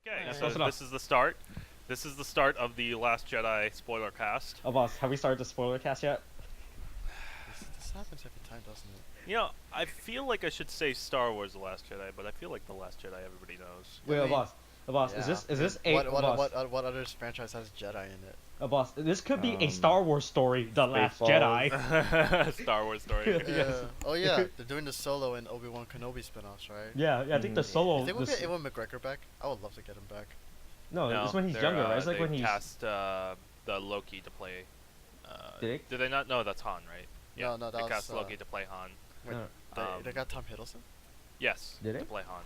Okay, Alright. so Close enough. this is the start. This is the start of the Last Jedi spoiler cast. Oh, boss, have we started the spoiler cast yet? This happens every time, doesn't it? You know, I feel like I should say Star Wars: The Last Jedi, but I feel like The Last Jedi everybody knows. Wait, I mean, boss, yeah. is this a What other franchise has Jedi in it? boss? This could be a Star Wars story, The Last Spaceballs. Jedi. Star Wars story. Yes. Oh yeah, they're doing the Solo and Obi-Wan Kenobi spin-offs, right? Yeah, I think the solo. If they would this- get Ewan McGregor back, I would love to get him back. no, No, it's when he's they're, younger, right? It's like they when he's. cast the Loki to play. Did Did they not? No, that's Han, right? Yeah, No, that they was, cast Loki to play Han. Wait, No. they got Tom Hiddleston? Yes, Did to they? play Han.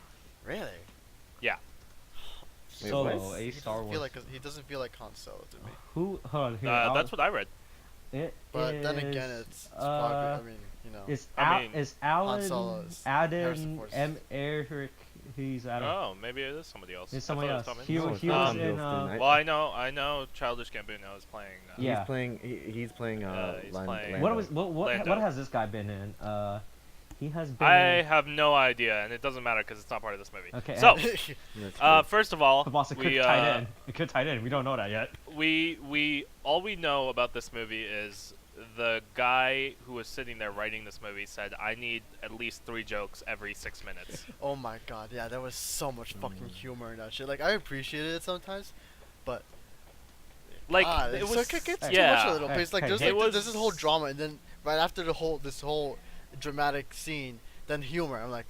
Really? Yeah. Wait, Solo, what? a Star Feel Wars. like he doesn't feel like Han Solo to me. Who? Hold on. Here, That's what I read. It But then again, is, it's probably, I mean, you know. Is I mean, Alan Solo is Harrison Adam Ford's- M. Eric? He's Adam. Oh, maybe it is somebody else. It's I somebody thought it else. was Tom He Hiddleston. was in. Well, I know. Childish Gambino is playing. Yeah. He's playing. He's playing. he's Lan- playing- Lando. What was what Lando. what has this guy been in? He has been. I in, have no idea, and it doesn't matter because it's not part of this movie. Okay, So, That's good. first of all, the boss. It could we tie in. It could tie in. We don't know that yet. we all we know about this movie is the guy who was sitting there writing this movie said, "I need at least 3 jokes every 6 minutes." Oh my god, yeah, there was so much fucking humor in that shit. Like, I appreciated it sometimes, but Like it it was was, too much yeah. a little bit. It's like Hey, there's hey. like It there's this whole drama, and then right after this whole dramatic scene, then humor. I'm like,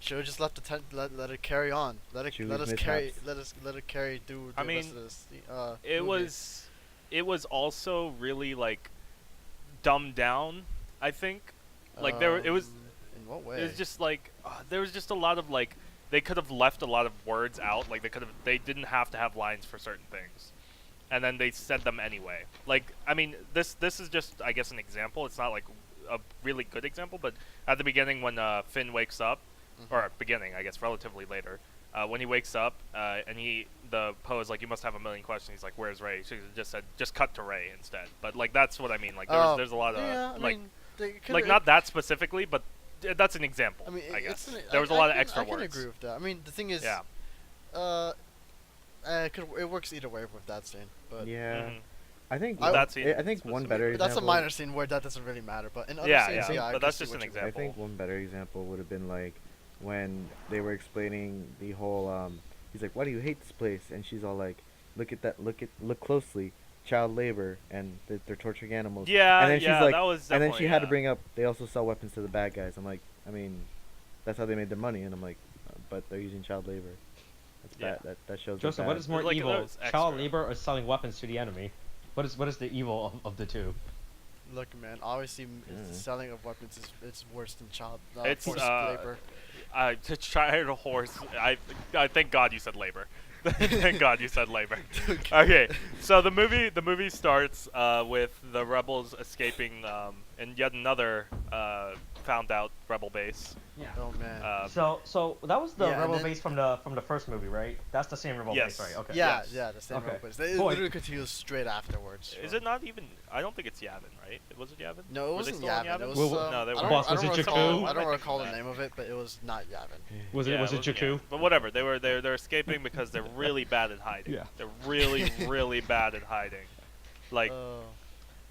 should have just left let it carry on. Let us Choose carry mishaps. let it carry through the I mean, rest of this. It movie. it was also really like dumbed down. I think like it was. In what way? It was just like there was just a lot of like they could have left a lot of words out. Like they didn't have to have lines for certain things, and then they said them anyway. Like I mean this is just I guess an example. It's not like a really good example, but at the beginning when Finn wakes up, or beginning I guess relatively later, when he wakes up and the Poe is like, you must have a million questions. He's like, where's Rey? She just said just cut to Rey instead. But like that's what I mean. Like there's a lot of yeah, I like mean, they could've- like not that specifically, but that's an example. I mean, I it's guess an, there was a I lot of can- extra I can words. agree with that. I mean, the thing is, Yeah. it works either way with that scene, but Yeah. Mhm. I think. I- That's I think one better. but that's a example- minor scene where that doesn't really matter. But in other Yeah, scenes, yeah, I but can that's see just what an you- example. I think one better example would have been like when they were explaining the whole. He's like, "Why do you hate this place?" And she's all like, "Look at that! Look closely. Child labor, and they're torturing animals." Yeah, and then yeah, she's like, that was and then definitely, she had to yeah. bring up they also sell weapons to the bad guys. I'm like, I mean, that's how they made their money, and I'm like, but they're using child labor. That's Yeah. bad. That shows. Joseph, bad. what is more Like, evil, that was child extra. labor or selling weapons to the enemy? What is the evil of the two? Look, man, obviously, Mm. selling of weapons is it's worse than child It's, forced labor. To try to horse. I thank God you said labor. Thank God you said labor. Okay, so the movie starts with the rebels escaping in yet another found out rebel base. Yeah. Oh man. So that was the Yeah, and rebel then- base from the first movie, right? That's the same rebel Yes. base, right? Okay. yeah, yes. yeah, the same Okay. weapons. It Boy. literally continues straight afterwards. Is so- it not even? I don't think it's Yavin, right? Was it Yavin? No, it Were they wasn't still on Yavin. It was, Well, no, they I were. don't, Boss, I was don't it recall, Jakku? I What am don't I recall the thinking name of it, but it was not Yavin. Was it Yeah, was it wasn't Jakku? Yavin. But whatever, they're escaping because they're really bad at hiding. Yeah. They're really bad at hiding. Like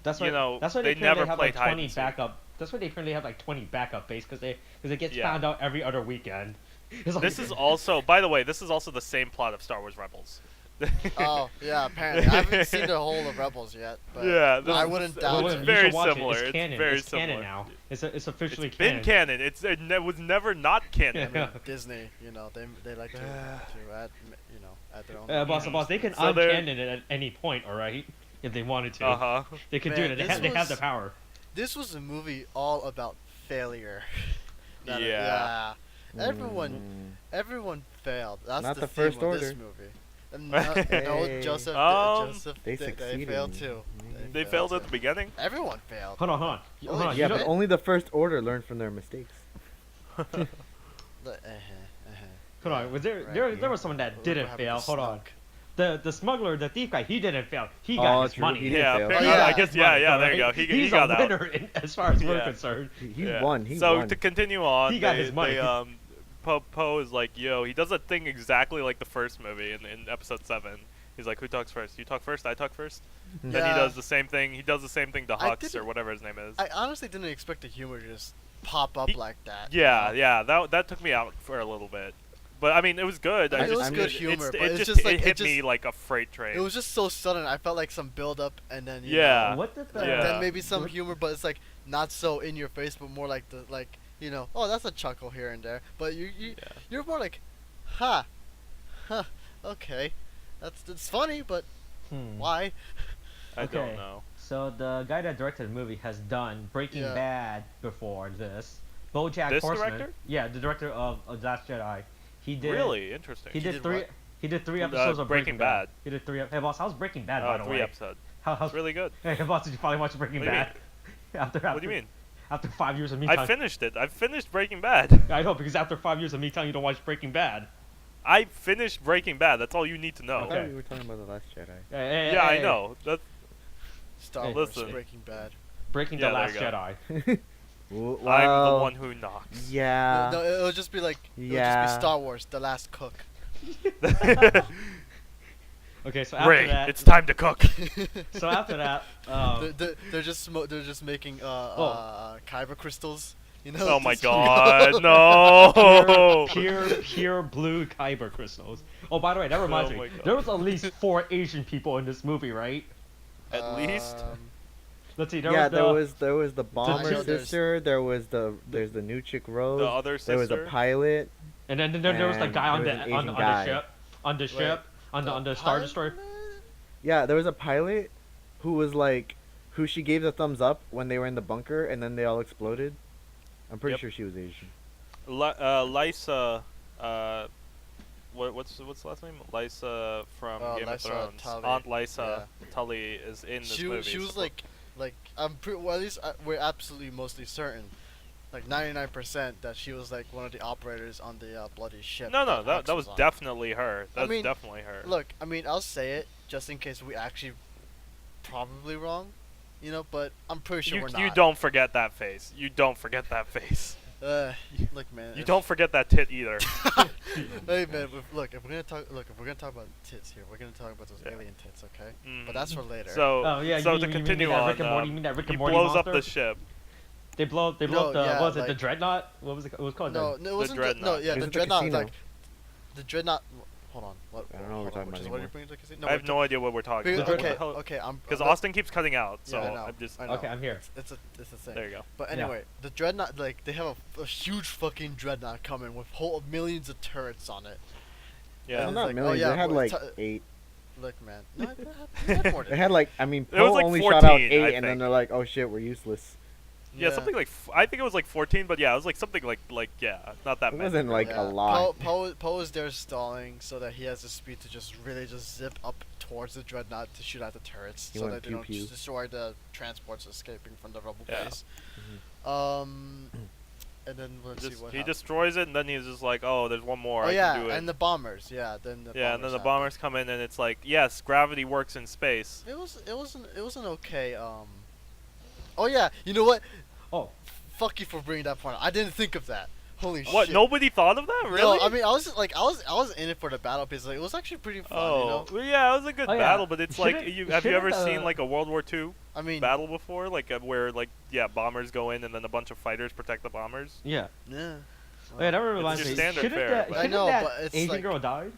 That's why you know, that's why they they never have played like hide 20 and seek. backup. That's why they apparently have like 20 backup base because it gets Yeah. found out every other weekend. It's like- this is also, by the way, this is also the same plot of Star Wars Rebels. Oh yeah, apparently I haven't seen the whole of Rebels yet, but Yeah, this I is- wouldn't it's doubt Well, it. you very should watch similar. It. It's It's canon. very it's canon similar. now. It's officially It's canon. been canon. It was never not canon. Yeah. Disney, you know, they like to add, you know, add their own. Boss, they can So they're- uncanon it at any point, all right? If they wanted to, Uh huh. they could Man, do it. They this have the was- power. This was a movie all about failure. Yeah. Yeah. Everyone failed. That's Not the the theme First of this Order. movie. And no, Hey. Joseph, Joseph, They they succeeded. failed too. They failed at the too. beginning. Everyone failed. Hold on. Hold on. Yeah, Yeah, you but know- only the First Order learned from their mistakes. Hold on. Was there Right. there was someone that Look what didn't happened fail? to Hold on. Snoke. The smuggler, the thief guy, he didn't fail. He got his true, money. he didn't Yeah, fail. apparently, Oh, yeah. I guess. Yeah. There you go. He He's got a out. winner as far as we're Yeah. concerned. He Yeah. won. He so won. to continue on, He got they, his money. Poe is like, yo, he does a thing exactly like the first movie in episode 7. He's like, who talks first? You talk first, I talk first. Then he Yeah. does the same thing. He does the same thing to I Hux or didn't- whatever his name is. I honestly didn't expect the humor to just pop up He- like that. Yeah, yeah, that took me out for a little bit. But I mean, it was good. I mean, it was I'm good just- humor, but it it's just, just like it it hit just, me like a freight train. it was just so sudden. I felt like some build up and then you Yeah. know, What did the? Yeah. then maybe some humor, but it's like not so in your face, but more like the oh, that's a chuckle here and there. But Yeah. you're more like, huh, okay, that's funny, but why? I Okay. don't know. So the guy that directed the movie has done Breaking Yeah. Bad before this. BoJack This Horseman. director? Yeah, the director of Last Jedi. He did. Really interesting. He did did three. what? He did 3 episodes of Breaking Bad. He did 3. Hey boss, how's Breaking Bad by the 3 way? episodes. How's It's really good. Hey boss, did you finally watch Breaking What do you Bad? After What do you mean? After 5 years of me I telling finished it. I finished Breaking Bad. I know, because after 5 years of me telling you to watch Breaking Bad. I finished Breaking Bad. That's all you need to know. I Okay. thought we were talking about the Last Jedi. Yeah, I know. That's Star Hey, Wars, listen. Breaking Bad. Breaking Yeah, the there Last you go. Jedi. Well, I'm the one who knocks. Yeah. No, it'll just be like it'll just Yeah. be Star Wars, The Last Cook. Okay, so after Ray, that, it's time to cook. so after that, They're just making kyber crystals. You know. Oh my just- god, no! pure blue kyber crystals. Oh, by the way, that reminds Oh me. my God. There was at least 4 Asian people in this movie, right? At least. Let's see. Yeah, was there was the I bomber know there's- sister. There's the new chick Rose. The other There was a sister? pilot. and then there was the and guy on there the was an on, Asian on guy. the ship, on the ship, on the Star Destroyer. Yeah, there was a pilot who was like, who she gave the thumbs up when they were in the bunker, and then they all exploded. I'm pretty Yep. sure she was Asian. Lysa, what's the last name? Lysa from Game of Lysa Thrones. Tully. Aunt Lysa Tully is in this movie. She was so- like I'm pretty well, at least we're absolutely mostly certain, like 99% that she was like one of the operators on the bloody ship. No, Hux that was on. definitely her. That's mean, definitely her. Look, I mean, I'll say it just in case we actually probably wrong, you know, but I'm pretty sure we're not. You don't forget that face. You don't forget that face. Look, man. You if- don't forget that tit either. Hey, man. If we're gonna talk about tits here, we're gonna talk about those Yeah. alien tits, okay? Mhm. But that's for later. So, Oh yeah, so you to mean continue that on, Rick and Morty, you mean that Rick he and Morty blows up monster? the ship. They blow up No, the yeah, what was it, the like- dreadnought? What was it? It was called no, the no, it wasn't no, Dreadnought. yeah, It was the at the dreadnought, casino. like the dreadnought. Hold on, what? I don't know what we're hold on, talking which about is what you're anymore. bringing to the casino? I have no idea what we're talking Because, about. Dreadnought. okay, I'm Because I'm- Austin keeps cutting out, so Yeah, I know. I'm just. I know. Okay, I'm here. It's a thing. There you go. But Yeah. anyway, the dreadnought, like they have a huge fucking dreadnought coming with whole millions of turrets on it. Yeah. it's not like, oh, millions. yeah, They had well, like it's 8. Look, man, no, it had more than They had like, I mean, It was Poe like only shot out 14, 8, I and then think. they're like, oh shit, we're useless. Yeah, something like I think it was like 14, but yeah, it was like something like yeah, not that It many. wasn't like a lot. Poe is there stalling so that he has the speed to just really just zip up towards the dreadnought to shoot at the turrets, He so went that they pew don't pew. just destroy the transports escaping from the rebel Yeah. base. Mhm. And then let's see what He happens. destroys it, and then he's just like, oh, there's one more. Oh I yeah, can do it. and the bombers. Yeah, then the yeah, and then the happen. bombers come in, and it's like, yes, gravity works in space. It wasn't okay. Oh yeah, you know what? Oh, Fuck you for bringing that point. I didn't think of that. Holy What? shit. Nobody thought of that? Really? No, I mean I was in it for the battle because like, it was actually pretty fun. Oh, You know? well, yeah, it was a good Oh, yeah. battle, but it's like, Shouldn't- have you ever shouldn't, seen like a World War II I mean, battle before? Like where like bombers go in, and then a bunch of fighters protect the bombers. yeah. yeah. Oh, yeah, that reminds just me. standard Shouldn't fare, that, but- I shouldn't know, that but it's Asian like- girl died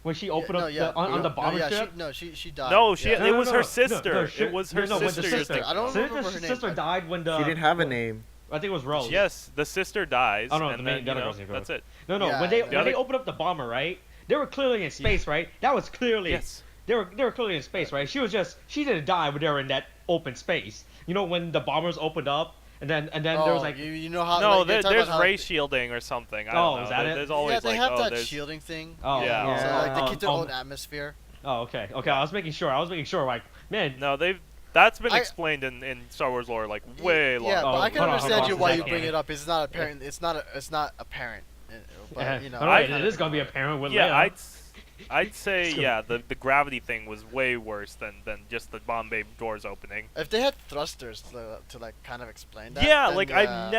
when she opened no, up yeah, on the bomber ship? She died. No, she. yeah. It was her sister. she- It was her no, when the sister. sister- you're I don't thinking remember of. her name. sister died when the. She didn't have a name. I think it was Rose. Yes, the sister dies. Oh, no, and the then, main- the other girl's name that's it. No, Yeah, when they the when other- they opened up the bomber, right? They were clearly in space, right? That was clearly. Yes. They were clearly in space, right? She didn't die when they were in that open space. You know when the bombers opened up and then there was like you know how No, like, you're talking there's about how- ray shielding or something. I Oh, don't know. is that it? There's Yeah, always they like, have oh, that there's. shielding thing. oh Yeah. So like they keep their oh, own atmosphere. oh, okay. I was making sure. Like, man, No, that's been I- explained in Star Wars lore like way long. Yeah, but Oh, I can hold on, understand hold on you a why you second. bring it up. It's not apparent. It's not apparent. But you know, all right, I it is gonna be apparent with Yeah, Leia. I'd say So- yeah, the gravity thing was way worse than just the bomb bay doors opening. If they had thrusters to like kind of explain that. Yeah, then like yeah.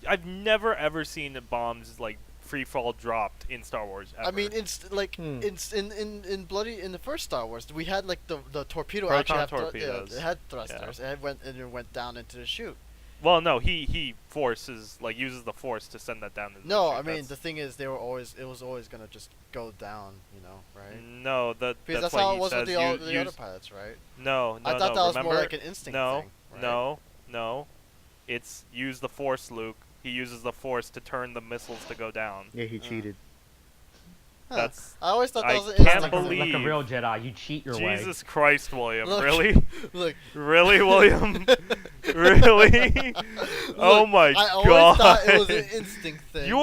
I've never ever seen bombs like free fall dropped in Star Wars. Ever. I mean, Hmm. in the first Star Wars, we had like the torpedo Proton actually had torpedoes. it had thrusters, and it went down into the chute. well, no, he forces uses the force to send that down. Into No, the I chute. mean That's- the thing is it was always gonna just go down, right? No, Because that's why how he it was with says the you other use. pilots, right? No, I thought that was remember? more like an instinct No, thing. Right? no. It's use the force, Luke. He uses the force to turn the missiles to go down. Yeah, he cheated. Huh. That's I always thought that I was an can't instinct. Like a believe- real Jedi, you cheat your way. Jesus Christ, William. Look. Really? Look, Really, William? Really? Oh look, my I always god. thought it was an instinct thing. You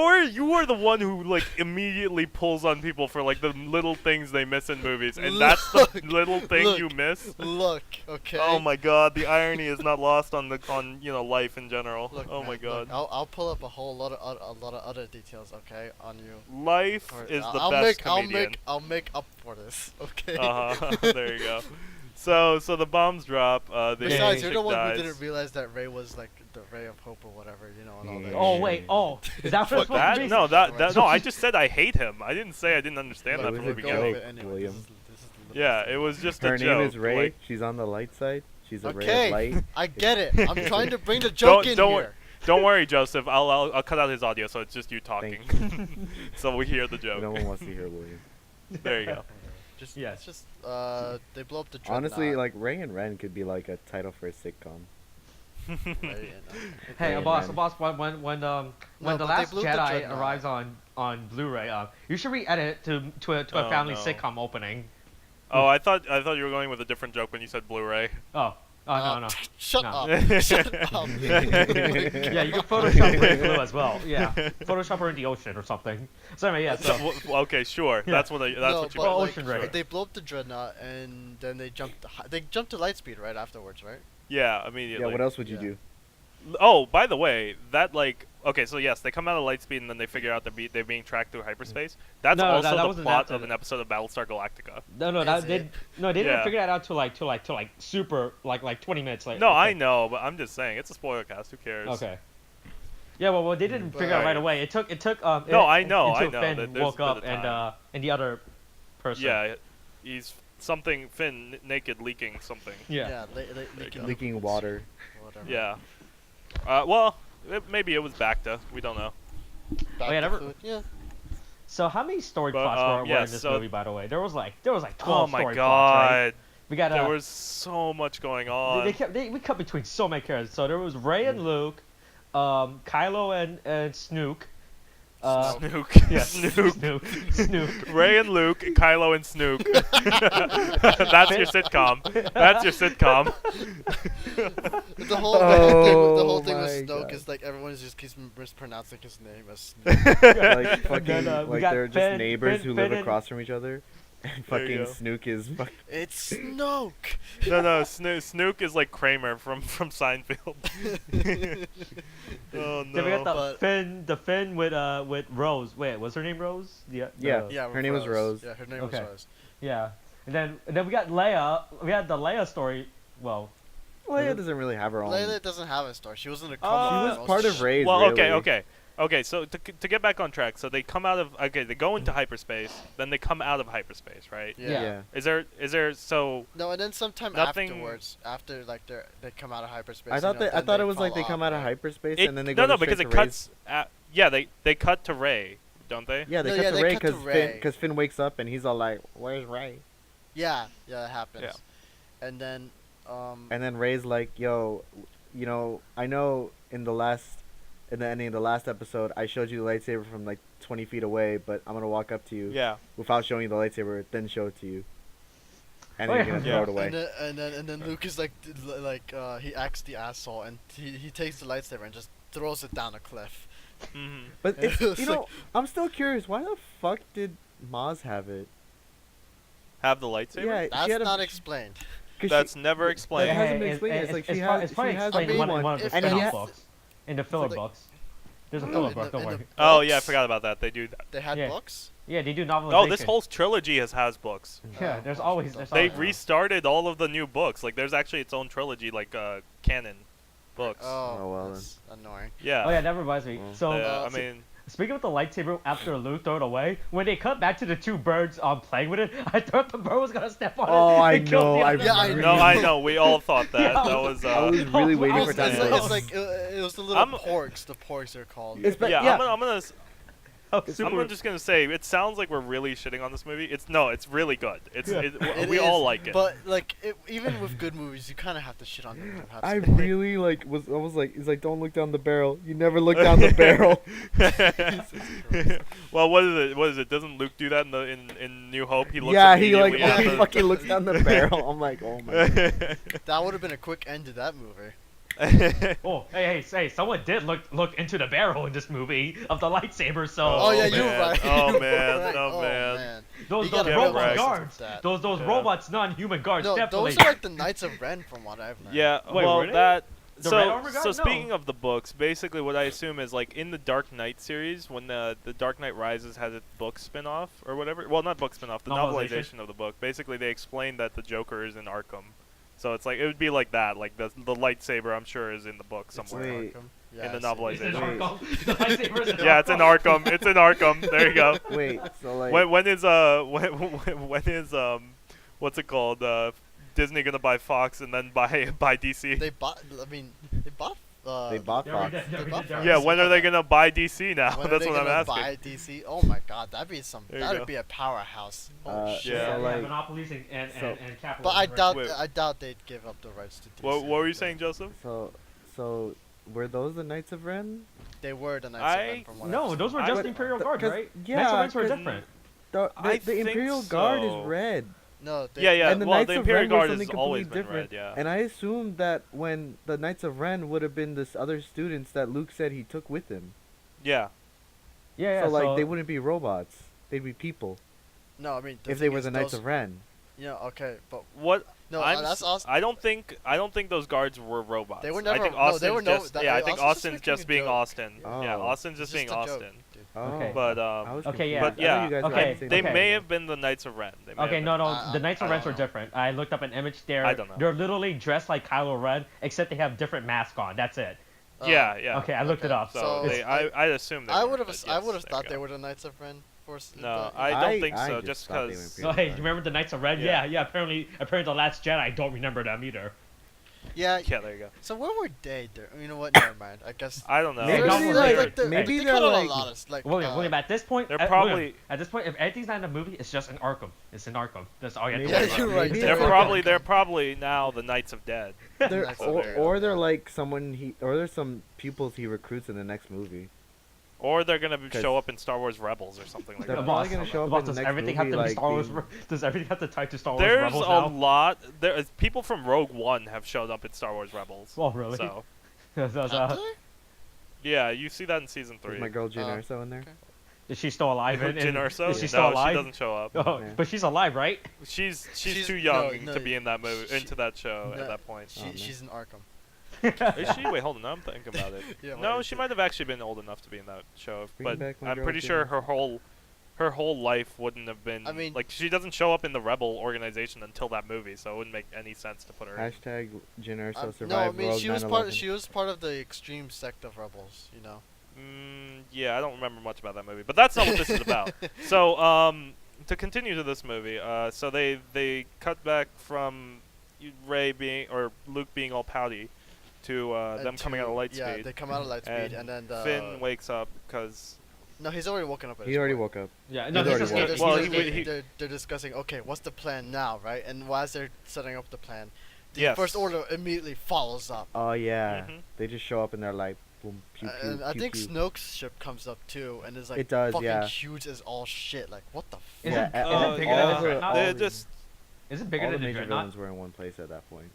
are the one who like immediately pulls on people for like the little things they miss in movies, and that's the Look, little thing look, you miss. Look, okay. Oh my god, the irony is not lost on life in general. Look, oh man, my god. Look, I'll pull up a whole lot of other details, okay, on you. Life Or- is the I'll best make, comedian. I'll make up for this, okay? There you go. So the bombs drop. The Besides, you're chick the one dies. who didn't realize that Ray was like the ray of hope or whatever, and all that. Oh shit. wait, oh, is that what it's What, supposed to that? be? No, that no. I just said I hate him. I didn't say I didn't understand Look, that It from was the a go beginning. with it anyway. William. This is the Yeah, little it was just Her a name joke. is Ray. Like, She's on the light side. She's a ray Okay, of light. I get it. I'm trying to bring the joke in don't here. wor- don't worry, Joseph. I'll cut out his audio so it's just you talking, so we hear the joke. No one wants to hear William. There you go. Just, Yeah. it's just, they blow up the dreadnought. Honestly, like Ray and Ren could be like a title for a sitcom. Right, and, Hey, Ray boss, and boss, when No, the but they Last blew the Jedi dreadnought. arrives on Blu-ray, you should re-edit it to a Oh, family no. sitcom opening. Oh, I thought you were going with a different joke when you said Blu-ray. Oh, no. Shut No. up. Shut up. Yeah, you can Photoshop her in blue as well. Yeah, Photoshop her in the ocean or something. So anyway, yeah. So Okay, sure. Yeah. That's what No, you but, call like, it. Ocean Ray. They blow up the dreadnought and then they jump to light speed right afterwards, right? Yeah, immediately. Yeah, what else would you Yeah. do? Oh, by the way, that okay, so yes, they come out of lightspeed and then they figure out they're being tracked through hyperspace. That's No, also that the wasn't plot after of that. an episode of Battlestar Galactica. no, Is that they it? didn't Yeah. figure that out till like super like 20 minutes later. No, okay. I know, but I'm just saying it's a spoiler cast. Who cares? Okay. Yeah, well, they didn't But- figure out right away. It took No, I know, until Finn that there's woke a bit up of time. and the other person. Yeah, he's something Finn naked leaking something. Yeah. Leaking Leaking water. Whatever. Yeah. Well, maybe it was Bacta. We don't know. Back Oh, yeah, to never- food. Yeah. So how many story But, plots were yeah, in this so- movie, by the way? There was like 12 Oh my story plots, right? god. We got There was so much going on. we cut between so many characters. So there was Rey and Luke, Kylo and Snook. Snook. Yeah, Snook. Snook. Ray and Luke, Kylo and Snook. That's your sitcom. That's your sitcom. The whole thing with my Snoke God. is like everyone just keeps mispronouncing his name as Snoke. Like fucking, then, we like got they're just Finn- neighbors Finn- who live Finn and- across from each other. And There you fucking go. Snook is It's Snoke. No, Snook is like Kramer from Seinfeld. Oh Then we no. got But- the Finn with Rose. Wait, was her name Rose? Yeah. Yeah, Her name was Rose. Yeah, her name Okay. was Rose. Yeah. And then we got Leia. We had the Leia story. Well, Leia doesn't really have her own. Layla doesn't have a story. She was in a She coma. She was most part of shit. Rey's. Well, really. okay. So to get back on track, so they come out of they go into hyperspace, then they come out of hyperspace, right? Yeah. Yeah. Is there so No, and then sometime Nothing- afterwards, after like they come out of hyperspace. I thought then it was like fall they come off, out of right? hyperspace it, and then they no go because straight it to cuts. Yeah, they cut to Ray, don't they? Yeah, they No, cut yeah, to they Ray cut to because Rey. Finn wakes up and he's all like, "Where's Ray?" Yeah, that happens. Yeah. And then And then Ray's like, "Yo, I know in the ending of the last episode, I showed you the lightsaber from like 20 feet away, but I'm gonna walk up to you Yeah. without showing you the lightsaber, then show it to you, and Oh, then yeah. you're gonna Yeah. throw it away." and then Luke is like he acts the asshole and he takes the lightsaber and just throws it down a cliff. Mm-hmm. But it's, It's you know, I'm still curious. Why the fuck did Maz have it? Have the lightsaber? Yeah, That's she had not a, explained. 'cause That's she, never That explained. hasn't been explained. It's like she has probably a explained in blue one of the if and he spin-off has- books. In the filler like- books. There's a No, filler in book, the- don't in worry. the Oh yeah, I books, forgot about that. They do that. They had Yeah. books. Yeah, they do novelization. Oh, this whole trilogy has books. Yeah, there's always there's They always, restarted all of the new books. Like there's actually its own trilogy, like canon books. Oh, Oh, well that's annoying. Yeah. Oh yeah, that reminds me. Well, So I Uh, mean, Speaking of the lightsaber after Luke threw it away, when they cut back to the two birds playing with it, I thought the bird was gonna step on it. Oh, I and kill know, the I other Yeah, I bird. No, I know. We all thought that. Yeah, That was. I was really waiting for was- time It's to like, go. it was the little I'm- porks. The porks they're called. It's Yeah, yeah. I'm gonna Super- I'm just gonna say it sounds like we're really shitting on this movie. It's really good. Yeah. It We is, all like it. But like, even with good movies, you kind of have to shit on them. perhaps. I really like was he's like, don't look down the barrel. You never look down the barrel. Well, what is it? What is it? Doesn't Luke do that in New Hope? He looks Yeah, he like immediately yeah, he at fucking looks down the barrel. I'm like, oh my god. That would have been a quick end to that movie. Oh, hey! Someone did look into the barrel in this movie of the lightsaber. So Oh, yeah, you were man. right. Oh, You were man. right. Oh, man. those You gotta get robot right. guards, That. those Yeah. robots, non-human guards, No, definitely. those are like the Knights of Ren, from what I've learned. Yeah, Wait, well, were they? that. The So, Red Armor so Guard? No. speaking of the books, basically what I assume is like in the Dark Knight series, when the Dark Knight Rises has its book spin-off or whatever. Well, not book spin-off, the Novelization. novelization of the book. Basically, they explain that the Joker is in Arkham, so it's like it would be like that. Like the lightsaber, I'm sure, is in the book somewhere. Wait. Yeah, in the I see. It's in novelization. Wait. Arkham. The lightsaber's in Yeah, it's in Arkham. It's in Arkham. There you go. Wait, so like When is when is what's it called? Disney gonna buy Fox and then buy DC? They bought. I mean, they bought. they bought Yeah, Fox. we did, They we bought did, Fox. Yeah, when are they gonna buy DC now? When are That's they what I'm gonna asking. buy DC? Oh my god, that'd be some. There you That'd go. be a powerhouse. Holy Uh, shit. Yeah. Yeah, So, like- monopolies and so- capitalism. But I right? doubt. Wait. I doubt they'd give up the rights to DC. What were you but saying, Joseph? So were those the Knights of Ren? They were the Knights of Ren, I- from what No, I've those were I just would- the Imperial Guard, 'cause- right? yeah, Knights of Rens were 'cause- different. I The think Imperial Guard so. is red. seen. No, they, Yeah, yeah. And the well, Knights the of Imperial Ren were Guard has something always completely been different. red. Yeah. And I assumed that when the Knights of Ren would have been this other students that Luke said he took with him. Yeah. Yeah, So like they wouldn't be robots. They'd be people No, I mean. The if they thing were is the Knights those, of Ren. Yeah. Okay, but What? no, that's awesome. I don't think those guards were robots. They were I never- think no, Austin's they were no- just that- yeah. I think Austin's just Austin's making just a being joke, Austin. dude. Yeah, Oh. Austin's just being a joke, Austin. dude. Oh. Okay. But I was Okay, confused. yeah. but I thought yeah, you guys were okay, the same they okay. may have been the Knights of Ren. They may Okay, have no, been. no, the Knights of I Rens don't were know. different. I looked up an image there. I don't know. They're literally dressed like Kylo Ren, except they have different masks on. That's it. Yeah, yeah. Okay, I looked it up. So, So they, I'd assume they I were, would have. but I yes, would have there thought you they go. were the Knights of Ren. No, I don't think I so. just Just thought they were because. So hey, you remember the Knights of Ren? Yeah. Yeah, apparently the Last Jedi. I don't remember them either. Yeah. Yeah, there you go. So where were they? You know what? Never mind. I guess. I don't know. Maybe It's they're- weird. maybe they they're cut out like- a lot of like. William, at this point, They're William, probably- at this point, if anything's not in the movie, it's just in Arkham. It's in Arkham. That's all you have to Maybe- worry Yeah, about. you're right. Maybe they're They're probably Arkham. they're probably now the Knights of Dead. They're, Knights of or, Ren. or they're like or there's some pupils he recruits in the next movie. Or they're gonna 'Cause- show up in Star Wars Rebels or something like They're that. probably gonna show up Boss, in the does next everything movie, have to like be Star Wars? being- Does everything have to tie to Star Wars There's Rebels a now? lot. People from Rogue One have showed up in Star Wars Rebels. Oh, really? So Does, Have they? yeah, you see that in season Is 3. my girl Jyn Oh, Erso in there? okay. is she still alive? Jyn Erso? Is she No, still alive? she doesn't show up. Oh, Yeah. but she's alive, right? She's She's- too young no, to be in that movie, she- into that show no, at that point. She, Oh, man. she's in Arkham. Is she? Wait, hold on. I'm thinking about it. Yeah, No, wait, she so- might have actually been old enough to be in that show, Bring but back my I'm girl pretty Jyn sure Erso. her whole life wouldn't have been. I mean- like she doesn't show up in the Rebel organization until that movie, so it wouldn't make any sense to put her. in. Hashtag Jyn Erso No, I survived mean Rogue she was 9/11. She was part of the extreme sect of rebels. You know. Yeah, I don't remember much about that movie, but that's not what this is about. So, to continue to this movie, so they cut back from Ray being or Luke being all pouty to them coming out of light Yeah, speed. they come out of light speed, and then Finn wakes up because No, he's already woken up. At He this already point. woke up. Yeah, He's no, already this is woke good. up. Well, They're- he- they're discussing. Okay, what's the plan now, right? And while they're setting up the plan, the Yes. First Order immediately follows up. Oh yeah, Mhm. they just show up and they're like, boom, pew pew. And I pew, think pew. Snoke's ship comes up too, and is like It does, fucking yeah. huge as all shit. Like what the? Is Yeah, it, a- is all- it bigger all than the the- Dreadnought? all they the- just Is it bigger all the than the major Dreadnought? villains were in one place at that point.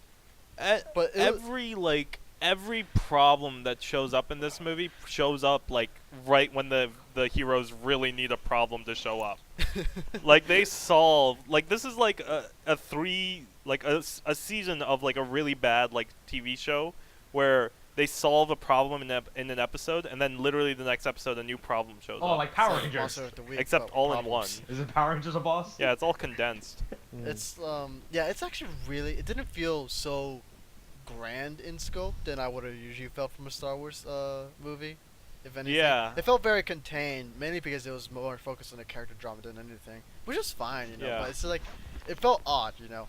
But it was- every problem that shows up in this movie shows up like right when the heroes really need a problem to show up. Like they solve like this is like a season of like a really bad like TV show where they solve a problem in an episode and then literally the next episode a new problem shows Oh, up. like Power it's Rangers. Monster of the Week, Except but all in problems. one. Is it Power Rangers a boss? Yeah, it's all condensed. Mm. It's yeah, it's actually really. It didn't feel so grand in scope than I would have usually felt from a Star Wars movie. If anything, Yeah. it felt very contained, mainly because it was more focused on the character drama than anything, which is fine, you know. Yeah. But it's like, it felt odd, you know.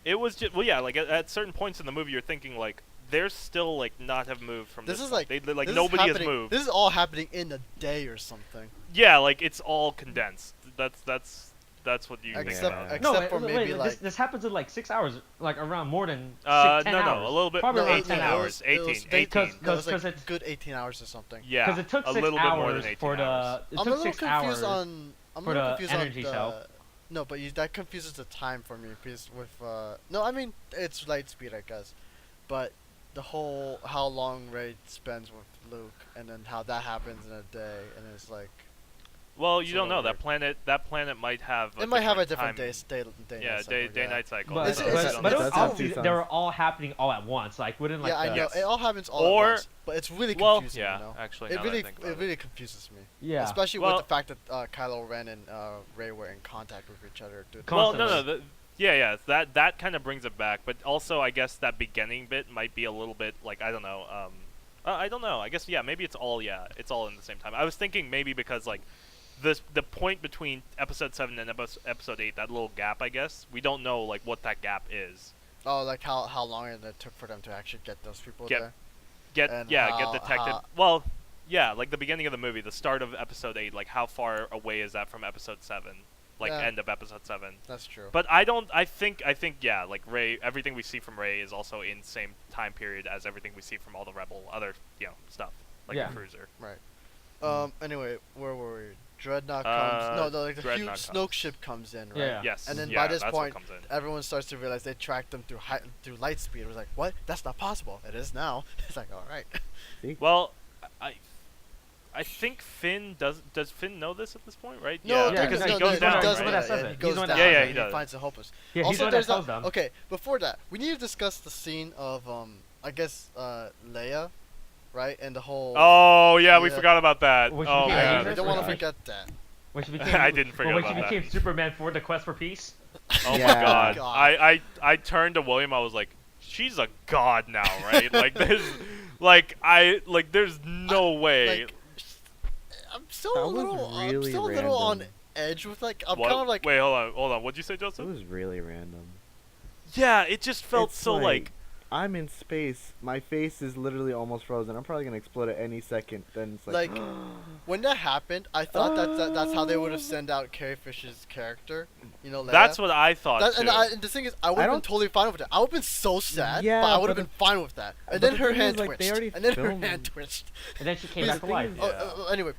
It was just well, yeah. Like at certain points in the movie, you're thinking like, they're still like not have moved from This this. is point. like they like this is nobody has happening- moved. This is all happening in a day or something. Yeah, like it's all condensed. That's what you think Except, about. except No, for wait, maybe wait, like. this happens in like 6 hours, like around more than No, 10 no, hours. a little bit. Probably no, around 18 10 hours. It was- 18, they- 18. It was like Because it's- good 18 hours or something. Yeah, Because it took a 6 little bit more than hours 18 for hours. the. It I'm a took little 6 confused hours. on. I'm a for little the confused energy on cell. No, but that confuses the time for me because with no, I mean it's light speed, I guess, but the whole how long Rey spends with Luke and then how that happens in a day and it's like Well, It's you a don't know. little That planet might have. it might have a time. different day Yeah, night cycle, day night cycle. But, It's- so it's- you it's- don't but know. it was That's how obviously Tucson's- they were all happening all at once. Like within like yeah, I the, know Yes. it all happens all Or- at once, but it's really Well, confusing. yeah, you know? actually, It now that I really think about it. really confuses me. Yeah. Especially Well- with the fact that Kylo Ren and Rey were in contact with each other. Well, no, Constantly. no. Yeah. That kind of brings it back, but also I guess that beginning bit might be a little bit like I don't know. I don't know. I guess maybe it's all it's all in the same time. I was thinking maybe because like the point between episode 7 and episode 8, that little gap, I guess we don't know like what that gap is. Oh, like how long it took for them to actually get those people there. Get And get how- detected. how- Well, yeah, like the beginning of the movie, the start of episode 8. Like how far away is that from episode 7? Like Yeah. end of episode 7. That's true. But I don't. I think yeah. Like Rey, everything we see from Rey is also in same time period as everything we see from all the Rebel other stuff like Yeah. the cruiser. Anyway, where were we? Dreadnought Uh, comes. No, like the huge Dreadnought Snoke comes. ship comes in, right? Yeah. Yes. And then yeah, by this that's point, what comes in. everyone starts to realize they tracked them through light speed. It was like, what? That's not possible. It is now. It's like, all right. Well, I think Finn does Finn know this at this point, right? No, yeah, yeah, because no, he goes down. does right? it. That's yeah, it. he He's goes the one down. that- Yeah, he and does. He finds it hopeless. Yeah, he's Also, the one there's that tells that. them. Okay, before that, we need to discuss the scene of I guess Leia, right, and the whole. Oh yeah, we Yeah. forgot about that. Which Oh became I man. Jesus, don't want to right? forget that. When she became, I didn't forget when about she that. became Superman for the quest for peace. Oh Yeah. my god. God. I turned to William. I was like, she's a god now, right? Like there's there's no way. Like, I'm still That a was little. I'm really still a little on random. edge with like. I'm What? kind of like. Wait, hold on. What'd you say, It Joseph? was really random. Yeah, it just felt It's so like I'm in space. My face is literally almost frozen. I'm probably gonna explode at any second. Then it's like, Like, when that happened, I thought that's how they would have sent out Carrie Fisher's character. You know, Leia. that's what I thought That, too. and the thing is, I would have been don't- totally fine with that. I would have been so sad, Yeah, but I would have but been fine with that. And but then the her thing hand is, like, they twitched. already And then her filmed- hand twitched. And then she came Please, back the to life. Yeah. Anyway,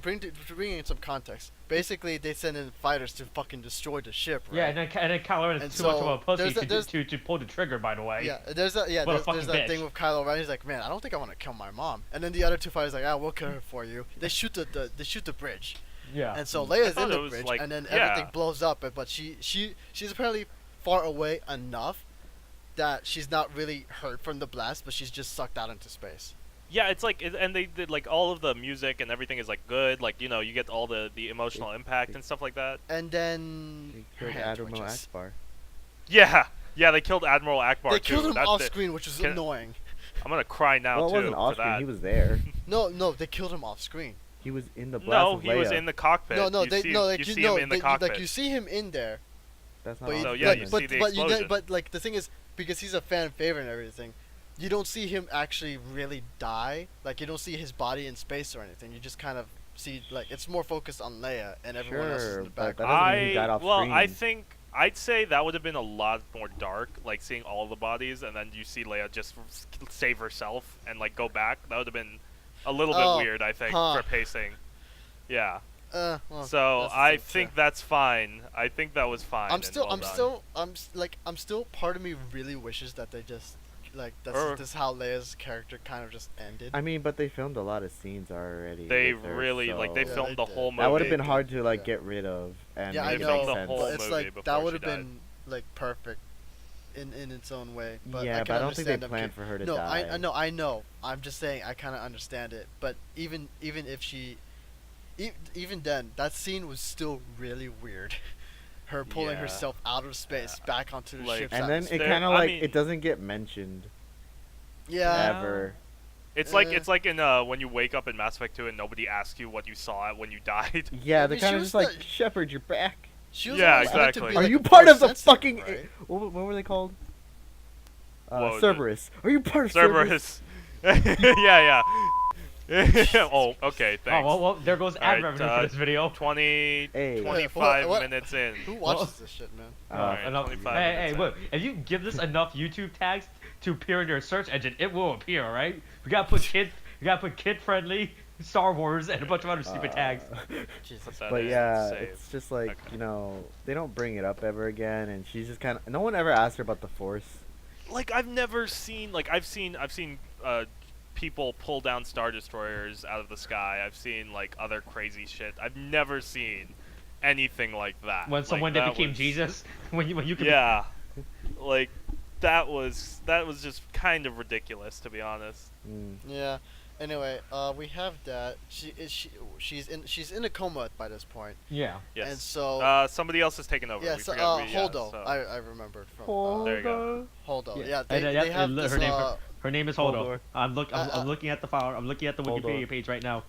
bring in some context. Basically, they send in fighters to fucking destroy the ship, right? Yeah, and then Kylo Ren And is too much of so, a pussy there's- to pull the trigger. By the way. Yeah, there's that. Yeah, What a there's fucking that bitch. thing with Kylo Ren. He's like, man, I don't think I want to kill my mom. And then the other two fighters like, we'll kill her for you. They shoot they shoot the bridge. Yeah. And so Leia's thought in it the was bridge, like- and then yeah. everything blows up. But she's apparently far away enough that she's not really hurt from the blast, but she's just sucked out into space. Yeah, it's like, and they did like all of the music and everything is like good. Like you get all the emotional impact and stuff like that. And then they her killed hand Admiral twitches. Akbar. Yeah, they killed Admiral Akbar They too. killed him That's off it. screen, which was Can- annoying. I'm gonna cry now Well, it too wasn't off for screen. that. He was there. No, they killed him off screen. He was in the blast No, of he was Leia. in the cockpit. No, you they see, no, like you see no, him in the they, cockpit. like you see him in there. That's not But off So, screen. yeah, like, you but, see the but explosion. but like the thing is, because he's a fan favorite and everything, you don't see him actually really die. Like you don't see his body in space or anything. You just kind of see like it's more focused on Leia and everyone else is in Sure, the but background. that doesn't mean he died off well, I screen. think I'd say that would have been a lot more dark, like seeing all the bodies and then you see Leia just save herself and like go back. That would have been a little Oh, bit weird, I think, huh. for pacing. Yeah. Well, So that's- I that's, think that's fine. I think that was fine. I'm and still, well I'm done. still, I'm still. Part of me really wishes that they just, like, this is how Leia's character kind of just ended. I mean, but they filmed a lot of scenes already. They with her, really like they so- Yeah, filmed they the did. whole movie. That would have been They hard did, to like yeah. get rid of and Yeah, I make it know, make the sense. whole but it's movie like before that she would have died. been like perfect, in its own way. But yeah, I but can I don't think they understand them planned for her to no, die. I know. I'm just saying I kind of understand it. But even if she, even then, that scene was still really weird. Her pulling Yeah. herself out of space back onto the Like- ship's And then it atmosphere. There- kind of I like mean- it doesn't get mentioned yeah. ever. It's like in when you wake up in Mass Effect 2 and nobody asks you what you saw when you died. Yeah, I they're mean, kind she of was just like, the- Shepard, you're back. She was Yeah, always meant to exactly. be, Are like, you the part Force of the sensitive, fucking? right? What were they called? What was it? Cerberus. Are you part of Cerberus? Cerberus. Yeah. Oh, okay, thanks. well, there goes ad Alright, revenue for this video. 20, Hey. 25 What? minutes in. Who watches this shit, man? Alright, Enough. 25 Hey, minutes in. look, if you give this enough YouTube tags to appear in your search engine, it will appear, alright? We gotta put kid friendly, Star Wars, and a bunch of other stupid tags. Jesus. Put that But in, yeah, save. it's just like, Okay. you know, they don't bring it up ever again, and she's just kind of. No one ever asked her about the Force. Like I've never seen I've seen people pull down Star Destroyers out of the sky. I've seen like other crazy shit. I've never seen anything like that. When Like, someone that became was- Jesus, when you could Yeah, like that was just kind of ridiculous, to be honest. Yeah. Anyway, we have that. She's in a coma by this point, yeah. Yes. and so somebody else has taken over. yeah. We So forgot we- Holdo, so- I remembered from There you go. Holdo. Yeah. Yeah, And, they have her this. name- Her name is Holdo. Holdor. I'm looking at the file. I'm looking at the Holdor. Wikipedia page right now.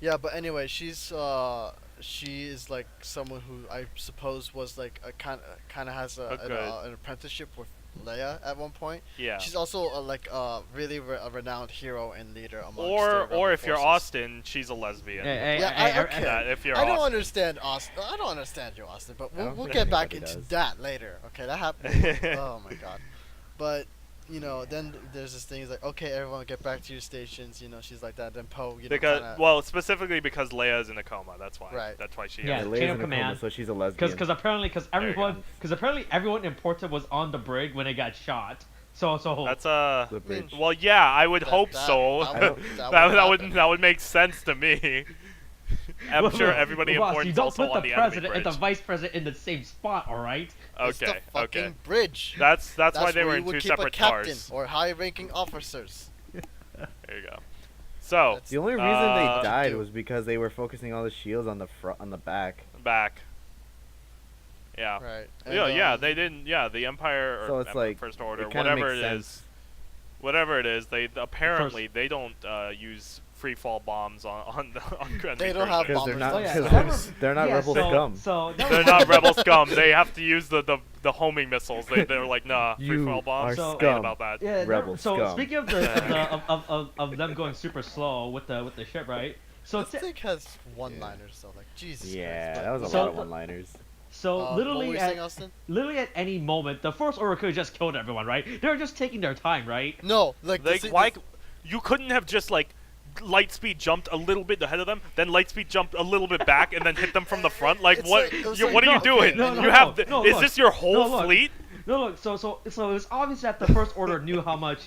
Yeah, but anyway, she is like someone who I suppose was like a kind of has an apprenticeship with Leia at one point. Yeah. She's also like really a renowned hero and leader amongst the Or rebel if you're forces. Austin, she's a lesbian. Yeah, okay. That, if you're I don't Austin. understand Austin. I don't understand you, Austin. But I don't we'll think get back anybody into does. that later. Okay, that happened. Oh my god. But you know, then there's this thing. It's like, okay, everyone, get back to your stations. You know, she's like that. Then Poe, you know, Because kinda, specifically because Leia's in a coma. That's why. Right. That's why she. Yeah. has it. Leia's chain of in a coma, command. so she's a lesbian. Because apparently There you go. everyone important was on the brig when it got shot. So That's The bridge. Well, yeah, I would That- hope that- so. that that would make sense to me. I'm sure everybody Ross, important you is don't also put on the the enemy president and bridge. the vice president in the same spot, all right? It's the Okay, fucking okay. bridge. That's why they where were you in would two keep a separate captain cars. or high-ranking officers. There you go. So That's- The only reason they Uh, died do. was because they were focusing all the shields on the front, on the back. back. Yeah. Right. Yeah, And, they didn't. Yeah, the Empire or So it's Empire like, First Order, it kinda whatever makes it sense. is, whatever it is, they apparently they don't use free fall bombs on enemy They don't have Because they're bombers not. Oh, yeah. Because So they're not yeah, rebel so, scum. So that They're was- not rebel scum. They have to use the homing missiles. They're like, nah, free You fall bombs. are So- I ain't scum. about that. Yeah, Rebel so scum. speaking of of them going super slow with the ship, right? So This thing has one-liners though, like Jesus Yeah, Christ. that was a So- lot of one-liners. so What were literally you saying, Austin? literally at any moment, the First Order could have just killed everyone, right? They were just taking their time, right? No, like Like, why? You couldn't have just like Lightspeed jumped a little bit ahead of them, then Lightspeed jumped a little bit back, and then hit them from the front. Like, It's what? like- it was What like- are you no, doing? no, no, you have. no, Is look. this your whole No, look. fleet? No, look. So it was obvious that the First Order knew how much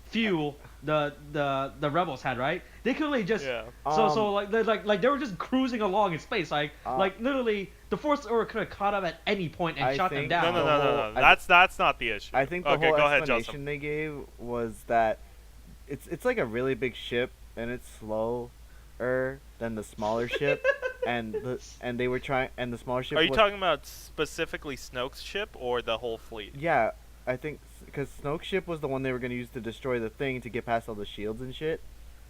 fuel the rebels had, right? They could have just Yeah. so like they were just cruising along in space, like Uh, literally the First Order could have caught up at any point and I shot them think- down. No. The whole- That's not the issue. I think the okay, whole go ahead, explanation Joseph. they gave was that it's like a really big ship and it's slower than the smaller ship, and they were trying, and the smaller ship. Are you was, talking about specifically Snoke's ship or the whole fleet? Yeah, I think because Snoke's ship was the one they were gonna use to destroy the thing to get past all the shields and shit,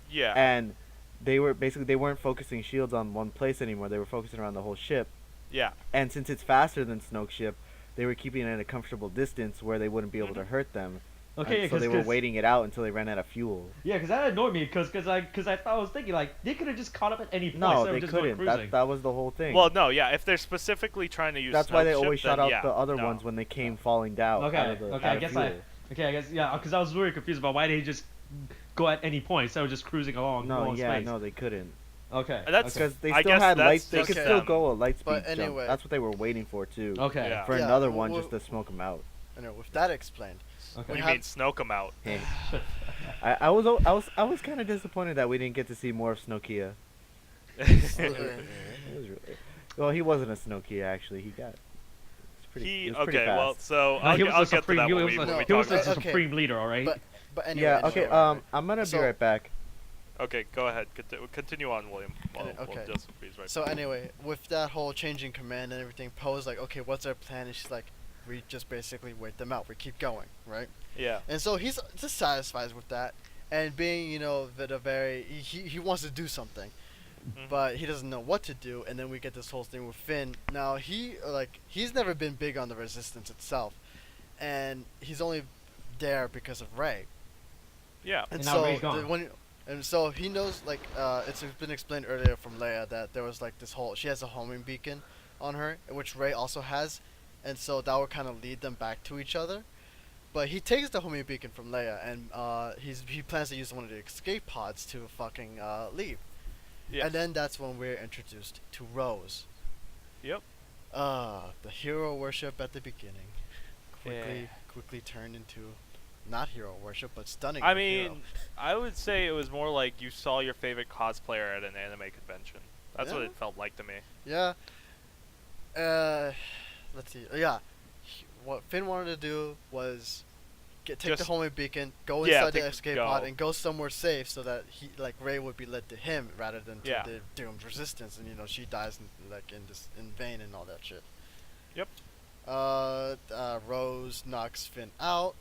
Yeah. and they weren't focusing shields on one place anymore. They were focusing around the whole ship, Yeah. and since it's faster than Snoke's ship, they were keeping it at a comfortable distance where they wouldn't be able to hurt them. Okay, and so they were waiting it out until they ran out of fuel. Yeah, because that annoyed me because I was thinking like they could have just caught up at any point No, instead they of just going couldn't. cruising. That was the whole thing. Well, no, yeah. If they're specifically trying to use That's why they Snoke's ship, always shot then out yeah, the other no. ones when they came falling down. Okay, out of the, okay, out I of guess fuel. I guess yeah, because I was really confused about why they just go at any point instead of just cruising along. No, along yeah, space. no, they couldn't. Okay. That's- okay. Because they I still guess had that's lights. They just could them. still go a light speed But jump. anyway. That's what they were waiting for too. Okay. Yeah. For Yeah, another well, one, well- just to smoke them out. Anyway, with that explained, What Okay. do you have- mean Snoke them out? I was kind of disappointed that we didn't get to see more of Snokia. It was really, well, he wasn't a Snokia actually. He got. It was pretty Okay, fast. well, so No, he was I'll a get to supreme. that He when was we, a- when we he was talk about a Okay. supreme leader, all right. but anyway. Yeah. Okay. anyway, I'm gonna So- be right back. Okay, go ahead. Continue on, William. While Okay. Joseph is right. So anyway, with that whole changing command and everything, Poe's like, okay, what's our plan? And she's like, we just basically wait them out. We keep going, right? Yeah. And so he's dissatisfied with that. and being that a very he wants to do something, Mhm. but he doesn't know what to do, and then we get this whole thing with Finn. Now he's never been big on the Resistance itself, and he's only there because of Rey. Yeah. And And now so Rey's gone. and so he knows it's been explained earlier from Leia that there was like this whole she has a homing beacon on her, which Rey also has, and so that would kind of lead them back to each other. But he takes the homing beacon from Leia, and he plans to use one of the escape pods to fucking leave. Yes. And then that's when we're introduced to Rose. Yep. The hero worship at the beginning Yeah. quickly turned into not hero worship, but stunning. I the hero. mean, I would say it was more like you saw your favorite cosplayer at an anime convention. That's what Yeah. it felt like to me. Yeah. Let's see. Yeah. What Finn wanted to do was take the Just- homing beacon, go yeah, inside the take- escape go. pod, and go somewhere safe so that Rey would be led to him rather than to Yeah. the doomed Resistance, and she dies in vain and all that shit. Yep. Rose knocks Finn out.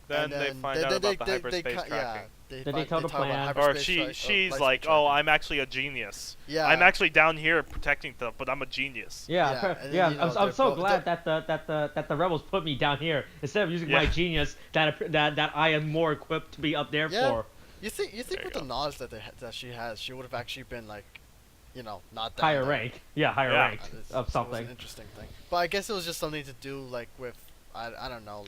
Then and they find out about the hyperspace yeah, tracking. Did they find- tell the talk about plan? Or hyperspace she's light like, speed oh, tracking. I'm actually a genius. Yeah. I'm actually down here protecting stuff, but I'm a genius. Yeah, Yeah, and then, yeah. you I'm, know, I'm they're so both- glad that the rebels put me down here instead of using my Yeah. genius that I am more equipped to be up there Yeah. for. You think There with you the go. knowledge that she has, she would have actually been not down Higher there. rank, yeah, higher Yeah. rank It was of an something. interesting thing. But I guess it was just something to do with I don't know,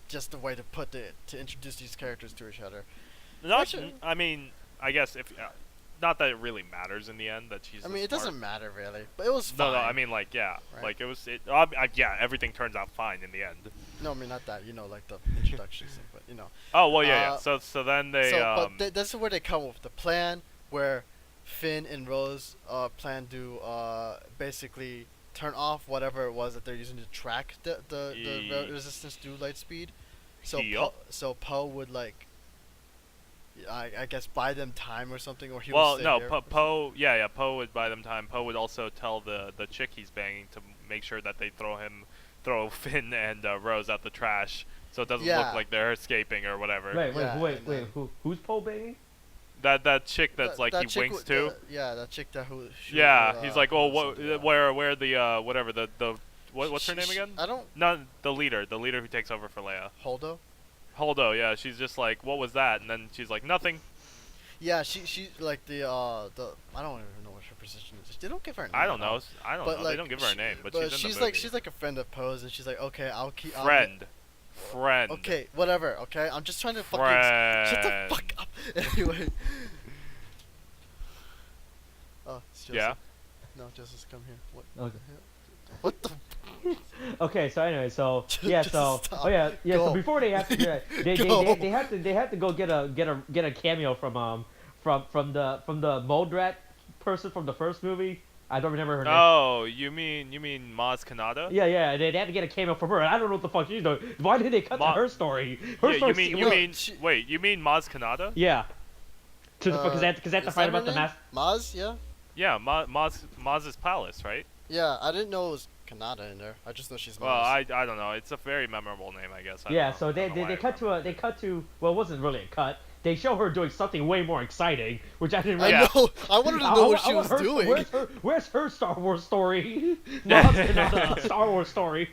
just a way to introduce these characters to each other. Not, Actually- I mean, I guess if not that it really matters in the end that she's. I the mean, it smart- doesn't matter really, but it was fine. No, I mean, yeah, Right. it was. Yeah, everything turns out fine in the end. No, I mean not that. Like the introduction scene, but Oh well, yeah. Uh, So then they. but that's where they come up with the plan where Finn and Rose plan to basically turn off whatever it was that they're using to track the Ye- Resistance through light speed. So Yup. Poe would I guess buy them time or something, or he would Well, stay no, here. Poe. Yeah. Poe would buy them time. Poe would also tell the chick he's banging to make sure that they throw Finn and Rose out the trash, so it doesn't Yeah. look like they're escaping or whatever. Wait, Yeah, wait, and wait. then- Who's Poe banging? That chick that's That he chick winks with to. yeah, that chick that who. Yeah, he's like, oh, something, yeah. where the whatever the what's her name again? I don't. Not the leader who takes over for Leia. Holdo. Holdo, yeah, she's just like, what was that? And then she's like, nothing. Yeah, she like the I don't even know what her position is. They don't give her a name. I don't at all. know. I don't But, know. They don't give her a name, but she's in she's the movie. like she's like a friend of Poe's, and she's like, okay, I'll keep. friend. Okay, whatever. Okay, I'm just trying to fucking shut the fuck up. Anyway. Oh, it's Joseph. Yeah. No, Joseph, come here. What? Okay. What the? Okay, so anyway, so Just yeah, so stop. oh yeah, Go. so before they have to Go. they have to go get a cameo from the Moldrat person from the first movie. I don't remember her name. Oh, you mean Maz Kanata? Yeah, they had to get a cameo from her. And I don't know what the fuck she's doing. Why did they cut to her story? Her Yeah, story wait, you mean Maz Kanata? yeah. Because they had to is fight that about her the name? mask. Maz, yeah. Yeah, Maz's palace, right? Yeah, I didn't know it was Kanata in there. I just know she's Maz. Well, I don't know. It's a very memorable name, I guess. I Yeah, don't know. so I they don't know why I cut remember. to well, it wasn't really a cut. They show her doing something way more exciting, which I didn't I really. Yeah. know. I wanted to know what she was want her- doing. Where's her Star Wars story? Not a Star Wars story.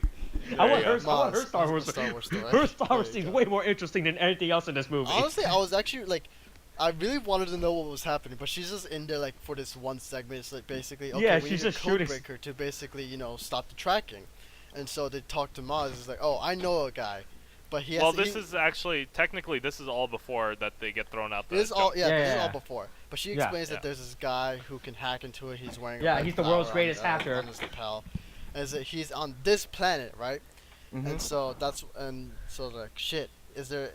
I want you her. go. I want her Maz. Star That's Wars. the Star Wars story. Her Star There Wars you seems go. way more interesting than anything else in this movie. Honestly, I was actually I really wanted to know what was happening, but she's just in there for this one segment. It's basically okay, Yeah, we she's need a just code shooting breaker to basically stop the tracking, and so they talk to Maz. It's like, oh, I know a guy, but he has. Well, this is actually technically this is all before that they get thrown out. This is all Yeah, this is yeah. all before. But she Yeah. explains Yeah. that there's this guy who can hack into it. He's wearing Yeah, a red he's the world's flower greatest on, hacker. on his lapel, and that he's on this planet, right? Mm-hmm. And so like shit. Is there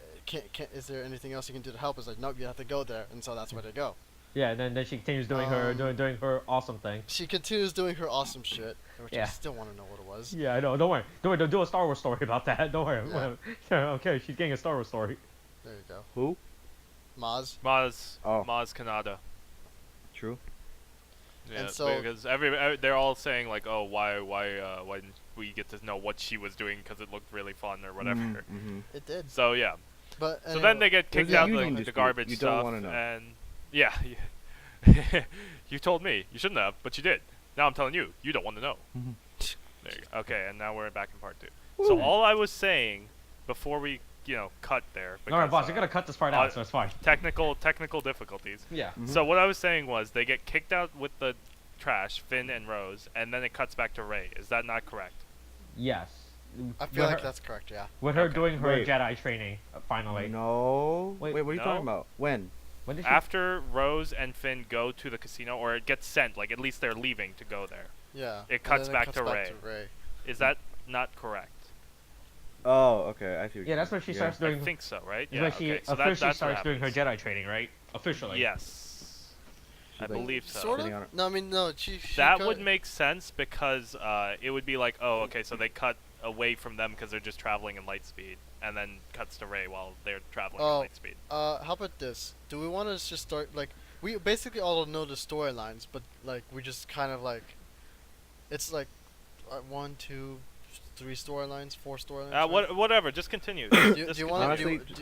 is there anything else you can do to help? It's like, nope, you have to go there, and so that's where they go. Yeah, and then she continues doing doing her awesome thing. She continues doing her awesome shit, which I Yeah. still want to know what it was. Yeah, I know. Don't worry. Don't do a Star Wars story about that. Don't worry. Yeah. Okay, she's getting a Star Wars story. There you go. Who? Maz. Maz Oh. Kanata. True. Yeah, And so- because they're all saying like, oh, why didn't we get to know what she was doing because it looked really fun or whatever. Mm-hmm. It did. So yeah, But So anyway, then they get There's kicked a out union the dispute. garbage You don't stuff, wanna know. and yeah, you told me you shouldn't have, but you did. Now I'm telling you, you don't want to know. There you go. Okay, and now we're back in part 2. So all I was saying before we, cut there. All right, because, boss, you're gonna cut this part out, so it's fine. technical difficulties. Yeah. So what I was saying was they get kicked out with the trash, Finn and Rose, and then it cuts back to Rey. Is that not correct? Yes. I feel like that's correct. Yeah. with her Okay. doing her Wait. Jedi training finally. No. Wait, Wait, what are you no? talking about? When? When did she? After Rose and Finn go to the casino, or it gets sent, like at least they're leaving to go there. Yeah. It and cuts then back to Rey. Rey. Is that not correct? Oh, okay. I see. What Yeah, you that's mean. when she Yeah. starts doing. I think so, right? Is when she okay. So officially that's what starts doing her happens. Jedi training, right? Officially. Yes. I She's like- believe so. Sort Sitting on of. her- No, I mean no. She That cut- would make sense because it would be like, oh, okay, so they cut away from them because they're just traveling in light speed, and then cuts to Rey while they're traveling in Oh. light speed. How about this? Do we want to just start like we basically all know the storylines, but like we just kind of like it's like 1, 2, 3 storylines, 4 storylines. right? Whatever, just continue. Do Just you want to Honestly, do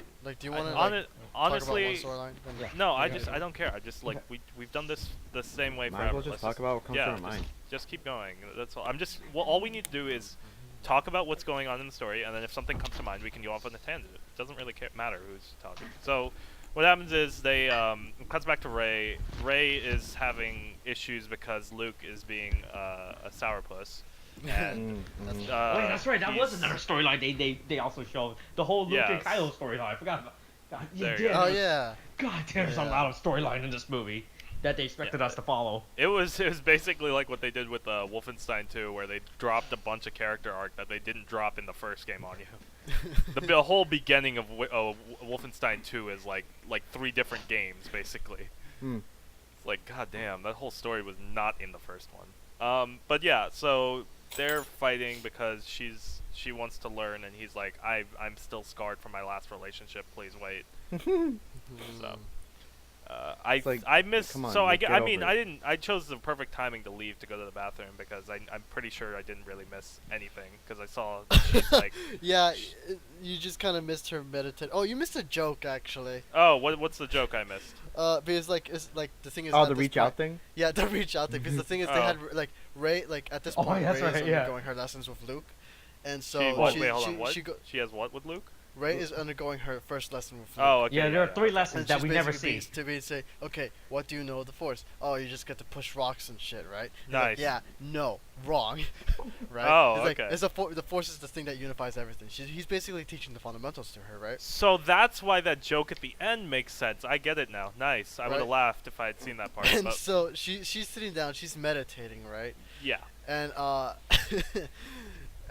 you want to on like, it, honestly, talk about one storyline? Then- no, I Yeah. don't care. I just like we've done this the same way Might forever. as well just Let's talk about what comes yeah, to our mind. just keep going. That's all. All we need to do is talk about what's going on in the story, and then if something comes to mind, we can go off on a tangent. It doesn't really matter who's talking. So, what happens is they it cuts back to Rey. Rey is having issues because Luke is being a sourpuss, and That's- Wait, that's right. That was he's- another storyline they also showed. The whole Luke and Yes. Kylo storyline. I forgot about. God, There you damn, Oh there's- yeah. God damn, there's a Yeah. lot of storyline in this movie that they expected Yeah. us to follow. It was basically like what they did with Wolfenstein 2, where they dropped a bunch of character arc that they didn't drop in the first game on you. The whole beginning of Wolfenstein 2 is like 3 different games basically. Hmm. It's like, god damn, that whole story was not in the first one. But yeah, so they're fighting because she wants to learn, and he's like, I'm still scarred from my last relationship. Please wait. So. It's like, I missed. come on, So Nick, get over it. I chose the perfect timing to leave to go to the bathroom because I'm pretty sure I didn't really miss anything because I saw that she's like, Yeah, you just kind of missed her meditate. Oh, you missed a joke actually. oh, what's the joke I missed? Because like it's like the thing is. Oh, at the this reach point- out thing. Yeah, the reach out thing. Because the thing is, they Oh. had like Rey like at this Oh, point, yeah, that's Rey is right, yeah. undergoing her lessons with Luke, and so Wait, she, hold on, what? she She has what with Luke? Rey is undergoing her first lesson with Luke. Oh, okay. Yeah, there are 3 okay. lessons And that she's we never basically see. to be say, okay, what do you know of the Force? Oh, you just get to push rocks and shit, right? He's like, Nice. yeah, no, wrong, right? Oh, He's like, okay. It's the Force is the thing that unifies everything. He's basically teaching the fundamentals to her, right? So that's why that joke at the end makes sense. I get it now. Nice. I would have Right. laughed if I had seen that part. And But so she's sitting down, she's meditating, right? yeah. And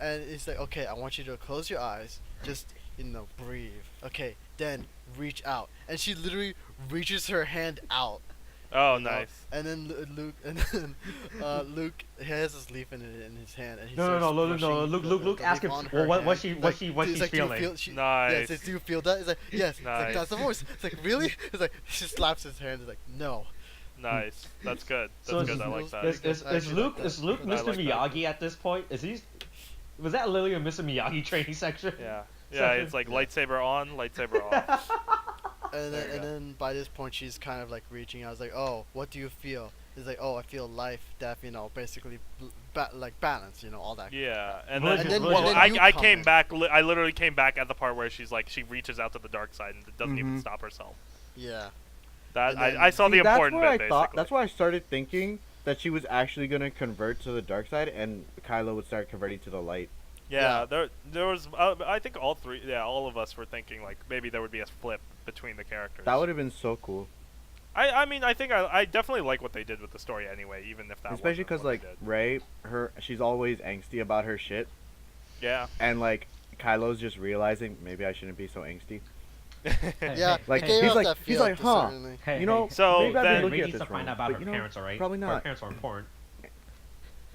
and he's like, okay, I want you to close your eyes, just breathe. Okay, then reach out, and she literally reaches her hand out. Oh, you know? nice. And then Luke, Luke has this leaf in his hand, and he No, starts Luke, brushing Luke, the ask leaf him. on Well, her what hand. she's He's feeling. like, "Do you feel, Yeah, Nice. he says, do you feel that? He's like, yes. It's like, Nice. that's the voice. It's like, really? It's like, she slaps his hand. It's like, no. Nice. That's good. That's So good. I like that. Is I actually Luke like that. Luke I Mr. like that. Miyagi at this point? Is he? Was that literally a Mr. Miyagi training section? Yeah. Yeah, Section. it's like lightsaber on, lightsaber off. And There then, you and go. then by this point, she's kind of like reaching out. I was like, oh, what do you feel? He's like, oh, I feel life, death, basically like balance, all that. Yeah, and Religion, then, religion. well, And then you I come came in. back. I literally came back at the part where she's like, she reaches out to the dark side and doesn't even Mhm. stop herself. Yeah. That And then- I saw the See, that's important where bit I thought. basically. That's why I started thinking that she was actually gonna convert to the dark side, and Kylo would start converting to the light. Yeah, there was. I think all of us were thinking like maybe there would be a flip between the characters. That would have been so cool, I mean, I think I definitely like what they did with the story anyway, even if that. especially because because like Rey, she's always angsty about her shit, Yeah. and like Kylo's just realizing maybe I shouldn't be so angsty. Yeah. Like, it gave he's off like- that he's feel like, to huh. certainly- Hey, You know, So maybe I've then- been looking we at need this to find wrong, out about but, her you know, parents, alright? probably Her not. parents are important.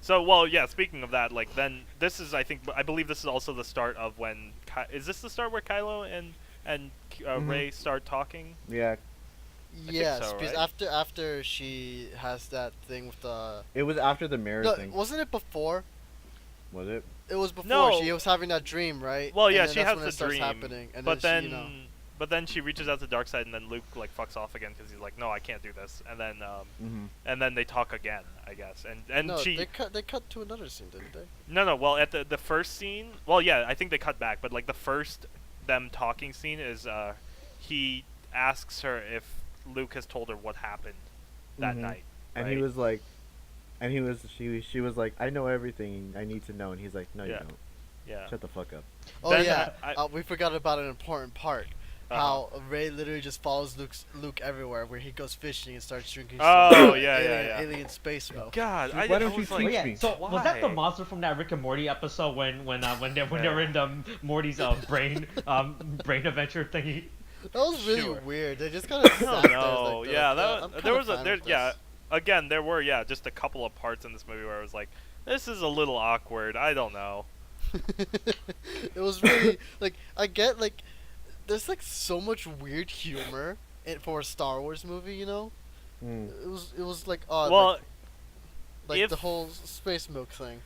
So well, yeah. Speaking of that, like then this is I believe this is also the start of when is this the start where Kylo and Mhm. Rey start talking? Yeah, think Yes, so, because right? after she has that thing with the. it was after the mirror No, thing. wasn't it before? Was it? It was before No. she was having that dream, right? Well, And yeah, then she that's has when the it starts dream, happening, and but then then but then she reaches out to Darkseid, and then Luke like fucks off again because he's like, no, I can't do this. And then they talk again, I guess. And No, she they cut to another scene, didn't they? no. Well, at the first scene, well, yeah, I think they cut back, but like the first them talking scene is he asks her if Luke has told her what happened that night. And right? he was like, she was like, I know everything I need to know, and he's like, no, you don't. Yeah. Shut the fuck up. Oh Then yeah, I- we forgot about an important part. Uh-huh. How Rey literally just follows Luke everywhere, where he goes fishing and starts drinking. Oh, some yeah. alien space milk. God, Why I don't you was like, teach Oh, yeah. me. So was that the Why? monster from that Rick and Morty episode when they were in the Morty's brain adventure thingy? That was really Sure. weird. They just kind of sat there. No, Like, yeah, I'm there kinda was a fine there with yeah. this. Again, there were just a couple of parts in this movie where I was like, this is a little awkward. I don't know. It was really like I get like there's like so much weird humor for a Star Wars movie, you know. Mm. It was like odd. Well, like if- the whole space milk thing.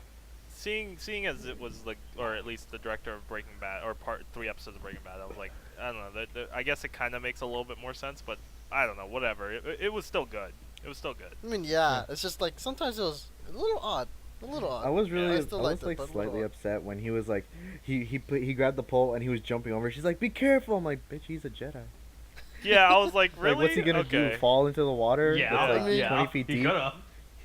seeing as it was like, or at least the director of Breaking Bad, or part 3 episodes of Breaking Bad, I was like, I don't know. I guess it kind of makes a little bit more sense, but I don't know. Whatever. It was still good. It was still good. I mean, yeah, it's just like sometimes it was a little odd. A little odd. I was really, I I still was liked it, like but a little slightly odd. upset when he was like, he grabbed the pole and he was jumping over. She's like, be careful. I'm like, bitch, he's a Jedi. Yeah, I was like, really? Like, what's he gonna do? Okay. Fall into the water? Yeah, That's like I mean, 20 feet he deep. coulda.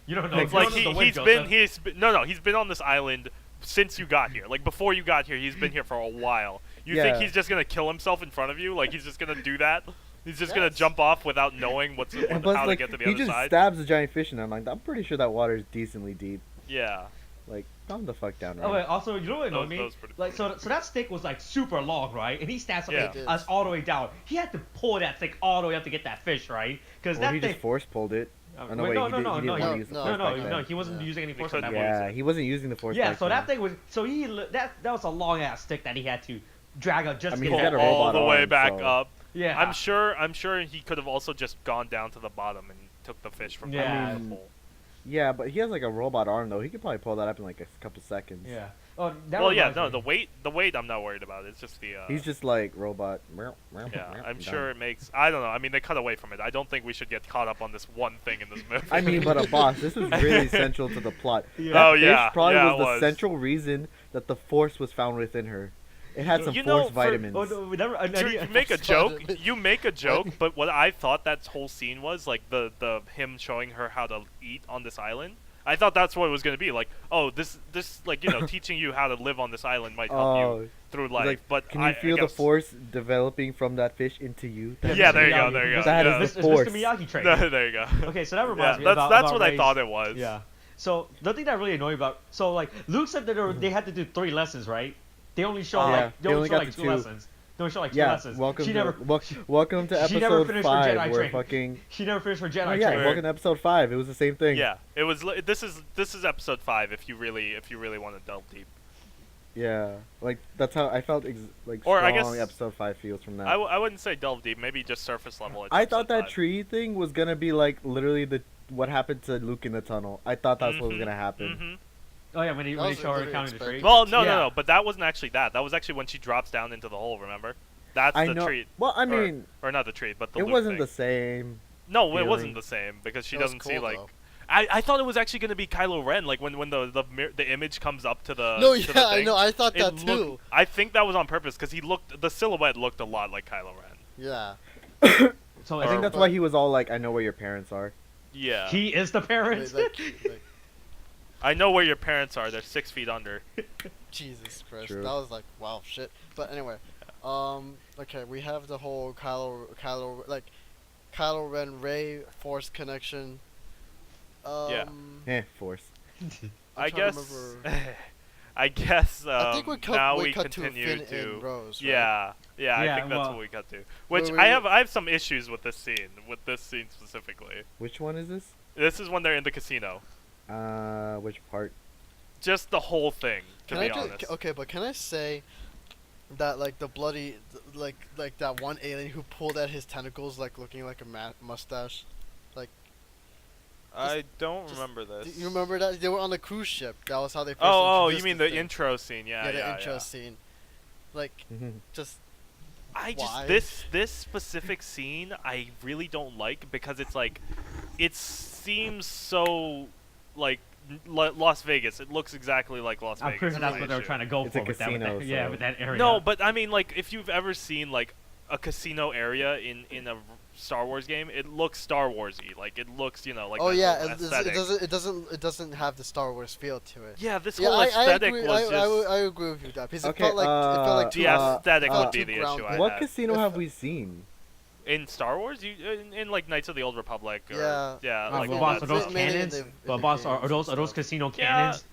You don't know. It's you like don't know the wind, he's Joseph. been he's been on this island since you got here. Like before you got here, he's been here for a while. You think Yeah. he's just gonna kill himself in front of you? Like he's just gonna do that? He's just gonna Yes. jump off without knowing And plus, how like, to get to the he other just side? stabs the giant fish, and I'm like, I'm pretty sure that water is decently deep. Yeah. Like, calm the fuck down, Oh right? wait, also you know what That annoyed was me? pretty Like so that stick was like super long, right? And he stabs Yeah. something It us is. all the way down. He had to pull that stick all the way up to get that fish, right? Because Or that he thing. just force pulled it. Oh, no, Wait, wait, no, he no, did- no, he didn't no, want no, to use the no, force no, back no, then. no, he wasn't Yeah. using any He force on that couldn't. one. Yeah, he wasn't using the force Yeah, back so that then. thing was so that was a long ass stick that he had to drag up just I to mean, get he's got that a Pull all robot the way arm, back so- up. Yeah. I'm sure he could have also just gone down to the bottom and took the fish from Yeah. underneath the pole. Yeah, but he has like a robot arm though. He could probably pull that up in like a couple seconds. Yeah. Oh, that Well, yeah, reminds no, me. the weight I'm not worried about. It's just the He's just like robot. yeah, I'm sure it makes. I don't know. I mean, they cut away from it. I don't think we should get caught up on this one thing in this movie. I mean, but a boss. This was really central to the plot. Yeah. That Oh, fish yeah, probably yeah, was it the was. central reason that the force was found within her. It had some You know, force for- vitamins. Oh, no, we never, You make a joke. You make a joke, but what I thought that whole scene was like the him showing her how to eat on this island. I thought that's what it was gonna be. Like, oh, this like teaching you how to live on this island might help Oh, you through He's life. like, but can you I feel the guess- force developing from that fish into you? Yeah, there you go, there you go. That yeah. is It's the force. Mr. Miyagi trait. there you go. Okay, so that Yeah, reminds me that's about what I Rey's- thought it was. Yeah. So the thing that really annoyed me about like Luke said that they had to do 3 lessons, right? They only show Yeah, like they only show got like the 2 2. lessons. They only show like 2 Yeah, lessons. welcome She to never welcome to she never episode finished her Jedi 5 where training. fucking she never finished her Jedi oh, yeah, training. welcome to episode 5. It was the same thing. Yeah, it was. This is episode 5. If you really want to delve deep. Yeah, like that's how I felt. Like Or I strong guess- episode 5 feels from that. I wouldn't say delve deep. Maybe just surface level. It's I thought episode that 5. tree thing was gonna be like literally what happened to Luke in the tunnel. I thought that's what was Mhm, gonna happen. mhm. Oh yeah, when That they was show her literally counting the expected. tree. Well, no, Yeah. no, but that wasn't actually that. That was actually when she drops down into the hole. Remember? That's I the know. treat, Well, I mean, or not the treat, but the it Luke wasn't thing. the same. No, it feeling. wasn't the same because she It was doesn't see cool, like. though. I thought it was actually gonna be Kylo Ren, like when the image comes up to the. No, to yeah, the I thing, know. I thought it that looked- too. I think that was on purpose because the silhouette looked a lot like Kylo Ren. Yeah. So I think that's but- why he was all like, "I know where your parents are." Yeah. he is the parent. Like, I know where your parents are. They're 6 feet under. Jesus Christ, True. that was like wow shit. But anyway, okay, we have the whole Kylo Ren Rey Force connection. Force. I trying to guess. remember. I guess. I think now we we cut to continue Finn to. and Rose. Right? Yeah, I Yeah, think that's well- what we got to. Which wait, I wait. have some issues with this scene specifically. Which one is this? This is when they're in the casino. Which part? Just the whole thing, to Can be I just honest. okay? But can I say that like the bloody like that one alien who pulled at his tentacles like looking like a mustache? I don't just- remember this. Do you remember that they were on the cruise ship? That was how they first. Oh, you introduced mean this the thing. intro scene? Yeah, Yeah, the intro scene. Like just I just Why? this specific scene I really don't like because it's like it seems so like Las Vegas. It looks exactly like Las I'm Vegas. pretty is sure that's my what they were issue. trying to go It's for a with that, casino, yeah, so- with that area. No, but I mean, like, if you've ever seen like a casino area in a Star Wars game, it looks Star Warsy. Like, it looks, you know, like Oh that yeah, whole aesthetic. it doesn't have the Star Wars feel to it. Yeah, this Yeah, whole I aesthetic agree. was just I agree with you, that because Okay, it felt like the too, aesthetic felt would be too the issue grounded. I What had. casino If- have we seen? In Star Wars, you in like Knights of the Old Republic. Or, Yeah. yeah, Oh, like but all boss, that are those stuff. Mainly in cannons? the- in But the boss, games are those and stuff. casino Yeah, cannons?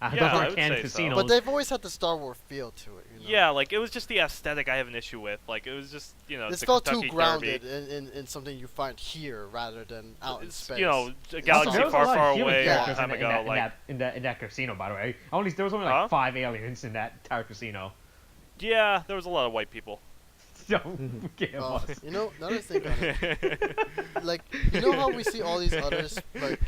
yeah, Those I are would canon say casinos. so. But they've always had the Star Wars feel to it. You know? Yeah, like it was just the aesthetic I have an issue with. Like it was just, you know, This the felt Kentucky too grounded Derby. in something you find here rather than out in It's, space. you know, a Also, galaxy there was a far, lot of far human away, a long characters time in ago. that, Like, in that casino, by the way. Only there was only like Huh? 5 aliens in that entire casino. yeah, there was a lot of white people. So, yeah, Oh, boss. you know, another thing on it, like, you know how we see all these others, like,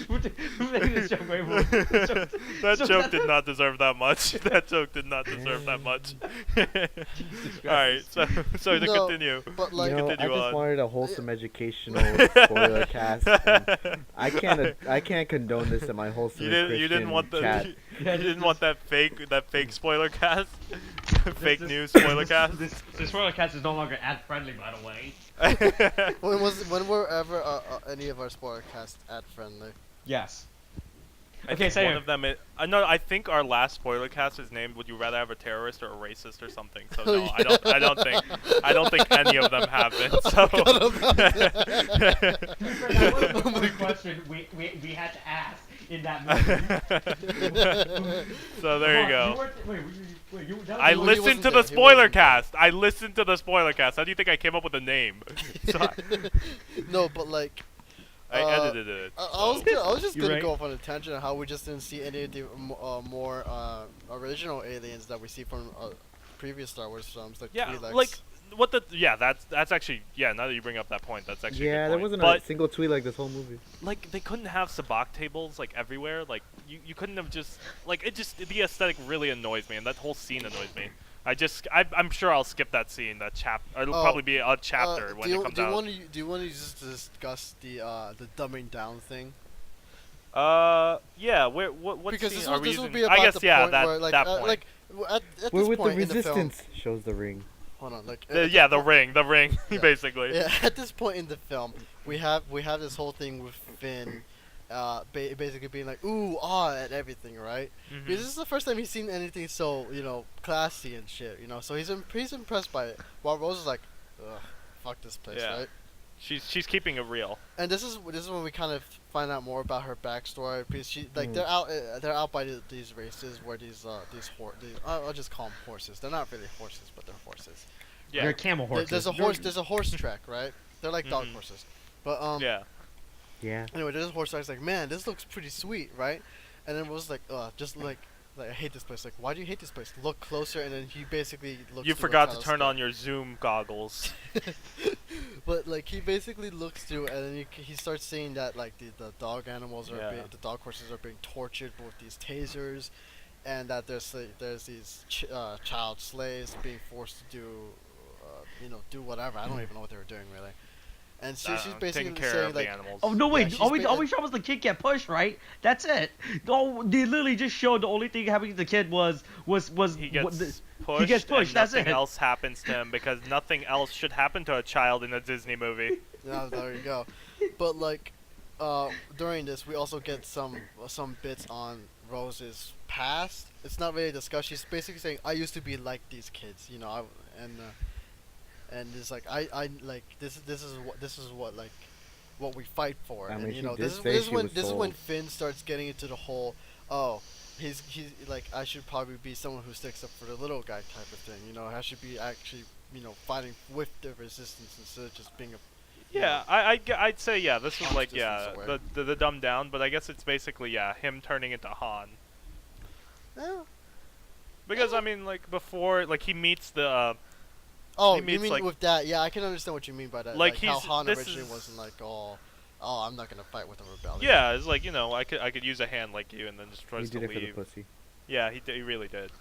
This joke way more- That So joke that- did not deserve that much. That joke did not deserve that much. Alright, so to No, continue. but like, You know, I continue just on. wanted a wholesome educational spoiler cast. And I can't condone this in my wholesome You didn't Christian want the chat. you didn't want that fake spoiler cast? Fake news spoiler cast? This spoiler cast is no longer ad friendly, by the way. when were ever any of our spoiler casts ad friendly? Yes. I Okay, think so one of them is, no, I think our last spoiler cast is named "Would you rather have a terrorist or a racist or something?" So Oh, no, yeah. I don't think any of them have been. So That was the only question we had to ask in that movie. so there you Boss, go. Wait, that was I He listened wasn't to there, the he spoiler wasn't there. cast. I listened to the spoiler cast. How do you think I came up with a name? So No, but like, I edited it. I was just You're gonna right. go off on a tangent on how we just didn't see any of the more original aliens that we see from previous Star Wars films, like Yeah, Twi'leks. like what the that's actually now that you bring up that point, that's actually a Yeah, good there point. wasn't But a single tweet like this whole movie. like they couldn't have sabacc tables like everywhere. Like you couldn't have just like it just the aesthetic really annoys me, and that whole scene annoys me. I'm sure I'll skip that scene. That it'll Oh, probably be a chapter when do you, it comes do you out. want to do you want to just discuss the dumbing down thing? Yeah. What Because scene this are will, we this will using? be about I guess the yeah point that where, like, that point. like at We're this with the point in the film, resistance. Shows the ring. hold on, like Yeah, the ring, Yeah. basically. Yeah, at this point in the film, we have this whole thing with Finn, basically being like ooh at everything, right? Mhm. Because this is the first time he's seen anything so classy and shit, So he's impressed by it. While Rose is like, ugh, fuck this place, Yeah. right? She's keeping it real. And this is when we kind of find out more about her backstory because she like Mm. they're out by these races where these I'll just call them horses. They're not really horses, but they're horses. Yeah. They're camel horses. There's a horse track, right? They're like dog Mhm. horses. But Yeah. anyway, there's a horse track. It's like, man, this looks pretty sweet, right? And then it was like, just like I hate this place. Like, why do you hate this place? Look closer, and then he basically looks. You through a forgot to turn telescope. on your zoom goggles. But like he basically looks through, and then he starts seeing that like the dog animals are Yeah. the dog horses are being tortured with these tasers, and that there's these child slaves being forced to do whatever. I don't even know what they were doing really. And she's basically taking care saying of like, the animals. Oh no! Wait, she's all we ba- showed was the kid get pushed, right? That's it. Oh, they literally just showed the only thing happening to the kid was He gets pushed. he gets pushed, And that's nothing it. else happens to him because nothing else should happen to a child in a Disney movie. yeah, there you go. But like, during this, we also get some bits on Rose's past. It's not really discussed. She's basically saying, "I used to be like these kids," and it's like I like this is what like what we fight for. I mean, and she did this say she was is when sold. Finn starts getting into the whole he's like I should probably be someone who sticks up for the little guy type of thing. I should be actually fighting with the resistance instead of just being a Yeah, I'd say this was like distance away. the dumbed down, but I guess it's basically him turning into Han. Yeah. Because I mean like before like he meets the Oh, He you meets, mean like- with that? Yeah, I can understand what you mean by that. Like, how he's- Han this originally is- wasn't like, oh, I'm not gonna fight with a rebellion. yeah, it's like I could use a hand like you and then just He tries did to it for the leave. pussy. Yeah, he really did.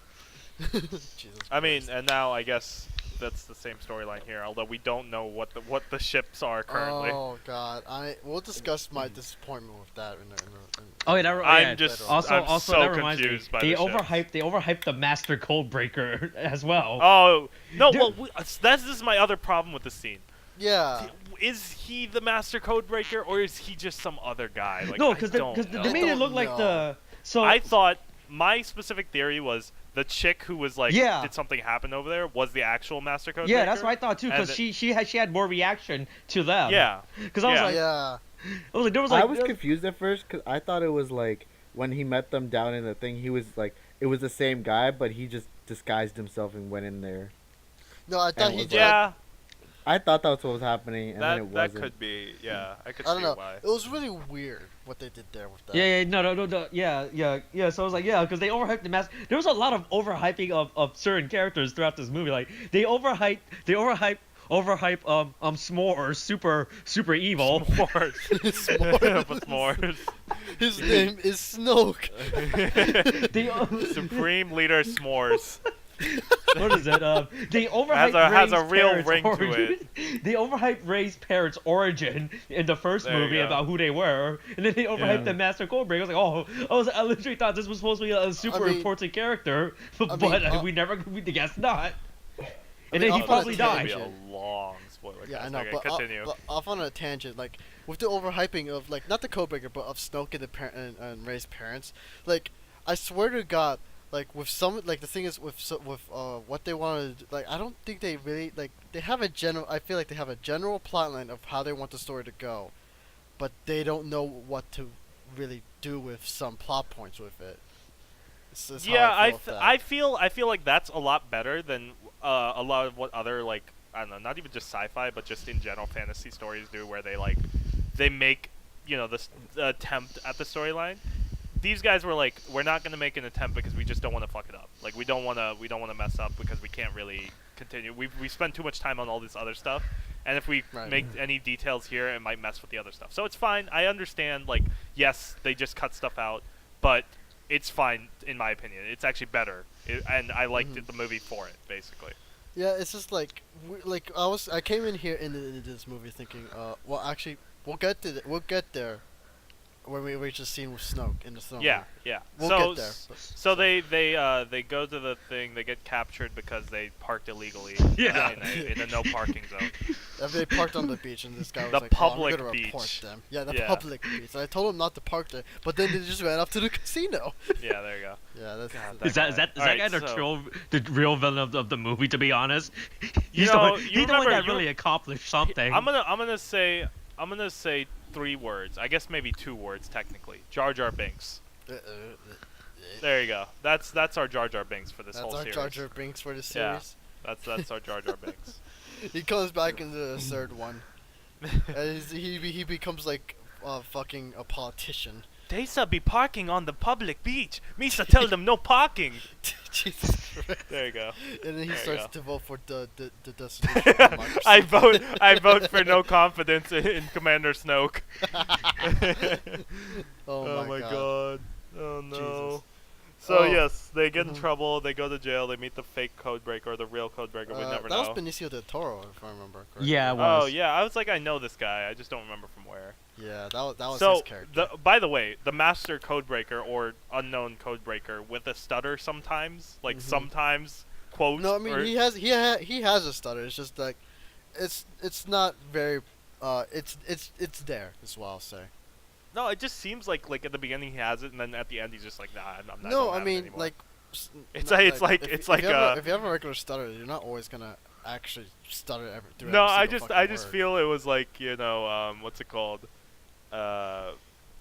Jesus I mean, Christ. and now I guess that's the same storyline here. Although we don't know what the ships are currently. Oh God, we'll discuss my disappointment with that Oh yeah, that, later I'm yeah. just on. I'm so that reminds me. confused by They the ships. overhyped the Master Codebreaker as well. Oh no! Dude. Well, this is my other problem with the scene. Yeah. Is he the Master Codebreaker or is he just some other guy? Like, No, because they made it look like the. So I thought my specific theory was the chick who was like, Yeah. did something happen over there was the actual Master Codebreaker. yeah, that's what I thought too, And because she had more reaction to them. Yeah. Because I was Yeah. like, Yeah. I was like, there was like, I was confused at first because I thought it was like when he met them down in the thing, he was like it was the same guy, but he just disguised himself and went in there. No, I thought And he was did. Yeah. I thought that's what was happening, and then it That wasn't. could be. Yeah, I could I don't see know. why. It was really weird what they did there with that. yeah, no, yeah. So I was like, yeah, because they overhyped the mask. There was a lot of overhyping of certain characters throughout this movie. Like they overhype S'mores, super evil. S'mores. S'mores. But s'mores. His name is Snoke. They Supreme Leader S'mores. what is it? They overhyped Has a Rey's real parents' ring to origin. They overhyped Rey's parents' origin in the first There you movie go. about who they were, and then they overhyped Yeah. the Master Codebreaker. I was like, I literally thought this was supposed to be a super mean- important character, but I mean, we guess not. And mean, then he I'll probably put a died. It's gonna be a long spoiler. Yeah, I cast. know, Okay, but, continue. but off on a tangent, like with the overhyping of like not the Codebreaker, but of Snoke and and Rey's parents. Like, I swear to God, like with some like the thing is with what they wanted, like I don't think they really like they have a general. I feel like they have a general plotline of how they want the story to go, but they don't know what to really do with some plot points with it. Is how Yeah, I feel with that. I feel like that's a lot better than a lot of what other like I don't know, not even just sci-fi, but just in general fantasy stories do, where they make this attempt at the storyline. These guys were like, we're not gonna make an attempt because we just don't want to fuck it up. Like we don't want to mess up because we can't really continue. We spend too much time on all this other stuff, and if we Right. make any details here, it might mess with the other stuff. So it's fine. I understand. Like yes, they just cut stuff out, but it's fine in my opinion. It's actually better, and I liked the movie for it basically. Yeah, it's just like I came in here into this movie thinking, well, actually, we'll get there when we reach the scene with Snoke in the throne. Yeah, yeah. We'll so get there. so they go to the thing. They get captured because they parked illegally. Yeah. in a no parking zone. They parked on the beach, and this guy was The like, public "Oh, I'm gonna report beach. them." Yeah, the Yeah. public beach. And I told him not to park there, but then they just ran up to the casino. Yeah, there you go. Yeah, that's. God, Is that Alright, guy so- the real villain of the movie? To be honest, You he's know, he's the one that really accomplished something. I'm gonna say 3 words. I guess maybe 2 words technically. Jar Jar Binks. There you go. That's our Jar Jar Binks for this That's whole our series. Jar Jar Binks for the Yeah. series. That's our Jar Jar Binks. He comes back in the third one, and he becomes like fucking a politician. They should be parking on the public beach. Misa tell them no parking. Jesus Christ. There you go. And then he There you starts go. to vote for the dissolution of democracy. I vote for no confidence in Commander Snoke. Oh my god. Oh no. Jesus. So Oh. yes, they get in Mhm. trouble. They go to jail. They meet the fake Codebreaker or the real Codebreaker. We never that know. was Benicio del Toro, if I remember correctly. Yeah, it was. Oh yeah, I was like, I know this guy. I just don't remember from where. Yeah, that was So his character. by the way, the Master Codebreaker or unknown Codebreaker with a stutter sometimes, like Mhm. sometimes quote. No, I mean or, he has a stutter. It's just like, it's not very, it's there. Is what I'll say. No, it just seems like at the beginning he has it, and then at the end he's just like, nah, I'm not. No, don't I have it mean anymore. like. It's not like- if, it's if like, you have if you have a regular stutter, you're not always gonna actually stutter through No, every I single just fucking word. feel it was like what's it called,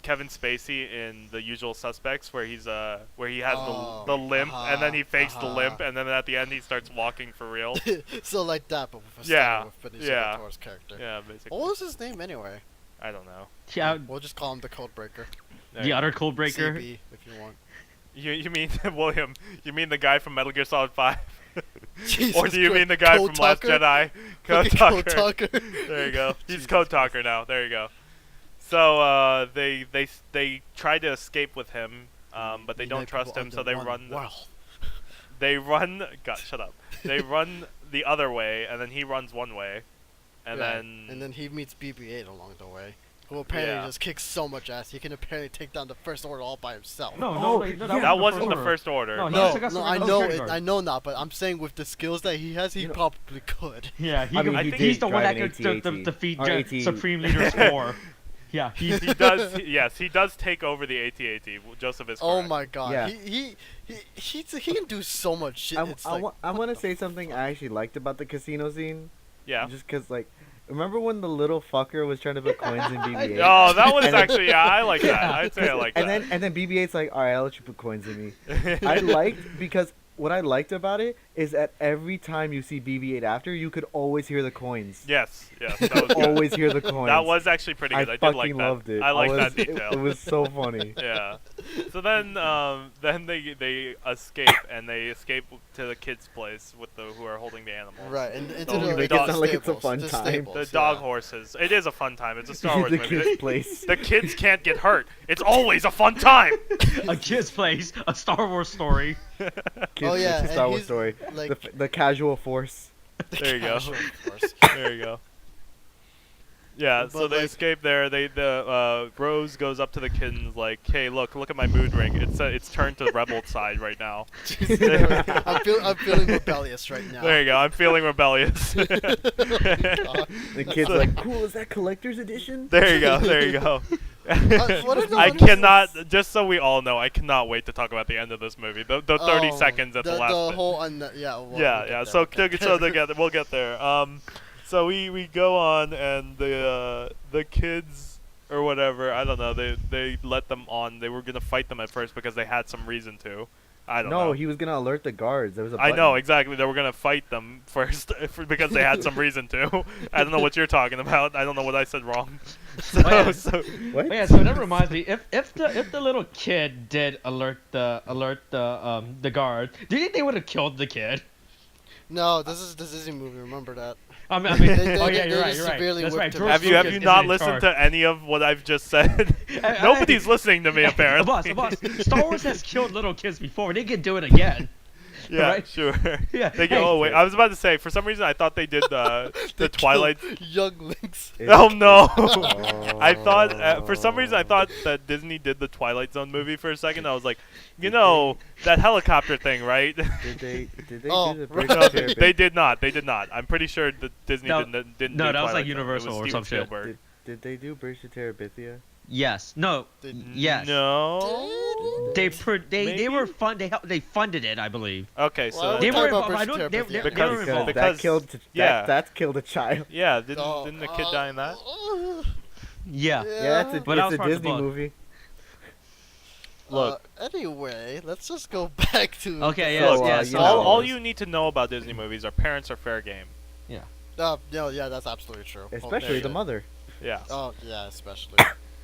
Kevin Spacey in The Usual Suspects, where he has Oh, the limp, and then he fakes the uh-huh. limp, and then at the end he starts walking for real. So like that, but with a Yeah, stutter with Benicio yeah. del Toro's character. Yeah, basically. What was his name anyway? I don't know. Yeah, We'll just call him the Codebreaker. There the you other go. Codebreaker. CB, if you want. You mean William? You mean the guy from Metal Gear Solid 5? Jesus Or do you Christ. mean the guy Code from Last Talker? Jedi? Fucking Code Talker. There you go. He's Jesus Code Talker now. There you go. So they try to escape with him, but they You don't make trust people him, so they under one run. world. they run. God, shut up. They run the other way, and then he runs one way, and Right. And then he meets BB-8 along the way, who apparently Yeah. just kicks so much ass he can apparently take down the First Order all by himself. No, Oh, wait, no, yeah. that wasn't the order. First Order. No, he No, took us no, to I the know, security guard. I know not, but I'm saying with the skills that he has, he You know- probably could. Yeah, I mean, I he think he's did the one that drive could an defeat Or AT. Supreme Leader Score. Yeah, He does. Yes, he does take over the AT-AT. Joseph is correct. Oh my god, Yeah. he can do so much shit. It's like, I what want to the say something fuck? I actually liked about the casino scene. Yeah. Just because, like, remember when the little fucker was trying to put coins in BB-8? Oh, that was And then- actually I like that. Yeah. I'd say I like And that. then BB-8's like, all right, I'll let you put coins in me. I liked because what I liked about it is that every time you see BB-8 after, you could always hear the coins. Yes, that was good. Always hear the coins. That was actually pretty good. I, did fucking like that. loved it. I like that It detail. was so funny. Yeah. So then they escape and they escape to the kids' place with the who are holding the animals. Right, and into Oh, the, you make the it sound like it's a stables, fun the time. stables, The dog yeah. horses. It is a fun time. It's a Star Wars the movie. kids' place. The kids can't get hurt. It's always a fun time. a kid's place, a Star Wars story. Kids, Oh, yeah, it's a Star and Wars he's, story. like- The casual force. There you go. Casual, of course. There you go. Yeah, so But, they like- escape there. Rose goes up to the kid and is like, "Hey, look at my mood ring. It's turned to rebel side right now." I'm feeling rebellious right now. There you go. I'm feeling rebellious. God. The kid's So- like, cool, is that collector's edition? There you go. There you go. what is I this? cannot. Just so we all know, I cannot wait to talk about the end of this movie. The 30 Oh, seconds at the last. The bit. whole yeah. Well, Yeah, we'll yeah. get So there, so together, we'll get there. So we go on, and the kids or whatever, I don't know. They let them on. They were gonna fight them at first because they had some reason to. I don't know. No, he was gonna alert the guards. There was a I know button. exactly. They were gonna fight them first because they had some reason to. I don't know what you're talking about. I don't know what I said wrong. So, yeah. so What? Oh, yeah, so that reminds me, if the little kid did alert the guard, do you think they would have killed the kid? No, this is the Disney movie. Remember that. I mean, They- oh they- yeah, they you're right, just you're right. severely That's right. whipped him. George have you Lucas is not in listened charge. to any of what I've just said? Nobody's listening to me apparently. Boss, Star Wars has killed little kids before. They can do it again. Yeah, right? sure. Yeah. They go, hey, oh wait, I was about to say, for some reason I thought they did the Twilight. Young Links. Oh no! Oh. I thought for some reason I thought that Disney did the Twilight Zone movie for a second. I was like, you know, that helicopter thing, right? Did they Oh, do the right. British No, Terror they did not. They did not. I'm pretty sure that Disney No, didn't no, do that was like Twilight Zone. It Universal or Steven some shit. Spielberg. Did they do Bridge to Terabithia? Yes. No. They- Yes. No. They Maybe? were they funded it, I believe. Okay, so Well, They we're were talking about involved. I Bridge don't. to They Terabithia. were Because- involved. because- that killed. yeah. That killed a child. yeah, Oh, didn't the kid die in that? Yeah. Yeah, it's a, But that was it's a part of the Disney book. movie. Look. Anyway, let's just go back to. Okay. So, Yeah. you So know- All you need to know about Disney movies are parents are fair game. No, yeah, that's absolutely true. Especially the mother. Yeah. Oh yeah, especially.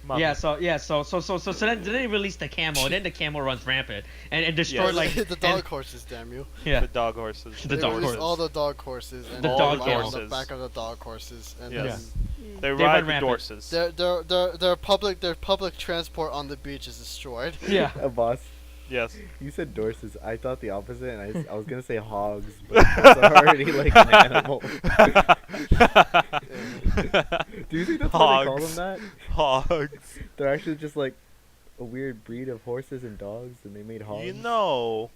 Mama. Yeah, so then they released the camel, and then the camel runs rampant and destroyed Yes. like the dog horses, damn you. yeah. The dog horses. The They dog released horses. all the dog horses and The all dog line on the horses. back of the dog horses, and Yes. then They They ride run the rampant. horses. their public transport on the beach is destroyed. Yeah. Boss, Yes. you said dorses. I thought the opposite, and I was gonna say hogs, but it's already like an animal. Do you think that's why they call them Hogs. that? Hogs. They're actually just like a weird breed of horses and dogs, and they made hogs. You know,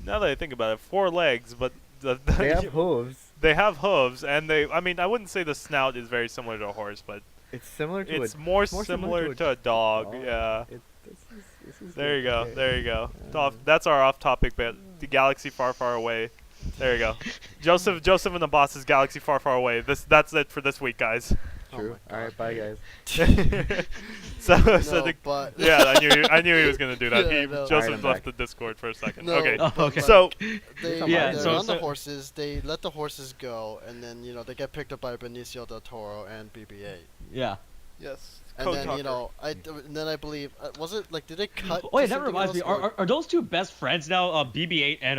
now that I think about it, 4 legs, but They have hooves. they have hooves, and I mean, I wouldn't say the snout is very similar to a horse, but It's similar to it's a. more more similar to a dog. Yeah. This is There good. you go. Okay. There you go. That's our off-topic bit. The galaxy far, far away. There you go. Joseph and the boss's galaxy far, far away. That's it for this week, guys. Oh True. my All right, bye guys. so No, the, but yeah, I knew he was gonna do that. Yeah, He, no. Joseph Alright, I'm left back. the Discord for a second. No, Okay. Oh, okay. So they Yeah, they're so- on the so- horses. They let the horses go, and then they get picked up by Benicio del Toro and BB-8. Yeah. yes. And then and then I believe was it like did they cut? Oh, yeah, to that something reminds me. else, or- Are those two best friends now? BB-8 and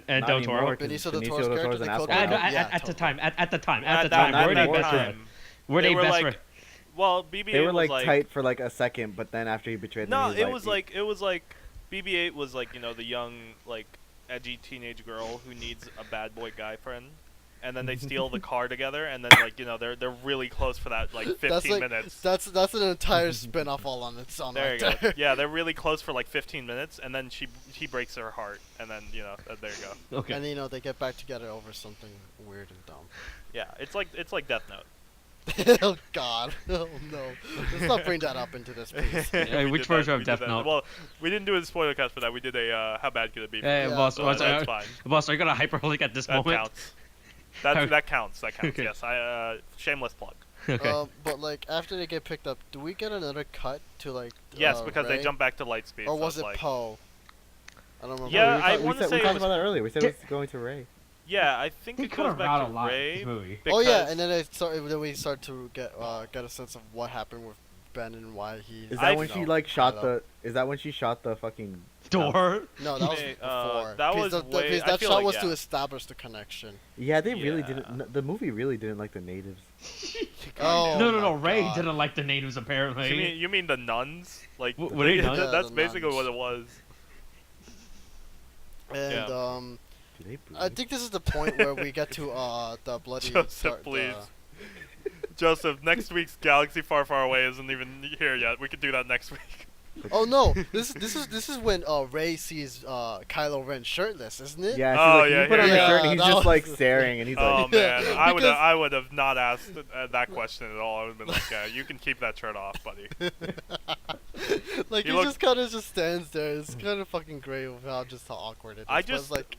Not Del Toro. anymore, 'cause Benicio del Benicio Toro's del character, Toro's they an killed asshole. him. Yeah, At the time, totally. at the time, not were they anymore. best friends? Were they were best like, friends? well, BB-8 They were was like tight for like a second, but then after he betrayed them, No, he it was like BB-8 was like the young like edgy teenage girl who needs a bad boy guy friend, and then they steal the car together, and then like they're really close for that like 15 That's like minutes. that's an entire spin-off all on its own. There right you there. go. Yeah, they're really close for like 15 minutes, and then he breaks her heart, and then there you go. Okay. And they get back together over something weird and dumb. Yeah, it's like Death Note. Oh God! Oh no! Let's not bring that up into this piece. Hey, We which did version that- of we did Death that. Note? Well, we didn't do a spoiler cast for that. We did a how bad could it be? Hey, Yeah, boss, so boss, that's fine. boss, are you gonna hyperlink at this That moment? counts. That counts. That counts. Okay. Yes, I shameless plug. Okay. But like after they get picked up, do we get another cut to like? Yes, because they Rey? jump back to Lightspeed. Or so was it's it like, Poe? I don't remember. Yeah, we I talked- wanna we say it talked was- about that earlier. We said it was going to Ray. Yeah, I think They it cut goes around back a to lot in Rey. this movie. Oh yeah, because- and then we start to get a sense of what happened with Ben and why he. Is I that when know. she like shot Kylo. the? Is that when she shot the fucking? Door. No, that was Hey, before. that Because was way- because I that feel shot like, was to yeah. establish the connection. Yeah, they really Yeah. didn't. The movie really didn't like the natives. Oh No. my Ray God. didn't like the natives apparently. You mean the nuns? Like Were they nuns? Yeah, that's the basically nuns. what it was. And Yeah. Do they breathe? I think this is the point where we get to the bloody. Joseph, please. Joseph, next week's Galaxy Far Far Away isn't even here yet. We could do that next week. Oh no! This is when Ray sees Kylo Ren shirtless, isn't it? Yeah, she's Oh, like, yeah, you put on yeah, the yeah. shirt, and he's That just was- like staring, and he's Oh like, man, I because- would have not asked that question at all. I would have been like, yeah, you can keep that shirt off, buddy. Like He he looked- just kind of just stands there. It's kind of fucking great with how awkward it is. I but it's just- like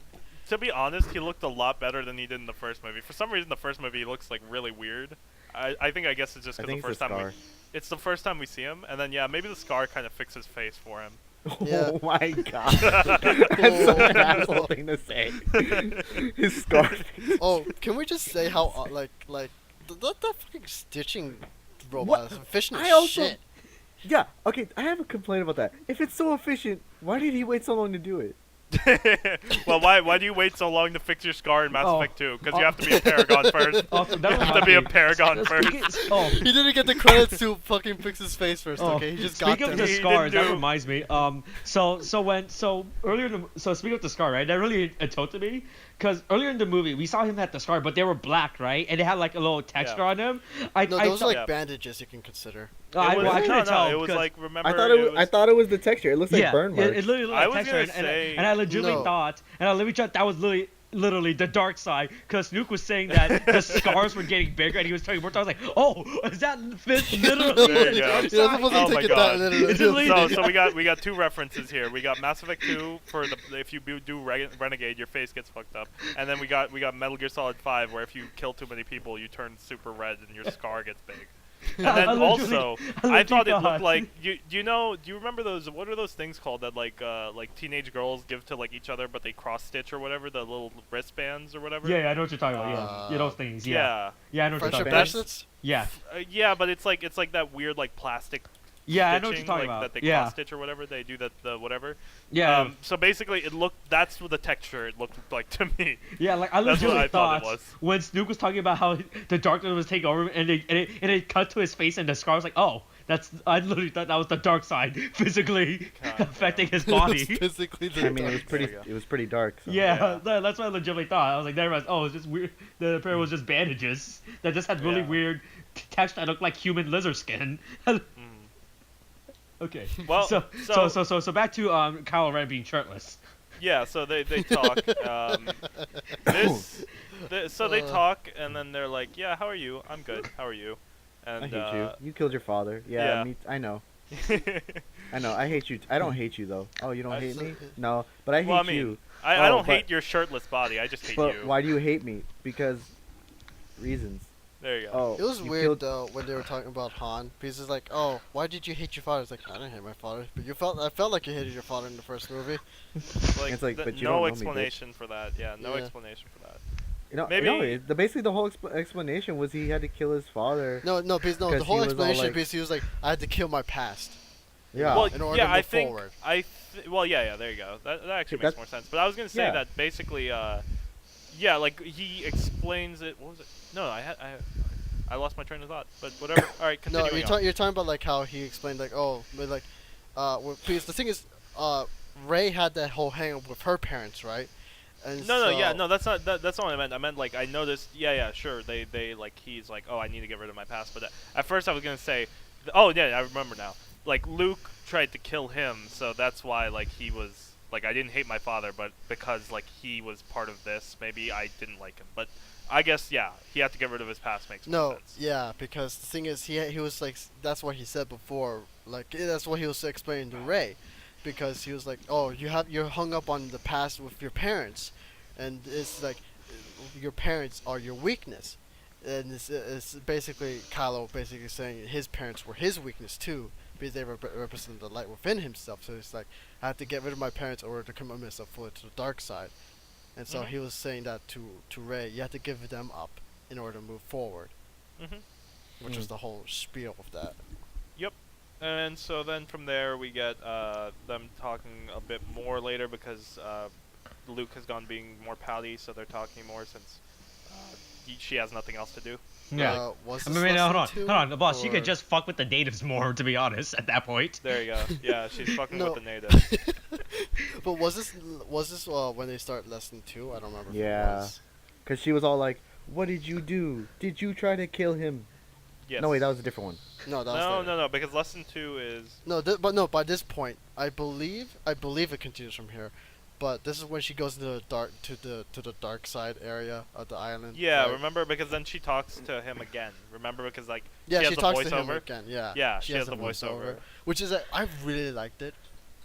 To be honest, he looked a lot better than he did in the first movie. For some reason, the first movie he looks like really weird. I guess it's just I because think the it's first the time scar. it's the first time we see him, and then yeah, maybe the scar kind of fixes his face for him. Yeah. Oh my god, that's such an asshole thing to say. His scar. oh, can we just say how that fucking stitching robot What? is efficient I as also- shit. Yeah, okay, I have a complaint about that. If it's so efficient, why did he wait so long to do it? Well, why do you wait so long to fix your scar in Mass Oh. Effect 2? Because you have to be a Paragon first. Also, that You have to reminds be a me- Paragon first. Oh, He didn't get the credits to fucking fix his face first. Oh, Okay, he just got speaking them. of the He scars, didn't that do- reminds me. So earlier, speaking of the scar, right? That really tilted me because earlier in the movie we saw him had the scar, but they were black, right? And they had like a little texture Yeah. on them. No, I those thought- are like Yeah. bandages you can consider. I, It was, well, I couldn't tell it was because- like remember. I thought it was the texture. It looks like yeah, burn marks. it literally looked I like was texture, gonna say- and I legitimately No. thought, that was literally the dark side, because Snook was saying that the scars were getting bigger, and he was telling more. I was like, oh, is that literally There the you go. dark You're side? supposed Oh to my take it God. that literally. It's literally- So we got two references here. We got Mass Effect 2 for the if you do Renegade, your face gets fucked up, and then we got Metal Gear Solid 5 where if you kill too many people, you turn super red and your scar gets big. And then I legitimately- also, I I thought it legit looked like do you remember those? What are those things called that like teenage girls give to like each other, but they cross stitch or whatever, the little wristbands or whatever? Yeah, I know what you're talking about. Yeah, those things. Yeah, I know what you're Friendship talking about. bracelets. Yeah, Yeah, but it's like that weird like plastic. yeah, I know what you're stitching, talking like, about. That they Yeah, cross stitch or whatever they do the whatever. yeah, So basically, that's what the texture it looked like to me. yeah. Like I that's what legitimately I thought it was. when Snook was talking about how the darkness was taking over, and it cut to his face, and the scar was like, oh, I literally thought that was the dark side physically God, affecting his It was body. physically the I mean, it was pretty. There we go. It was pretty dark. So. Yeah, Yeah. that's what I legitimately thought. I was like, never mind. Oh, it's just weird. The pair was just bandages that just had really Yeah. weird texture that looked like human lizard skin. Mm. Okay. Well, so back to Kylo Ren being shirtless. Yeah, so they talk. So they talk, and then they're like, "Yeah, how are you? I'm good. How are you?" And I hate you. You killed your father. Yeah, yeah. Me, I know. I know. I hate you. I don't hate you though. Oh, you don't I hate see. me? No, but I hate Well, I mean, you. I Oh, don't but- hate your shirtless body. I just hate But you. why do you hate me? Because reasons. There you go. Oh, It was you weird killed- though when they were talking about Han, because it's like, oh, why did you hate your father? It's like, I didn't hate my father, but I felt like you hated your father in the first movie. It's like, but you don't no know me, bitch. explanation for that. Yeah, no Yeah. explanation for that. You know, Maybe- no, basically the whole explanation was he had to kill his father. No, because Because the he whole was all explanation, like- because he was like, I had to kill my past. Yeah. Well, in order yeah, to I move think forward. well, yeah, there you go. That actually makes That's- more sense. But I was gonna say yeah. that basically, yeah, like he explains it. What was it? No, I lost my train of thought. But whatever. All right, No, continuing on. you're talking about like how he explained like, oh, but like, well, because the thing is, Ray had that whole hang up with her parents, right? And No, so, yeah, no, that's not what I meant. I meant like I noticed. Yeah, sure. They like he's like, oh, I need to get rid of my past. But at first I was gonna say, oh yeah, I remember now. Like Luke tried to kill him, so that's why like he was like I didn't hate my father, but because like he was part of this, maybe I didn't like him. But I guess yeah, he had to get rid of his past makes more no, sense. yeah, because the thing is, he was like, that's what he said before. Like that's what he was explaining to Ray, because he was like, oh, you're hung up on the past with your parents, and it's like your parents are your weakness, and it's basically Kylo basically saying his parents were his weakness too, because they represent the light within himself. So it's like I have to get rid of my parents in order to commit myself fully to the dark side, and so Mhm. he was saying that to Ray, you have to give them up in order to move forward, Mhm. which is the whole spiel of that. Yep. And so then from there we get them talking a bit more later because Luke has gone being more pouty, so they're talking more since she has nothing else to do. Yeah. Was I this mean, hold lesson on, two, hold on. The boss, she or- could just fuck with the natives more, to be honest. At that point. There you go. Yeah, she's fucking No. with the natives. But was this when they start lesson 2? I don't remember. If Yeah. It was. Cause she was all like, "What did you do? Did you try to kill him?" Yes. No, wait, that was a different one. No, that was later. No, because lesson 2 is No, but no. By this point, I believe it continues from here. But this is when she goes into the dark to the dark side area of the island. yeah. right? Remember because then she talks to him again. Remember because like Yeah, she has she the talks voiceover. to him again. Yeah. Yeah, she she has the voiceover. which is I really liked it.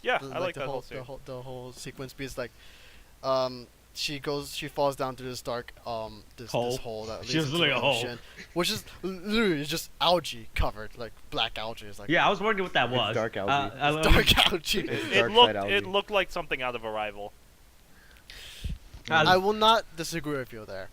Yeah, The- I like the that whole whole scene. the whole sequence because like, she falls down to this dark this Hole. hole that leads She was into literally the a hole. ocean, which is literally just algae covered, like black algae. It's like Yeah, I was wondering what that It's was. dark algae. dark algae. It Dark side algae. it looked like something out of Arrival. I will not disagree with you there.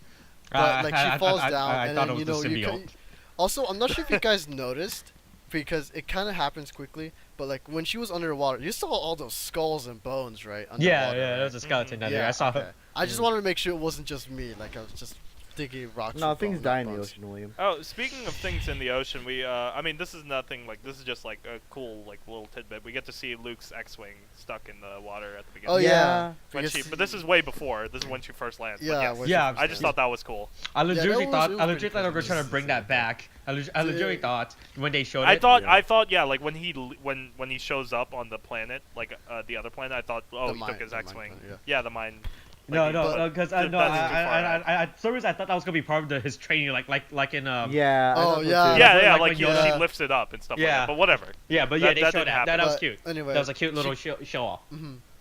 But like she falls down, I and thought then it was the you symbiote. also, I'm not sure if you guys noticed, because it kind of happens quickly. But like when she was underwater, you saw all those skulls and bones, right? Yeah, Underwater, yeah, right? there was a skeleton down there. Yeah, I saw. okay. I just Mm. wanted to make sure it wasn't just me. Like I was just thinking rocks. No, and things bones, die in the bones. ocean, William. Oh, speaking of things in the ocean, we I mean this is nothing like this is just like a cool like little tidbit. We get to see Luke's X-wing stuck in the water at the beginning. Oh yeah. When Because- but this is way before. This is when she first lands. but Yeah, yes. when Yeah, she I just thought that was cool. I legitimately that thought was I pretty legitimately thought they were cool. trying to bring that back. I legitimately thought when they showed I it. thought Yeah. yeah, like when when he shows up on the planet, like the other planet, I thought The he mine- took his the mine X-wing. planet, Yeah, the mine. No, Like, but because th- no, that's too far out. I for some reason I thought that was gonna be part of his training, like in Yeah. I Oh, thought so yeah. too. Yeah, like yeah, when like Yoda- she lifts it up and stuff like Yeah. that. But whatever. yeah, but yeah, That- they that showed didn't that. happen. That was But cute. Anyway, That was a cute little show off.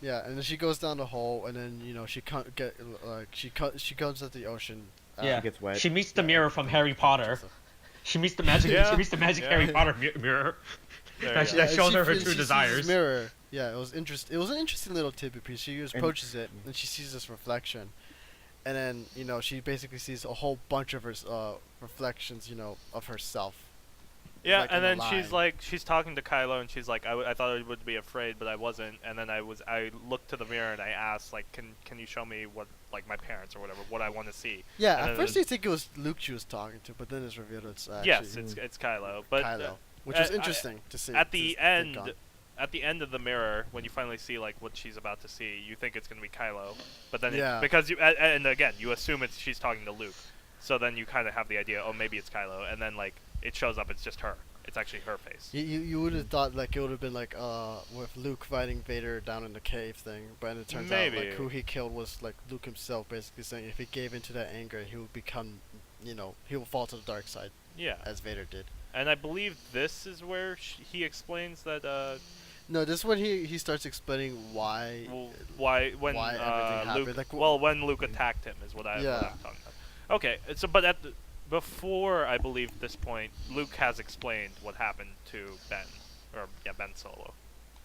Yeah, and then she goes down the hole, and then she can't get like she comes at the ocean. Yeah. She gets wet. She meets the mirror from Harry Potter. She meets the magic. Yeah. She meets the magic Yeah. Harry Potter mirror. There That you that go. shows and her her and true sees this desires. mirror. Yeah, it was It was an interesting little tidbit piece. She approaches it, and she sees this reflection, and then she basically sees a whole bunch of her reflections, of herself. Yeah, like, and in a then she's line. like, she's talking to Kylo, and she's like, I thought I would be afraid, but I wasn't. And then I looked to the mirror and I asked, like, can you show me what, like, my parents or whatever, what I want to see? Yeah, And at then first you think it was Luke she was talking to, but then it's revealed it's actually Yes, it's Kylo, but Kylo, which was I- interesting to see. at to the think end, on. at the end of the mirror, when you finally see like what she's about to see, you think it's gonna be Kylo, but then Yeah. because and again you assume she's talking to Luke, so then you kind of have the idea, oh maybe it's Kylo, and then like it shows up, it's just her. It's actually her face. You would have thought like it would have been like with Luke fighting Vader down in the cave thing, but it turns out like Maybe. who he killed was like Luke himself, basically saying if he gave into that anger, he would become, he will fall to the dark side Yeah, as Vader did. and I believe this is where he explains that No, this is when he starts explaining why. why when Why everything happened, Luke like, when Luke attacked him is what I'm Yeah. talking about. Okay, so but before I believe this point, Luke has explained what happened to Ben, or Ben Solo.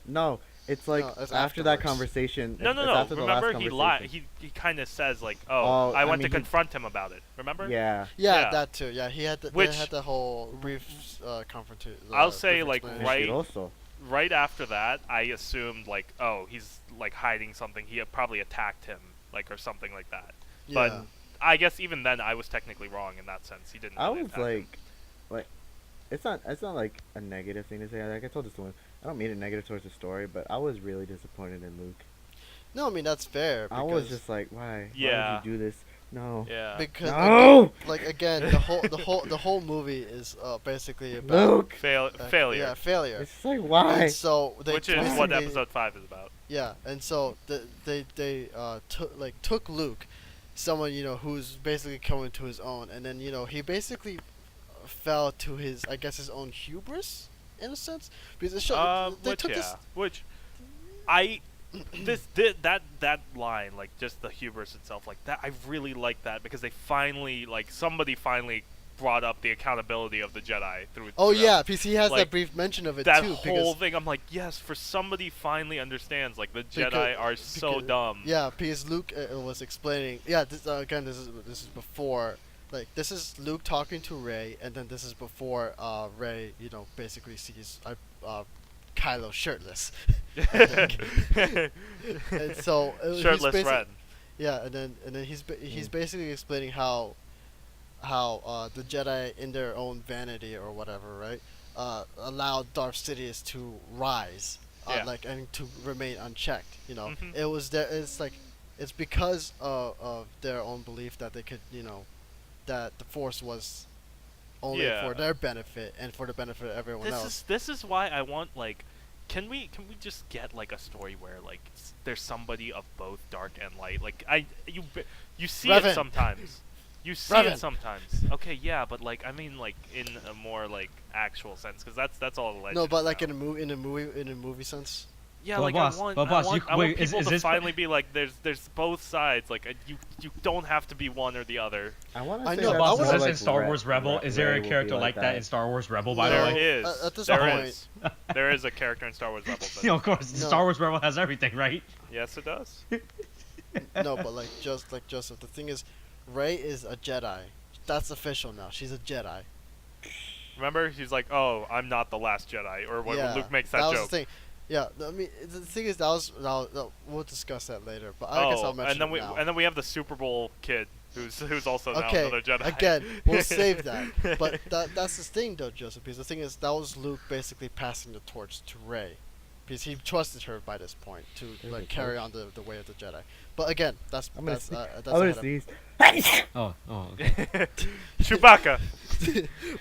No, it's like No, it's after that afterwards. conversation. No, it's no. after the last Remember, he conversation. He kind of says like, Oh, I I went mean, to he- confront him about it. Remember? Yeah. Yeah, that too. Yeah, he had Which- they had the whole brief confrontation. I'll say, like, right- Also. Right after that, I assumed like, oh, he's like hiding something. He had probably attacked him, like, or something like that. But Yeah. I guess even then, I was technically wrong in that sense. He didn't. I really was attack him. like, it's not like a negative thing to say. Like I told this to him, I don't mean it negative towards the story, but I was really disappointed in Luke. No, I mean that's fair. I was because- just like, why? Yeah. Why would you do this? No. Yeah. because No! like again, the whole movie is basically about Luke. Failure. Yeah, failure. It's just like, why? And so they Which is what basically- episode 5 is about. Yeah, and so they took Luke, someone who's basically coming to his own, and then he basically fell to his his own hubris in a sense because it they Which took yeah. this. Which that line, like just the hubris itself, like that, I really like that because they finally, like, somebody finally brought up the accountability of the Jedi through. Oh throughout. yeah, because he has Like, that brief mention of it That too. whole Because thing, I'm like, yes, for somebody finally understands, like the Jedi Because- are so because- dumb. yeah, because Luke was explaining. Yeah, this is before. Like this is Luke talking to Rey, and then this is before Rey, basically sees Kylo shirtless. And so he's Shirtless basic- Ren. Yeah, and then he's basically explaining how the Jedi in their own vanity or whatever, right, allowed Darth Sidious to rise, Yeah. and to remain unchecked. Mhm. It was there. It's because of their own belief that they could, that the Force was only Yeah. for their benefit and for the benefit of everyone else. This is why I want, like, can we just get like a story where, like, there's somebody of both dark and light? Like, you see Revan. it sometimes. You see Revan. it sometimes. Okay, yeah, but like, I mean, like, in a more like actual sense, because that's all the legend. No, but like now. in a movie sense. Yeah, But like boss- I want, but I boss, want, you- I want wait, is- people is to this- finally be like, there's both sides. Like, you don't have to be one or the other. I want I to say know, that's but I Boss, was is more this like in Star Rey- Wars Rebel? Is there Rey a will be character like like that in Star Wars Rebel, by No. the way? There is. At this There point- is. There is a character in Star Wars Rebels. that You know, is. of course, No. Star Wars Rebel has everything, right? Yes, it does. No, but like Joseph, the thing is, Rey is a Jedi. That's official now. She's a Jedi. Remember, he's like, "Oh, I'm not the Last Jedi," or when Yeah, Luke makes that was joke. the thing. Yeah, I mean, the thing is, we'll discuss that later. But I guess I'll mention and then it now. then we have the Super Bowl kid who's also now Okay, another Jedi. again, we'll save that. But that's the thing, though, Joseph. Because the thing is, that was Luke basically passing the torch to Rey, because he trusted her by this point to There's like a carry on the way of the Jedi. But again, that's I'm gonna that's sneeze. that's I'm gonna ahead of- sneeze. Oh, okay. Chewbacca.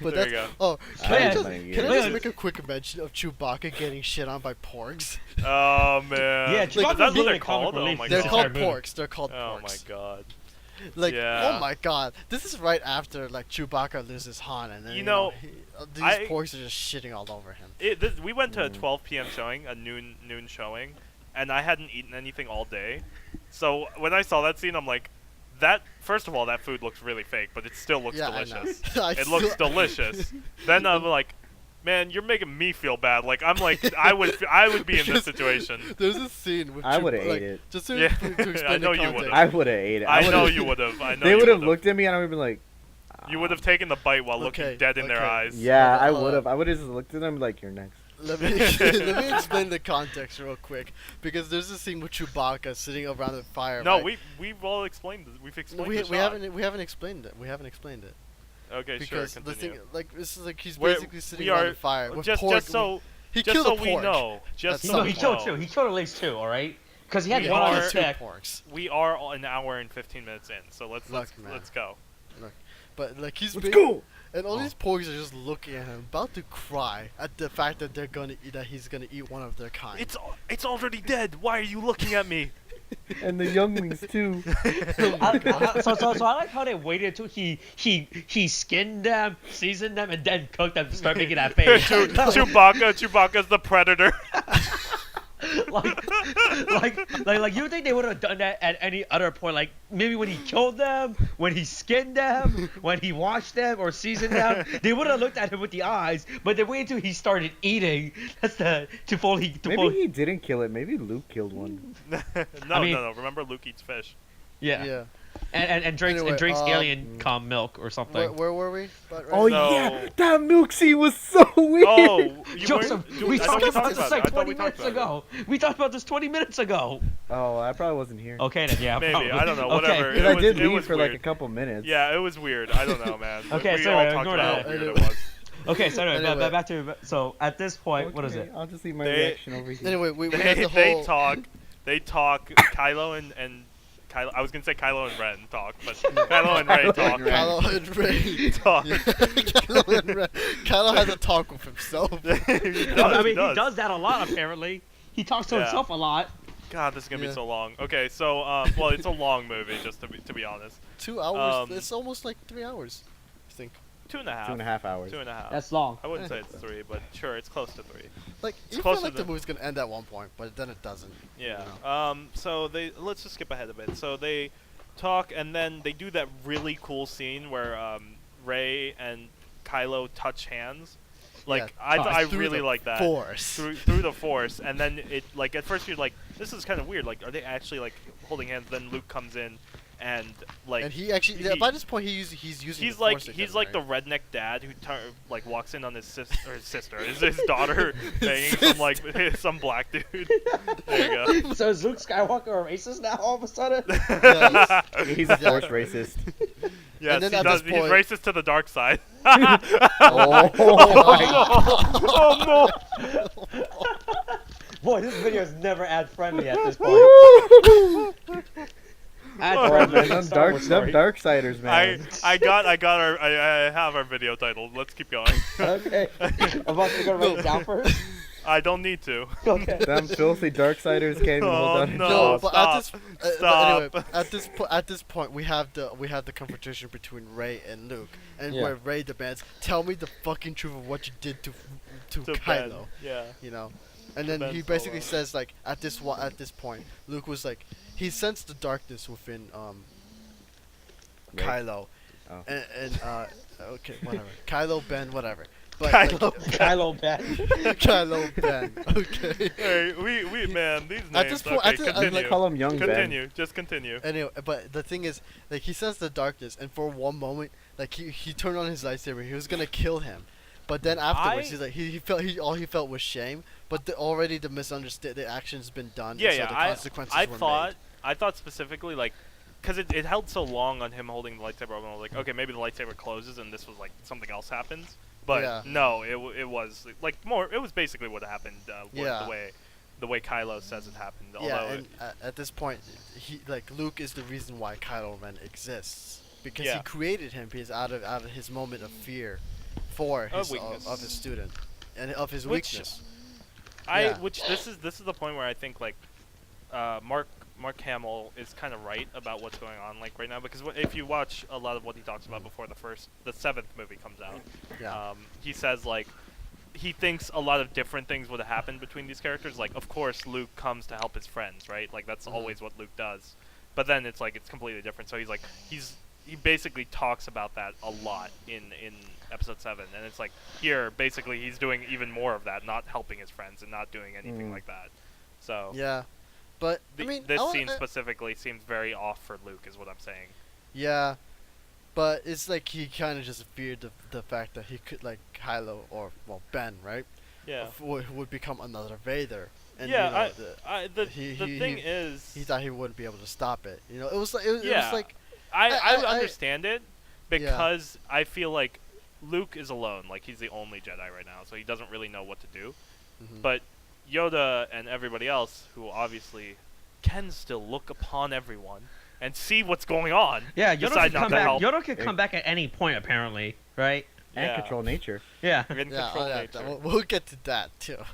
But There that's you go. oh, I can I am just playing can I games. just make a quick mention of Chewbacca getting shit on by porgs? Oh man. Yeah, Is Chewbacca's that what being they're a comic called? Oh relief. my They're god. called Entire movie. porgs. They're called Oh my porgs. god. Like, Yeah. oh my god, this is right after like Chewbacca loses Han, and then You know, these I- porgs are just shitting all over him. We went to a Mm. 12 p.m. showing, a noon showing, and I hadn't eaten anything all day. So when I saw that scene, I'm like, first of all, that food looks really fake, but it still looks Yeah, I know. delicious. I It looks still- delicious. Then I'm like, man, you're making me feel bad. Like, I'm like, I would be in this Because situation. There's a scene with I would've like, ate it. Just to, Yeah, to explain I know the you context. would've. I would have ate it. I know would've- you would have. I know They you would have would've. looked at me and I would have been like, You would have taken the bite while looking Okay, dead in their okay. eyes. yeah, I Hold on. would have. I would have just looked at them like, you're next. Let me let me explain the context real quick, because there's a scene with Chewbacca sitting around the fire. No, right? we've all explained. We've No, explained. we the shot. haven't explained it. We haven't explained it Okay, because sure. the Continue. thing, like, this is like he's We're- basically sitting we around are the fire with just pork. so he just killed so a we pork. know. Just That's so No, we he killed know. two. He killed at least two, all right? Because he had We one on are- his two deck. porks. We are an hour and 15 minutes in, so let's Look, man. let's go. But like he's Let's big, go. and all Oh. these porgs are just looking at him, about to cry at the fact that he's gonna eat one of their kind. It's already dead. Why are you looking at me? And the younglings too. So I like how they waited until he skinned them, seasoned them, and then cooked them to start making that face. Chewbacca's the predator. like you think they would have done that at any other point? Like maybe when he killed them, when he skinned them, when he washed them or seasoned them, they would have looked at him with the eyes. But they waited until he started eating. That's the to fully. Maybe he didn't kill it. Maybe Luke killed one. No, mean- no. Remember, Luke eats fish. Yeah. yeah. And drinks Anyway, alien cum milk or something. Where were we? But, Oh No. yeah, that milk scene was so weird. Oh, you Joseph, weren't- we I thought talked about this it. I like thought 20 we talked minutes about it. ago. We talked about this 20 minutes ago. Oh, I probably wasn't here. Okay, then yeah. Maybe, probably. I don't know, Okay. whatever. Because It I was- did it leave was for like a weird. couple minutes. Yeah, it was weird. I don't know, man. Okay, we so all anyway, talked ignore about that. how weird it was. Okay, so anyway, Anyway. back to so at this point, what is Okay, it? I'll just leave my They- reaction over here. Anyway, we They, had the they whole. talk. they talk. Kylo and Kylo. I was gonna say Kylo and Ren talk, but Kylo and Ray Kylo talk. and Ren. Kylo and Ray. Talk. Yeah, Kylo and Ray. Kylo has a talk with himself. He I mean, does. he does that a lot apparently. He talks to Yeah. himself a lot. God, this is gonna Yeah. be so long. Okay, so well, it's a long movie, just to be honest. 2 hours. Um, It's almost like 3 hours. I think. 2.5. 2.5 hours. 2.5. That's long. I wouldn't say it's 3, but sure, it's close to 3. Like It's you closer feel like the than- movie's gonna end at one point, but then it doesn't. Yeah. You So let's just skip ahead a bit. So they talk, and then they do that really cool scene where Ray and Kylo touch hands. Like Yeah, I through really the like that. Force. Through the Force, and then it like at first you're like, this is kind of weird. Like, are they actually like holding hands? Then Luke comes in, and like And he actually, he- by this point, he's using. he's the like Force he's again, like right? the redneck dad who like walks in on his sister, his daughter banging some like some black dude. There you go. So is Luke Skywalker a racist now all of a sudden? Yes. He's a Force racist. Yes, And then he at does. this He's point- racist to the dark side. Oh, Oh no! Boy, this video is never ad friendly at this point. Ad Oh, friendly. them Darksiders, man. I have our video title. Let's keep going. Okay. I'm about to go write it down first. I don't need to. Okay. Them filthy Darksiders can't even hold Oh, on. no. No, but stop. at this, Stop. anyway, at this point, we have the confrontation between Ray and Luke, and Yeah. where Ray demands, "Tell me the fucking truth of what you did to To Ben. Kylo," Yeah. you know, and then Ben he basically Solo. says like, at this point, Luke was like, he sensed the darkness within Ray? Kylo, Oh. and okay, whatever, Kylo, Ben, whatever, but Kylo. like, Kylo Ben. Kylo, Ben, okay. Hey, we man, these names. At this point, okay, at this- continue. like, Call him Young Ben. Continue. Just continue. Anyway, but the thing is, like, he sensed the darkness, and for one moment, like, he turned on his lightsaber. He was gonna kill him, but then afterwards, I- he's like, all he felt was shame. But already the action's been done. Yeah, and so yeah. the consequences I were thought made. I thought specifically like, because it held so long on him holding the lightsaber open. I was like, okay, maybe the lightsaber closes and this was like something else happens. But Yeah. no, it was like more. It was basically what happened. Yeah. The way Kylo says it happened. Yeah, Although and at this point, Luke is the reason why Kylo Ren exists, because he Yeah. created him because out of his moment of fear for Of his weakness. of his student and of his Which- weakness. I Yeah. which this is the point where I think like Mark Hamill is kind of right about what's going on like right now, because if you watch a lot of what he talks about before the 7th movie comes out, Yeah. he says like he thinks a lot of different things would have happened between these characters. Like, of course, Luke comes to help his friends, right? Like that's Mhm. always what Luke does. But then it's like it's completely different. So he basically talks about that a lot in episode 7, and it's like here basically he's doing even more of that, not helping his friends and not doing anything Mm. like that. So Yeah, but the, I mean, this I scene wanna- specifically seems very off for Luke, is what I'm saying. Yeah, but it's like he kind of just feared the fact that he could, like, Kylo or Ben, right? Yeah. Would become another Vader. And, Yeah. you know, The he- thing he- is, he thought he wouldn't be able to stop it. You know, it was like it was Yeah. like I I- understand it because I feel like Luke is alone. Like he's the only Jedi right now, so he doesn't really know what to do. mhm. But Yoda and everybody else, who obviously can still look upon everyone and see what's going on, Yeah, Yoda decide could not come to back. help. Yoda could come back at any point, apparently, right? And Yeah. control nature. Yeah. In yeah, control yeah, nature. we'll get to that too. That was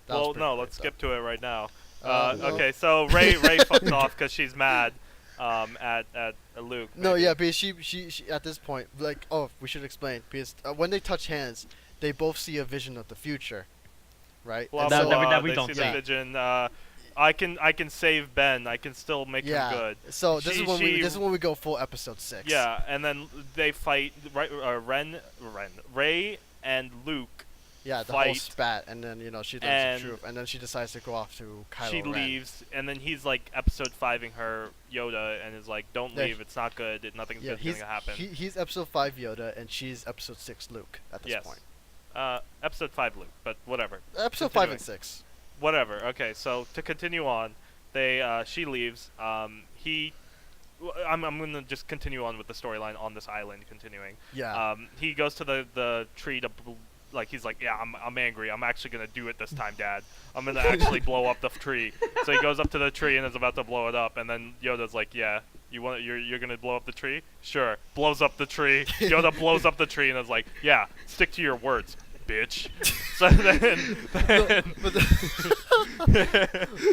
Well, pretty no, great, let's though. skip to it right now. No. Okay, so Ray fucks off because she's mad at Luke. No, maybe. yeah, because she at this point, like, oh, we should explain, because when they touch hands, they both see a vision of the future, right? Blah, And blah, That- so- that we- blah. that we They don't see see. the vision. I can save Ben. I can still make yeah. him good. So this She- is when we go full episode 6. Yeah, and then they fight. Right, Ray and Luke. Yeah, the whole fight, spat, and then she learns and the truth, and then she decides to go off to Kylo She Ren. leaves, and then he's like episode 5ing her Yoda, and is like, "Don't Yeah, leave. It's not good. Nothing's Yeah, good's he's gonna happen." he's episode 5 Yoda, and she's episode 6 Luke at this Yes. point. Episode 5 Luke, but whatever. Episode 5 Continuing. and 6. Whatever. Okay, so to continue on, she leaves. I'm gonna just continue on with the storyline on this island. Continuing. Yeah. He goes to the tree to like he's like, yeah, I'm angry. I'm actually gonna do it this time, Dad. I'm gonna actually blow up the tree. So he goes up to the tree and is about to blow it up, and then Yoda's like, yeah, you're gonna blow up the tree? Sure. Blows up the tree. Yoda blows up the tree and is like, yeah, stick to your words, bitch. So then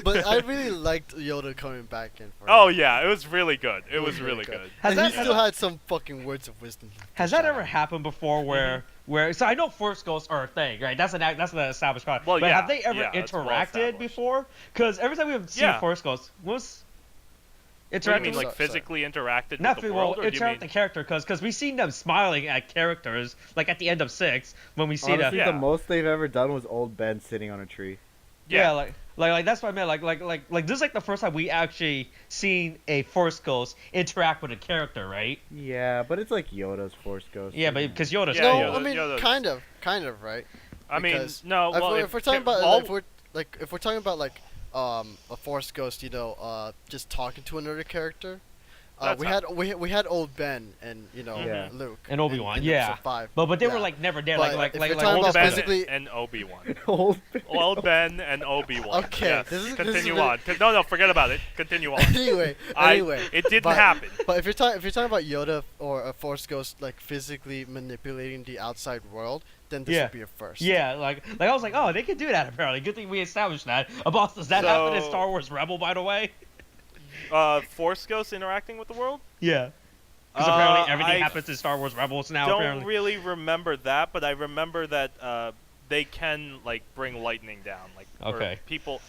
But I really liked Yoda coming back in. For oh him. yeah, it was really good. It was really good. And Has he that- still had some fucking words of wisdom. Has to that shout ever out. happened before where so I know Force Ghosts are a thing, right? That's an established concept. Well, but yeah, have they ever yeah, it's well interacted established. before? Because every time we've seen Yeah. Force Ghosts, was What do you mean, interacting like Sorry. physically interacted not with the well, world, or do you interact mean? with the character because we've seen them smiling at characters like at the end of 6 when we see Honestly, them. Yeah. the most they've ever done was old Ben sitting on a tree. Yeah, like that's what I meant. Like this is like the first time we actually seen a Force Ghost interact with a character, right? Yeah, but it's like Yoda's Force Ghost. Yeah, but because Yoda's Yeah, No, Yoda- I mean Yoda's- kind of, right? I mean, because no. Well, if we're talking about all, if we're talking about like a Force Ghost, just talking to another character. That's We not- had we had old Ben and Yeah. Luke And Obi-Wan, in yeah. episode 5. but they Yeah. were like never there. But Like if you're like talking old about Ben physically- and Obi-Wan. old Ben. Old Ben and Obi-Wan. Okay, Yes. this is Continue really- on. No, forget about it. Continue on. anyway, It didn't but- happen. But if you're talking about Yoda or a Force Ghost like physically manipulating the outside world, then this Yeah. would be a first. yeah, like I was like, oh, they could do that apparently. Good thing we established that. About does that happen in So- Star Wars Rebel, by the way? Force Ghosts interacting with the world? Yeah. Because apparently everything I happens in Star Wars Rebels now. Don't Apparently. really remember that, but I remember that they can like bring lightning down. Like or Okay. people,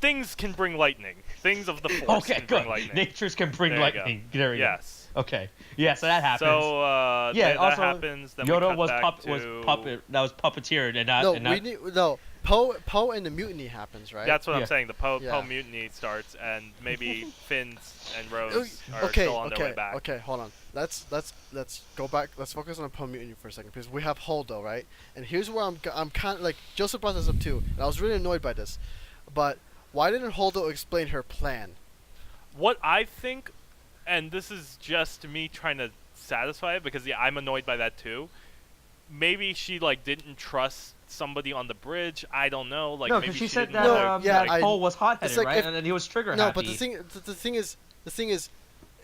things can bring lightning. Things of the Force Okay, can good. bring lightning. Natures can bring There you go. lightning. There we Yes. go. Okay. Yeah, so that happens. So Yeah, that also, happens. Then we Yoda cut was back to... puppet. That was puppeteered and not. No, and not, we need no Poe and the mutiny happens, right? That's what Yeah. I'm saying. The Poe Yeah. mutiny starts, and maybe Finn's and Rose are okay, still on their way okay, back. okay. Hold on. Let's go back. Let's focus on the Poe mutiny for a second because we have Holdo, right? And here's where I'm kind of like Joseph brought this up too, and I was really annoyed by this. But why didn't Holdo explain her plan? What I think, and this is just me trying to satisfy it, because yeah, I'm annoyed by that too. Maybe she like didn't trust somebody on the bridge. I don't know. Like no, maybe because she she said didn't that, No, wanna, yeah, that I- Cole was hot-headed, like right? if- And then he was trigger No, happy. but the thing is,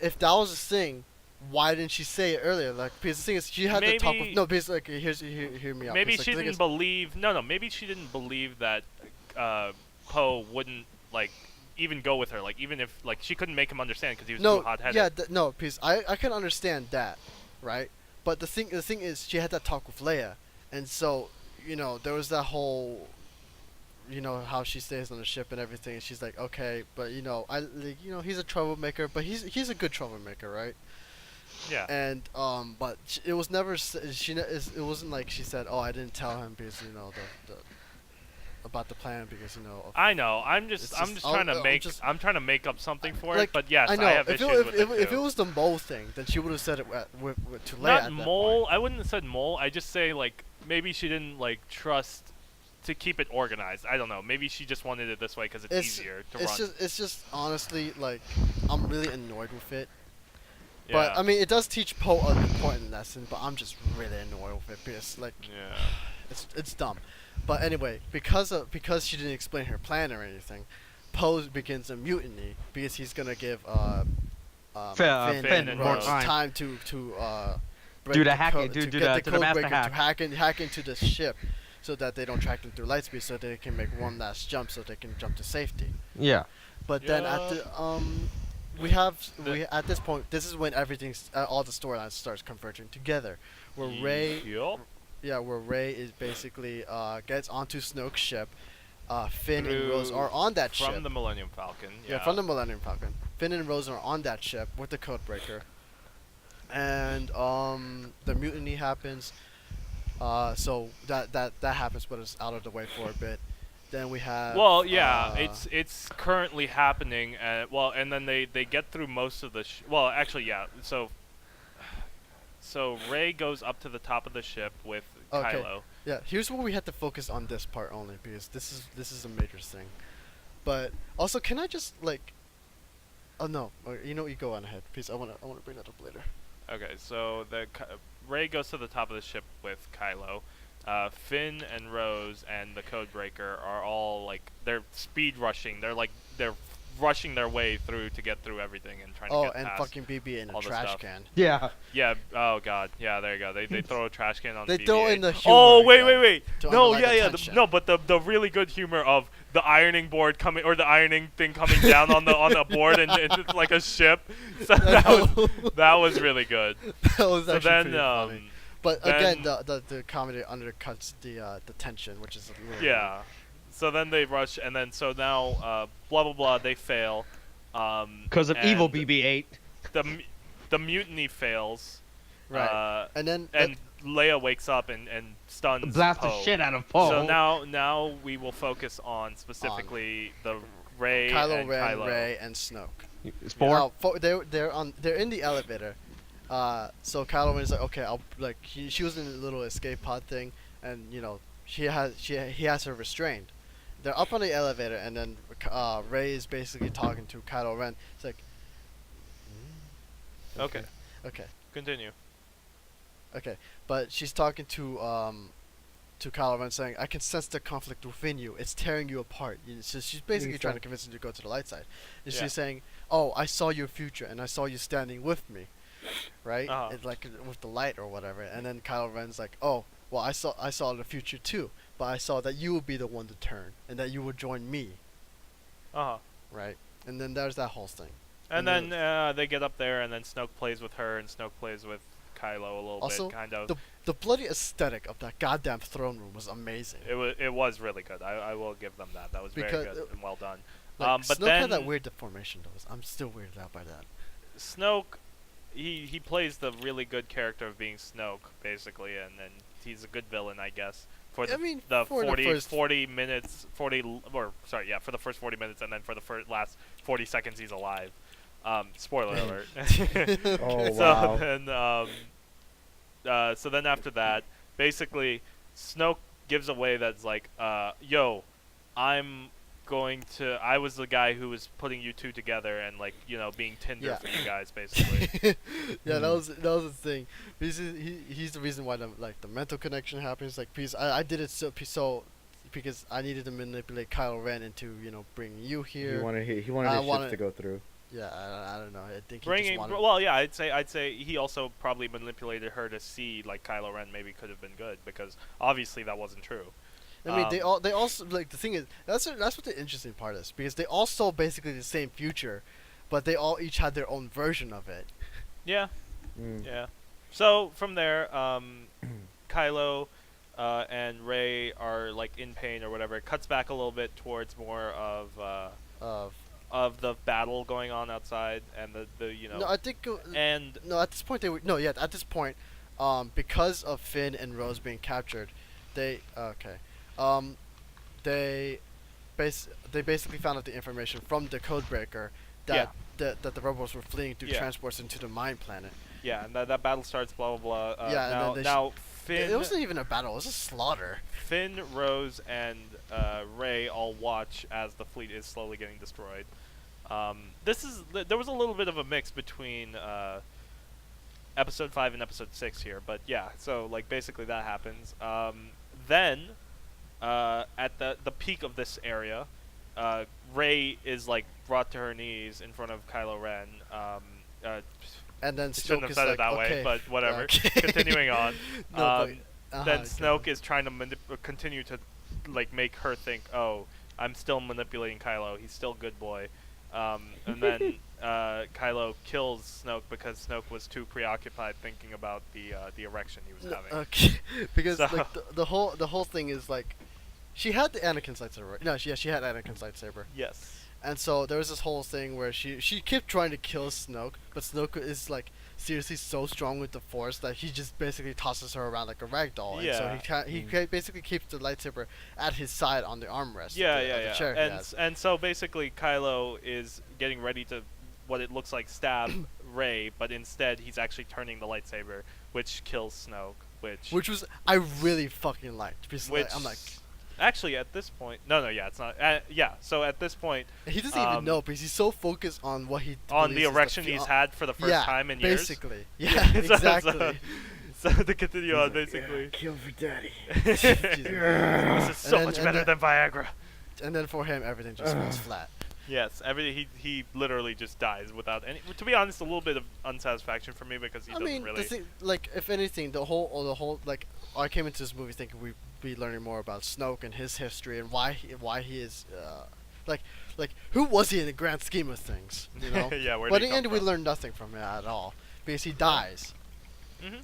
if that was a thing, why didn't she say it earlier? Like, because the thing is, she had to talk with. Maybe- No, because like, hear me out. maybe because, like, she the thing didn't is- believe. No, maybe she didn't believe that Poe wouldn't like even go with her. Like even if like she couldn't make him understand because he was No, too hot-headed. yeah, no, because I can understand that, right? But the thing is, she had that talk with Leia, and so there was that whole, how she stays on the ship and everything. And she's like, okay, but I like, he's a troublemaker, but he's a good troublemaker, right? Yeah. And but it was never it wasn't like she said, oh, I didn't tell him because the about the plan because of I know. I'm It's just just- trying to I'll make. just- I'm trying to make up something for like, it. But yes, I know. have if issues it, with if, it if too. it was the mole thing, then she would have said it to Leia. Not at that mole. point. I wouldn't have said mole. I just say like maybe she didn't like trust to keep it organized. I don't know. Maybe she just wanted it this way because it's easier to run. It's just honestly like I'm really annoyed with it. Yeah. But I mean, it does teach Poe an important lesson. But I'm just really annoyed with it because like Yeah. it's dumb. But anyway, because she didn't explain her plan or anything, Poe begins a mutiny because he's gonna give Finn and more Rose time to break Do the the hacking, code- do to the- get do the master codebreaker hack. to hack into the ship, so that they don't track them through lightspeed, so they can make one last jump, so they can jump to safety. Yeah. But then at Yeah. we at this point, this is when everything's all the storylines starts converging together, where Rey Yup. where Rey is basically gets onto Snoke's ship. Finn and Through- Rose are on that From ship. the Millennium Falcon. Yeah, from the Millennium Falcon. Finn and Rose are on that ship with the codebreaker. And the mutiny happens. So that happens, but it's out of the way for a bit. Then we have. Well, yeah, it's currently happening. And then they get through most of the. Well, actually, yeah. So Rey goes up to the top of the ship with Okay. Kylo. Yeah, here's where we have to focus on this part only because this is a major thing. But also, can I just like? Oh no, you go on ahead, please. I wanna bring that up later. Okay, so Rey goes to the top of the ship with Kylo. Finn and Rose and the Codebreaker are all like they're speed rushing. They're rushing their way through to get through everything and trying to Oh, get and past fucking BB in a all the trash stuff. can. Yeah. Yeah. Oh god. Yeah. There you go. They throw a trash can on. They the throw BB-8. in the humor Oh wait, again wait. to No, underline yeah, the yeah. tension. No, but the really good humor of the ironing board coming or the ironing thing coming down on the board and it's like a ship. So that was really good. That was So actually then pretty funny. But then- again, the comedy undercuts the tension, which is really Yeah. So then they rush, and then so now, blah blah blah. They fail. Because of evil and BB-8. The mutiny fails. right. And then And Leia wakes up and stuns Blast Poe. the shit out of Poe. So now we will focus on specifically the Rey Kylo and Ren, Kylo. Rey, and Snoke. Spore? They're in the elevator. So Kylo Ren's like, okay, she was in a little escape pod thing, and he has her restrained. They're up on the elevator, and then Rey is basically talking to Kylo Ren. It's like, Okay. okay, Continue. okay, but she's talking to Kylo Ren, saying, I can sense the conflict within you. It's tearing you apart. So she's basically trying to convince him to go to the light side. And Yeah. she's saying, oh, I saw your future, and I saw you standing with me, right? Uh-huh. It's like with the light or whatever. And then Kylo Ren's like, oh, well, I saw the future too, but I saw that you would be the one to turn, and that you would join me, Uh-huh. right? And then there's that whole thing. And And then they get up there, and then Snoke plays with her, and Snoke plays with Kylo a little Also, bit, kind of. The bloody aesthetic of that goddamn throne room was amazing. It was really good. I will give them that. That was very Because, good and well done. Like, But Snoke then had that weird deformation, though. I'm still weirded out by that. Snoke, he plays the really good character of being Snoke, basically, and he's a good villain, I guess. For the, I mean, the for the 40, first- 40 minutes, 40, or sorry, yeah, for the first 40 minutes, and then for the last 40 seconds, he's alive. Spoiler alert. Oh, So wow. then, so then after that, basically, Snoke gives away that's like, yo, I was the guy who was putting you two together and like, being Tinder Yeah. for you guys, basically. Yeah, that was the thing. Because he's the reason why the mental connection happens. Like, because I did it so because I needed to manipulate Kylo Ren into bringing you here. He wanted I his wanted- ships to go through. Yeah, I don't know. I think he Bringing, just wanted. well, yeah, I'd say he also probably manipulated her to see like Kylo Ren maybe could have been good because obviously that wasn't true. I mean, they also like the thing is that's what the interesting part is because they all saw basically the same future, but they all each had their own version of it. Yeah, Mm. yeah. So from there, Kylo and Rey are like in pain or whatever. It cuts back a little bit towards more of the battle going on outside and the No, I think. and No, at this point at this point, because of Finn and Rose being captured, they basically found out the information from the Codebreaker that the rebels were fleeing through Yeah. transports into the mine planet. yeah, and that battle starts blah blah blah. Yeah, and now then now Finn. It wasn't even a battle; it was a slaughter. Finn, Rose, and Rey all watch as the fleet is slowly getting destroyed. There was a little bit of a mix between episode 5 and episode 6 here, but yeah, so like basically that happens. Then at the peak of this area, Rey is like brought to her knees in front of Kylo Ren. And then Shouldn't Snoke have is said like, it that okay, way, but whatever. okay. Continuing on. No, Then go Snoke on. is trying to continue to like make her think, oh, I'm still manipulating Kylo. He's still a good boy. And then Kylo kills Snoke because Snoke was too preoccupied thinking about the erection he was having. Okay, because So- like the whole thing is like, she had the Anakin's lightsaber. Right? No, she had Anakin's lightsaber. Yes. And so there was this whole thing where she kept trying to kill Snoke, but Snoke is like seriously so strong with the Force that he just basically tosses her around like a rag doll. And so Yeah. he basically keeps the lightsaber at his side on the armrest. Yeah, of the, yeah, of the yeah. chair he has. And so basically Kylo is getting ready to what it looks like stab Rey, but instead he's actually turning the lightsaber, which kills Snoke. Which was I really fucking liked because Which I'm like, actually at this point, yeah, it's not. Yeah, so at this point, he doesn't even know because he's so focused on what he on the believes is erection fu- he's had for the first yeah, time in years. basically. Yeah, So- exactly. So to continue on, basically, Kill for daddy. this is so And much then- better and than Viagra. And then for him, everything just falls flat. Yes, he literally just dies without any. To be honest, a little bit of unsatisfaction for me because he I doesn't mean, really. the thing, like, if anything, the whole, like, I came into this movie thinking we'd be learning more about Snoke and his history and why he is, like, who was he in the grand scheme of things, you know? Yeah, where But did in he the end, come we from? learned nothing from it at all because he dies. Mhm.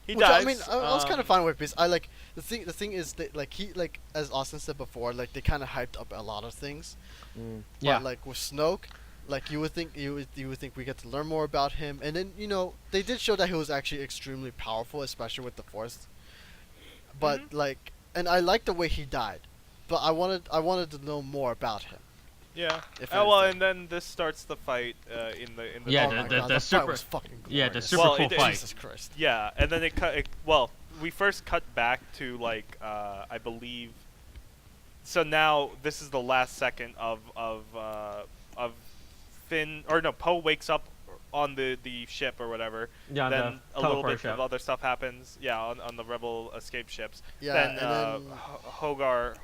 He Which dies. I mean, I was kind of fine with because I like the thing is that like as Austin said before, like they kind of hyped up a lot of things. Mm. Yeah. But like with Snoke, like you would think we get to learn more about him, and then they did show that he was actually extremely powerful, especially with the Force. But like, and I liked the way he died, but I wanted to know more about him. Yeah. If Oh well, anything. and then this starts the fight in the. Yeah, Oh the- my the- God, the that super- fight was fucking yeah, the glorious. super Well, cool it- fight. Jesus Christ. Yeah, and then well, we first cut back to like I believe. So now this is the last second of Finn, or no, Poe wakes up on the ship or whatever. Yeah, Then the a little teleport bit ship. of other stuff happens. Yeah, on the Rebel escape ships. Yeah, Then and then Hogor,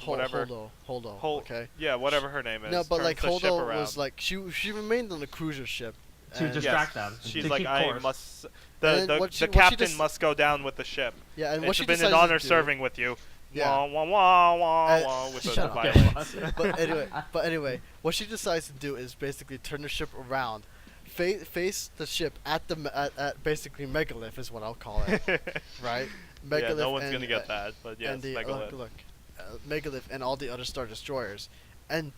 whatever. Holdo. Hol- Okay. Yeah, whatever her name is. No, but turns like the ship Holdo around. was like she remained on the cruiser ship. To and- distract them. She's to like, keep I course. must. And The what she captain just- must go down with the ship. Yeah, and what It's she been an decided to honor do- serving with you. Yeah. Wah wah wah wah Uh, wah with the shut up. violence. but anyway, what she decides to do is basically turn the ship around, face the ship at at basically Megalith is what I'll call it, right? Megalith Yeah, no one's and, gonna get that, but yes, and the Megalith. look, Megalith and all the other Star Destroyers, and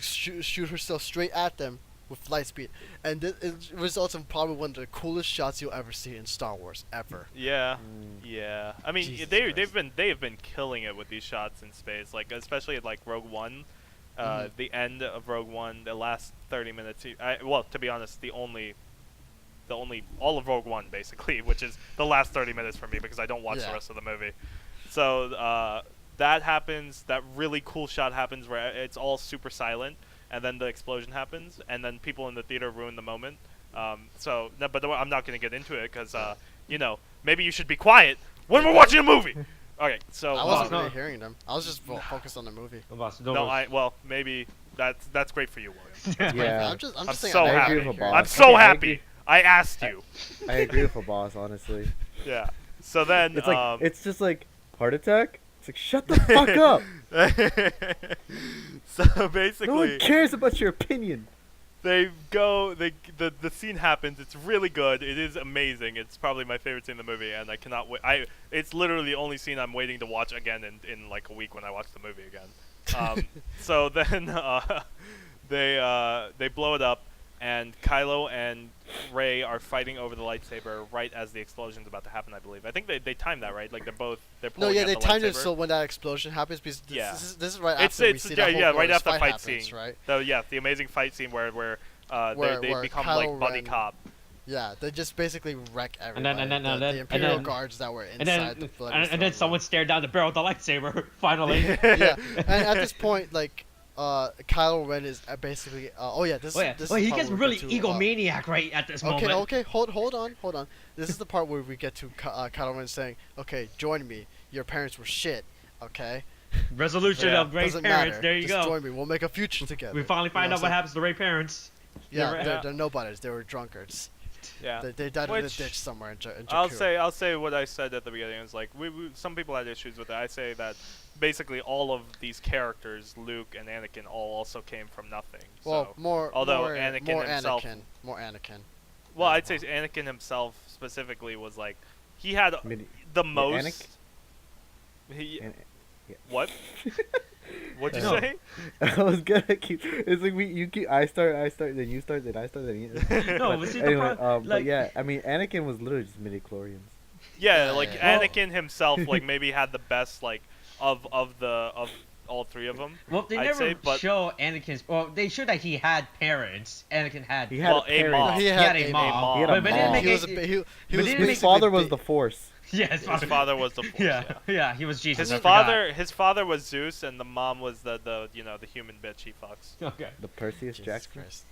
shoot herself straight at them with light speed, and it results in probably one of the coolest shots you'll ever see in Star Wars ever. Yeah, Mm. yeah. I mean, Jesus they Christ. have been killing it with these shots in space, like especially like Rogue One. Mhm. The end of Rogue One, the last 30 minutes. Well, to be honest, the only all of Rogue One basically, which is the last 30 minutes for me because I don't watch Yeah. the rest of the movie. So that happens. That really cool shot happens where it's all super silent, and then the explosion happens, and then people in the theater ruin the moment. So, no, but I'm not gonna get into it because maybe you should be quiet when we're watching a movie. Okay, so I wasn't no. really hearing them. I was just focused on the movie. well, maybe that's great for you, William. Yeah. I'm just I'm saying. so I happy. didn't with hear a it. I'm boss. so I happy. agree. I asked you. I agree with a boss, honestly. Yeah. So then, It's like it's just like heart attack. It's like shut the fuck up. so No one basically, cares about your opinion. the scene happens. It's really good. It is amazing. It's probably my favorite scene in the movie, and I cannot wait. It's literally the only scene I'm waiting to watch again in like a week when I watch the movie again. So then they blow it up, and Kylo and Rey are fighting over the lightsaber right as the explosion's about to happen. I believe. I think they timed that right. Like they're No, pulling yeah, at they the timed it lightsaber. so when that explosion happens, because Yeah. this is right It's after we see that whole right glorious after the fight happens, scene. right? The amazing fight scene where Where- they where become Kylo like buddy Ren- cop. Yeah, they just basically wreck then- everybody. and then- the, and then- the and Imperial then- guards that were And inside then, the bloody and then throne someone stared down the barrel of the lightsaber. Finally. yeah, and at this point, like, Kylo Ren is basically. Oh yeah, this. Oh yeah. This Well, is he the part gets where we really get to, egomaniac right at this Okay, moment. okay, hold on. This is the part where we get to Kylo Ren saying, "Okay, join me. Your parents were shit. Okay, Resolution Yeah. of great doesn't parents. matter. There you Just go. join me. We'll make a future together." We finally find know, out what so- happens to Ray parents. Yeah, Yeah. they're nobodies. They were drunkards. Yeah. They died in a Which- ditch somewhere in I'll Jakku. say what I said at the beginning. Is like some people had issues with it. I say that basically all of these characters, Luke and Anakin, all also came from nothing. Well, So, more. although more, Anakin more himself- Anakin, more Anakin. well, Yeah, I'd say Anakin himself specifically was like he had Mini- the Yeah, most. He, An- yeah. what? What'd you No. say? I was gonna keep. It's like you keep. I start, then you start, then I start, then you. No, but see the anyway, pro- but like- yeah, I mean, Anakin was literally just midi chlorians. Yeah, Yeah, like yeah. Anakin himself, like maybe had the best like of all three of them. Well, they I'd never say, but- show Anakin's. Well, they showed that he had parents. Anakin had. He had Well, a parents. mom. He He had a mom. mom. He had a But they didn't mom. make He was a it- ba- he but was they didn't make- His basically father was ba- the Force. Yeah, His father was the Force. Yeah, he was Jesus. I His forgot. his father was Zeus, and the mom was the human bitch he fucks. Okay. The Perseus Jesus Jackson. Christ.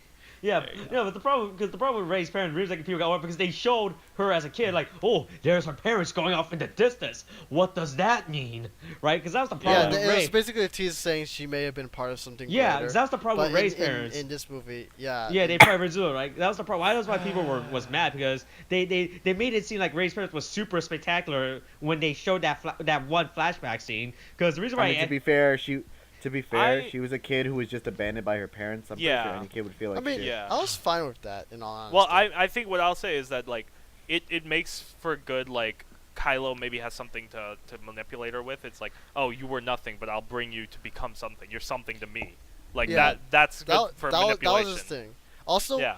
Yeah, There you no, but the problem with Rey's parents, really like people got because they showed her as a kid, like, oh, there's her parents going off in the distance. What does that mean, right? Because that was the Yeah, problem with it was Rey. basically a tease saying she may have been part of something Yeah, greater. 'cause that's the problem But with Rey's in, parents. in this movie, yeah. Yeah, they probably do it, right? That was the problem. That's why people was mad because they made it seem like Rey's parents was super spectacular when they showed that one flashback scene. Because the reason why I mean, to be fair, she was a kid who was just abandoned by her parents. I'm pretty Yeah. sure any kid would feel like I mean, shit. Yeah. I was fine with that, in all honesty. Well, I think what I'll say is that like it makes for good like Kylo maybe has something to manipulate her with. It's like, oh, you were nothing, but I'll bring you to become something. You're something to me. Like Yeah, that's good for that manipulation. was his thing. Also, Yeah.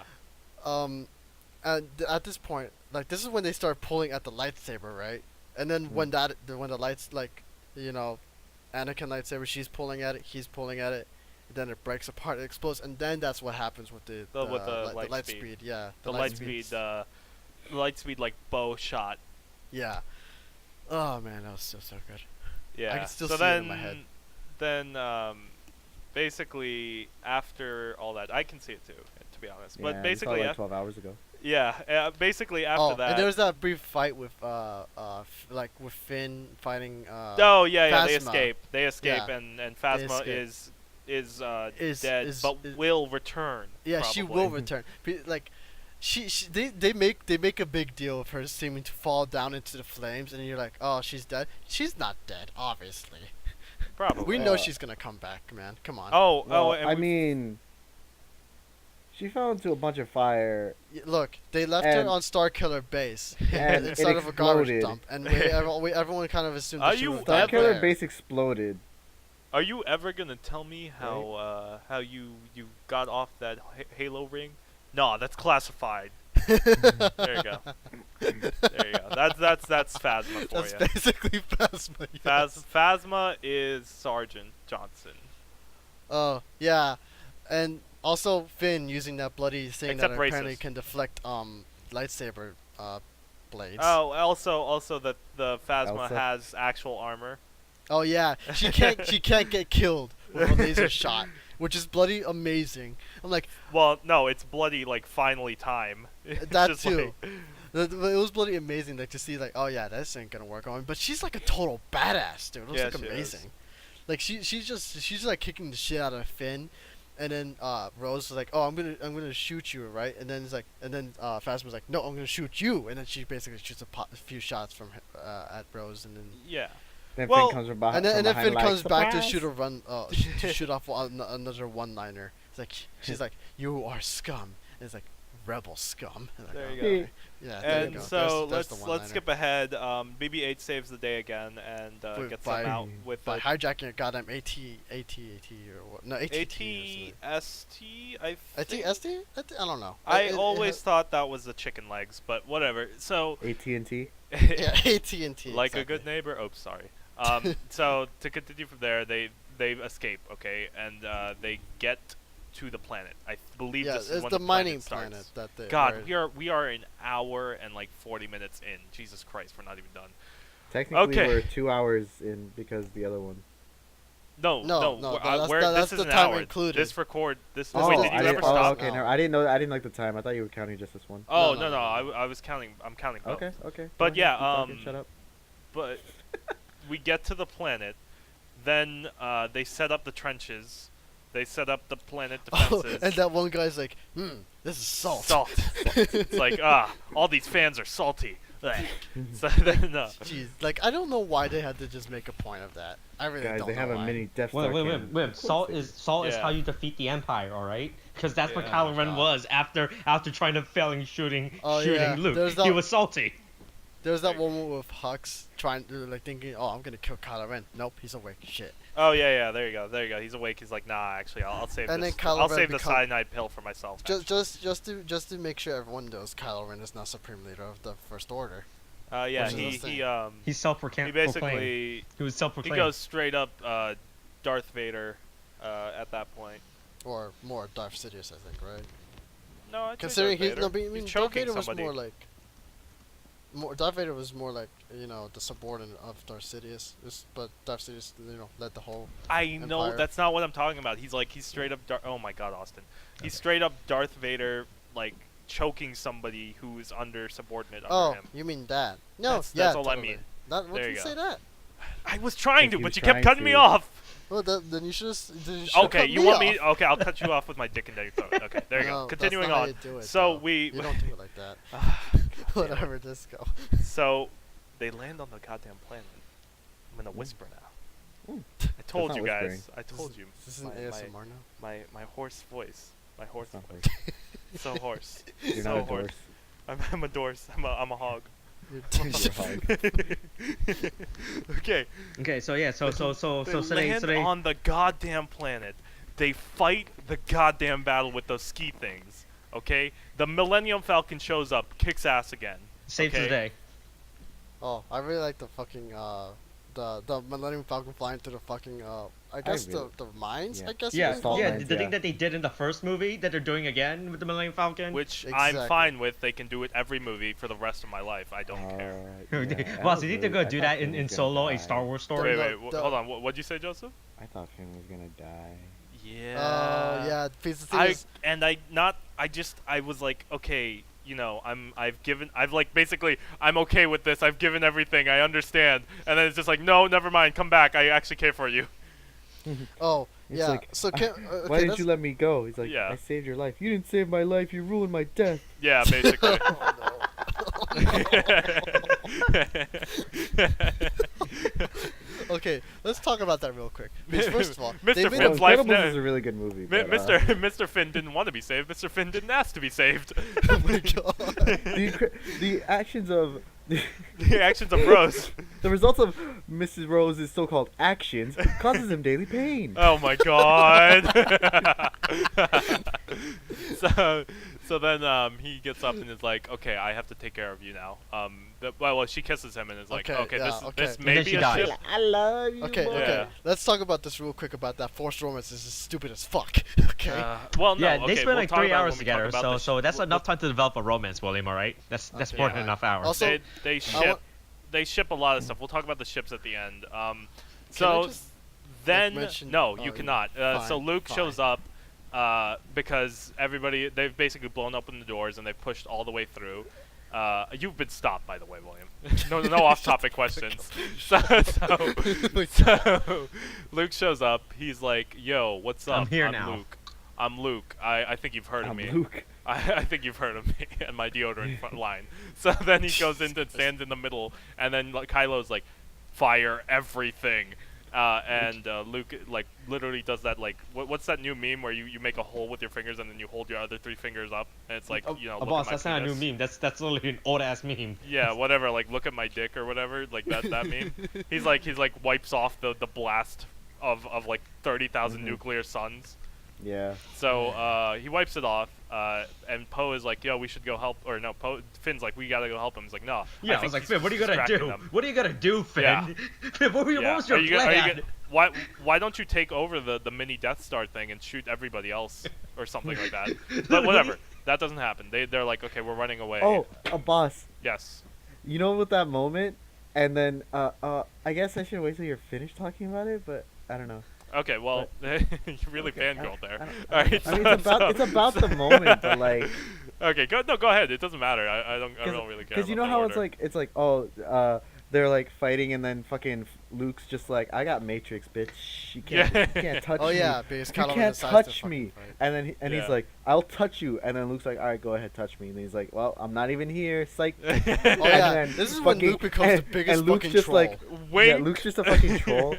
at this point, like this is when they start pulling at the lightsaber, right? And then when the lights, like, you know, Anakin lightsaber, she's pulling at it, he's pulling at it, then it breaks apart, it explodes, and then that's what happens with the light speed. Yeah, The light speed like bow shot. Yeah. Oh man, that was so good. Yeah. I can still so see it then, in my head. Then basically after all that, I can see it too, to be honest. Yeah, But we saw it basically, like 12 hours ago. yeah, basically after that. And there was that brief fight with like with Finn fighting Oh yeah, they Phasma. escape. They escape, Yeah. and Phasma escape. is dead, is- but is- will return. Yeah, she probably. will return. Like, they make a big deal of her seeming to fall down into the flames, and you're like, oh, she's dead. She's not dead, obviously. Probably. We know she's gonna come back, man. Come on. Oh, I mean, she fell into a bunch of fire. Look, they left her And- on Starkiller Base and instead it of a garbage exploded. dump, and everyone kind of assumed Are that she you was ever- dead Starkiller there. base exploded. Are you ever gonna tell me how you got off that Halo ring? No, that's classified. There you go. There you go. That's Phasma for That's you. basically Phasma. Yes. Phasma is Sergeant Johnson. Oh yeah, and also Finn using that bloody thing Except that apparently racist. can deflect lightsaber blades. Oh, also that the Phasma Elsa. has actual armor. Oh yeah, she can't get killed with a laser shot, which is bloody amazing. I'm like, Well, no, it's bloody like finally time. It's that just too. like- It was bloody amazing, like to see like, oh yeah, this ain't gonna work on. But she's like a total badass, dude. It was Yeah, like she is. amazing. Like she's like kicking the shit out of Finn, and then Rose was like, oh, I'm gonna shoot you, right? And then it's like, Phasma's like, no, I'm gonna shoot you, and then she basically shoots a few shots from at Rose, and then. yeah. Then Well, Finn comes from behind. And then from Finn behind, comes like, back to "Surprise!" to shoot off another one-liner. It's like she's like, "You are scum." And it's like rebel scum. And There like, you okay. go. Yeah. There you And go. so There's the let's one-liner. skip ahead. BB-8 saves the day again and gets them out with by a hijacking a goddamn AT or what? No, ATT. or something. ATST. I think. AT-ST? I don't know. I always thought that was the chicken legs, but whatever. So AT&T. Yeah, AT&T. like exactly. a good neighbor. Oh, sorry. So to continue from there, they escape, okay, and they get to the planet. I believe Yeah, this is it's when the mining starts. planet that they. God, where- we are an hour and like 40 minutes in. Jesus Christ, we're not even done. Technically, Okay. we're 2 hours in because the other one. No, No, this that's is the an time hour. included. This record. This. Oh, wait, I did you didn't- ever stop? okay. No. No, I didn't know. I didn't like the time. I thought you were counting just this one. Oh No, no, no, no, no. I was counting. I'm counting both. Okay. But Go ahead, yeah, keep talking, um, shut up. But we get to the planet, then they set up the trenches. They set up the planet Oh, defenses. and that one guy's like, this is salt. Salt. It's like all these fans are salty. Blech. So then, Jeez, like I don't know why they had to just make a point of that. I really Guys, don't they know have a why. mini Death Star cannon. Wait. Of course Salt they is Yeah. how you defeat the Empire, all right? Because that's what Yeah. Kylo Ren God. was after trying to failing shooting Oh, yeah. Luke. There's He that- was salty. There's that moment with Hux trying to like thinking, oh, I'm gonna kill Kylo Ren. Nope, he's awake. Shit. oh yeah, there you go. He's awake. He's like, nah, actually, I'll save And this. then Kylo I'll Ren save the become- cyanide pill for myself. Just to make sure everyone knows, Kylo Ren is not Supreme Leader of the First Order. Yeah, which is he the He's self-proclaimed. he basically He was he self-proclaimed. goes straight up Darth Vader at that point. Or more Darth Sidious, I think, right? No, I'd say Considering Darth he's no, Vader. but I mean, He's Darth choking Vader was somebody. more like. Darth Vader was more like the subordinate of Darth Sidious, but Darth Sidious led the whole. I know Empire. that's not what I'm talking about. He's straight up. Oh my God, Austin. He's straight up Darth Vader, like choking somebody who is under subordinate under Oh, him. you mean that? No, That's all totally. I mean. What There did you you go. say that? I was trying Think to, he but was you kept trying cutting me to. off. Well, then you should have. Okay, you want me? Okay, I'll cut you off with my dick in your throat. Okay, there you No, go. that's Continuing not how on. you do it, So though. we. You don't do it like that. Whatever, just go. So they land on the goddamn planet. I'm gonna whisper now. Mm. I told not you whispering. guys. I told you. This is an My- ASMR now. My hoarse voice. My hoarse It's not voice. horse. So hoarse. You're so not a hoarse. horse. I'm a dorse. I'm a hog. You're You're a hog. Okay. Okay, so yeah, so They today, land today, on the goddamn planet. They fight the goddamn battle with those ski things. Okay. The Millennium Falcon shows up, kicks ass again. saves okay. the day. Oh, I really like the fucking the Millennium Falcon flying through the fucking I guess really- the mines. yeah. I guess. Yeah, you can call yeah, it. Mines, the yeah. thing that they did in the first movie that they're doing again with the Millennium Falcon. Which I'm Exactly. fine with. They can do it every movie for the rest of my life. I don't care. Yeah, Boss, I you think was they're gonna I do thought that Finn in was gonna Solo, a die. Star Wars story? Wait, No, wait. the- Hold on. What'd you say, Joseph? I thought Finn was gonna die. Yeah. Yeah, because the thing is, I was like, okay, I've like basically I'm okay with this. I've given everything. I understand. And then it's just like, no, never mind. Come back. I actually care for you. oh It's yeah. like, So can okay, Why didn't let's- you let me go? He's like, Yeah. I saved your life. You didn't save my life. You ruined my death. Yeah, basically. Okay, let's talk about that real quick. Because first of all, Mr. they made Finn's Well, a- life Incredibles now- is a really good movie. Mi- But, Mr. Finn didn't want to be saved. Mr. Finn didn't ask to be saved. Oh my god. the actions of The actions of Rose. the results of Mrs. Rose's so-called actions causes him daily pain. Oh my god. so then he gets up and is like, okay, I have to take care of you now. Well, she kisses him and is like, Okay, okay, yeah, this okay. this And may then be she a dies. ship. I love you. Okay, boy. okay. Yeah. Let's talk about this real quick about that forced romance. This is stupid as fuck. Okay. Well, no, Yeah, okay, they spent we'll like talk 3 about it hours when we talk together, about so the so that's we'll- enough time to develop a romance, William. All right, that's Okay, more than fine. enough hours. Also- they I ship want- they ship a lot of stuff. We'll talk about the ships at the end. I So just, then mention- no, oh, you yeah, cannot. So fine, Luke fine. shows up because they've basically blown open the doors and they've pushed all the way through. You've been stopped, by the way, William. No off-topic questions. So Luke shows up. He's like, "Yo, what's up? I'm here now." Luke. I'm Luke. I think you've heard of I'm me. Luke. I think you've heard of me and my deodorant line." So then he goes in and stands in the middle, and then Kylo's like, "Fire everything." And Luke like literally does that like what's that new meme where you make a hole with your fingers and then you hold your other 3 fingers up and it's like look boss, at my that's not a new penis. meme. That's literally an old ass meme. Yeah, whatever. Like look at my dick or whatever. Like that meme. He's like wipes off the blast of like 30,000 Mhm. nuclear suns. Yeah. So he wipes it off, and Poe is like, "Yo, we should go help." Or no, Finn's like, "We gotta go help him." He's like, "No." Yeah, I was like, Finn, what are you gonna do? What are you gonna do, Finn? Yeah. Finn, what was your plan? Why don't you take over the mini Death Star thing and shoot everybody else or something like that? But whatever, that doesn't happen. They're like, okay, we're running away. Oh, a boss. Yes. You know with that moment, and then I guess I should wait till you're finished talking about it, but I don't know. Okay. Well, you really Okay, fangirled there. I don't- All right. I mean, it's about the moment, but like, Okay. Go ahead. It doesn't matter. I don't really care. because you about know the how order. it's like they're like fighting, and then fucking Luke's just like, I got Matrix, bitch. You can't touch Oh me. yeah, because You Kylo can't decides to touch fucking me. fight. And then Yeah. he's like, I'll touch you. And then Luke's like, all right, go ahead, touch me. And then he's like, well, I'm not even here. Psych. Oh And yeah, then this is when fucking- Luke becomes the and- biggest and Luke's fucking just troll. like, Wink. yeah, Luke's just a fucking troll.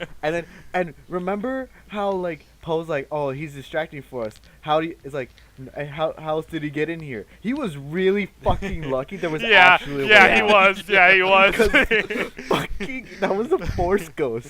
And remember how like Poe's like, oh, he's distracting for us. How do you? It's like, how else did he get in here? He was really fucking lucky. There was actually a way he out. was. Yeah, he was. Fucking, that was a Force ghost.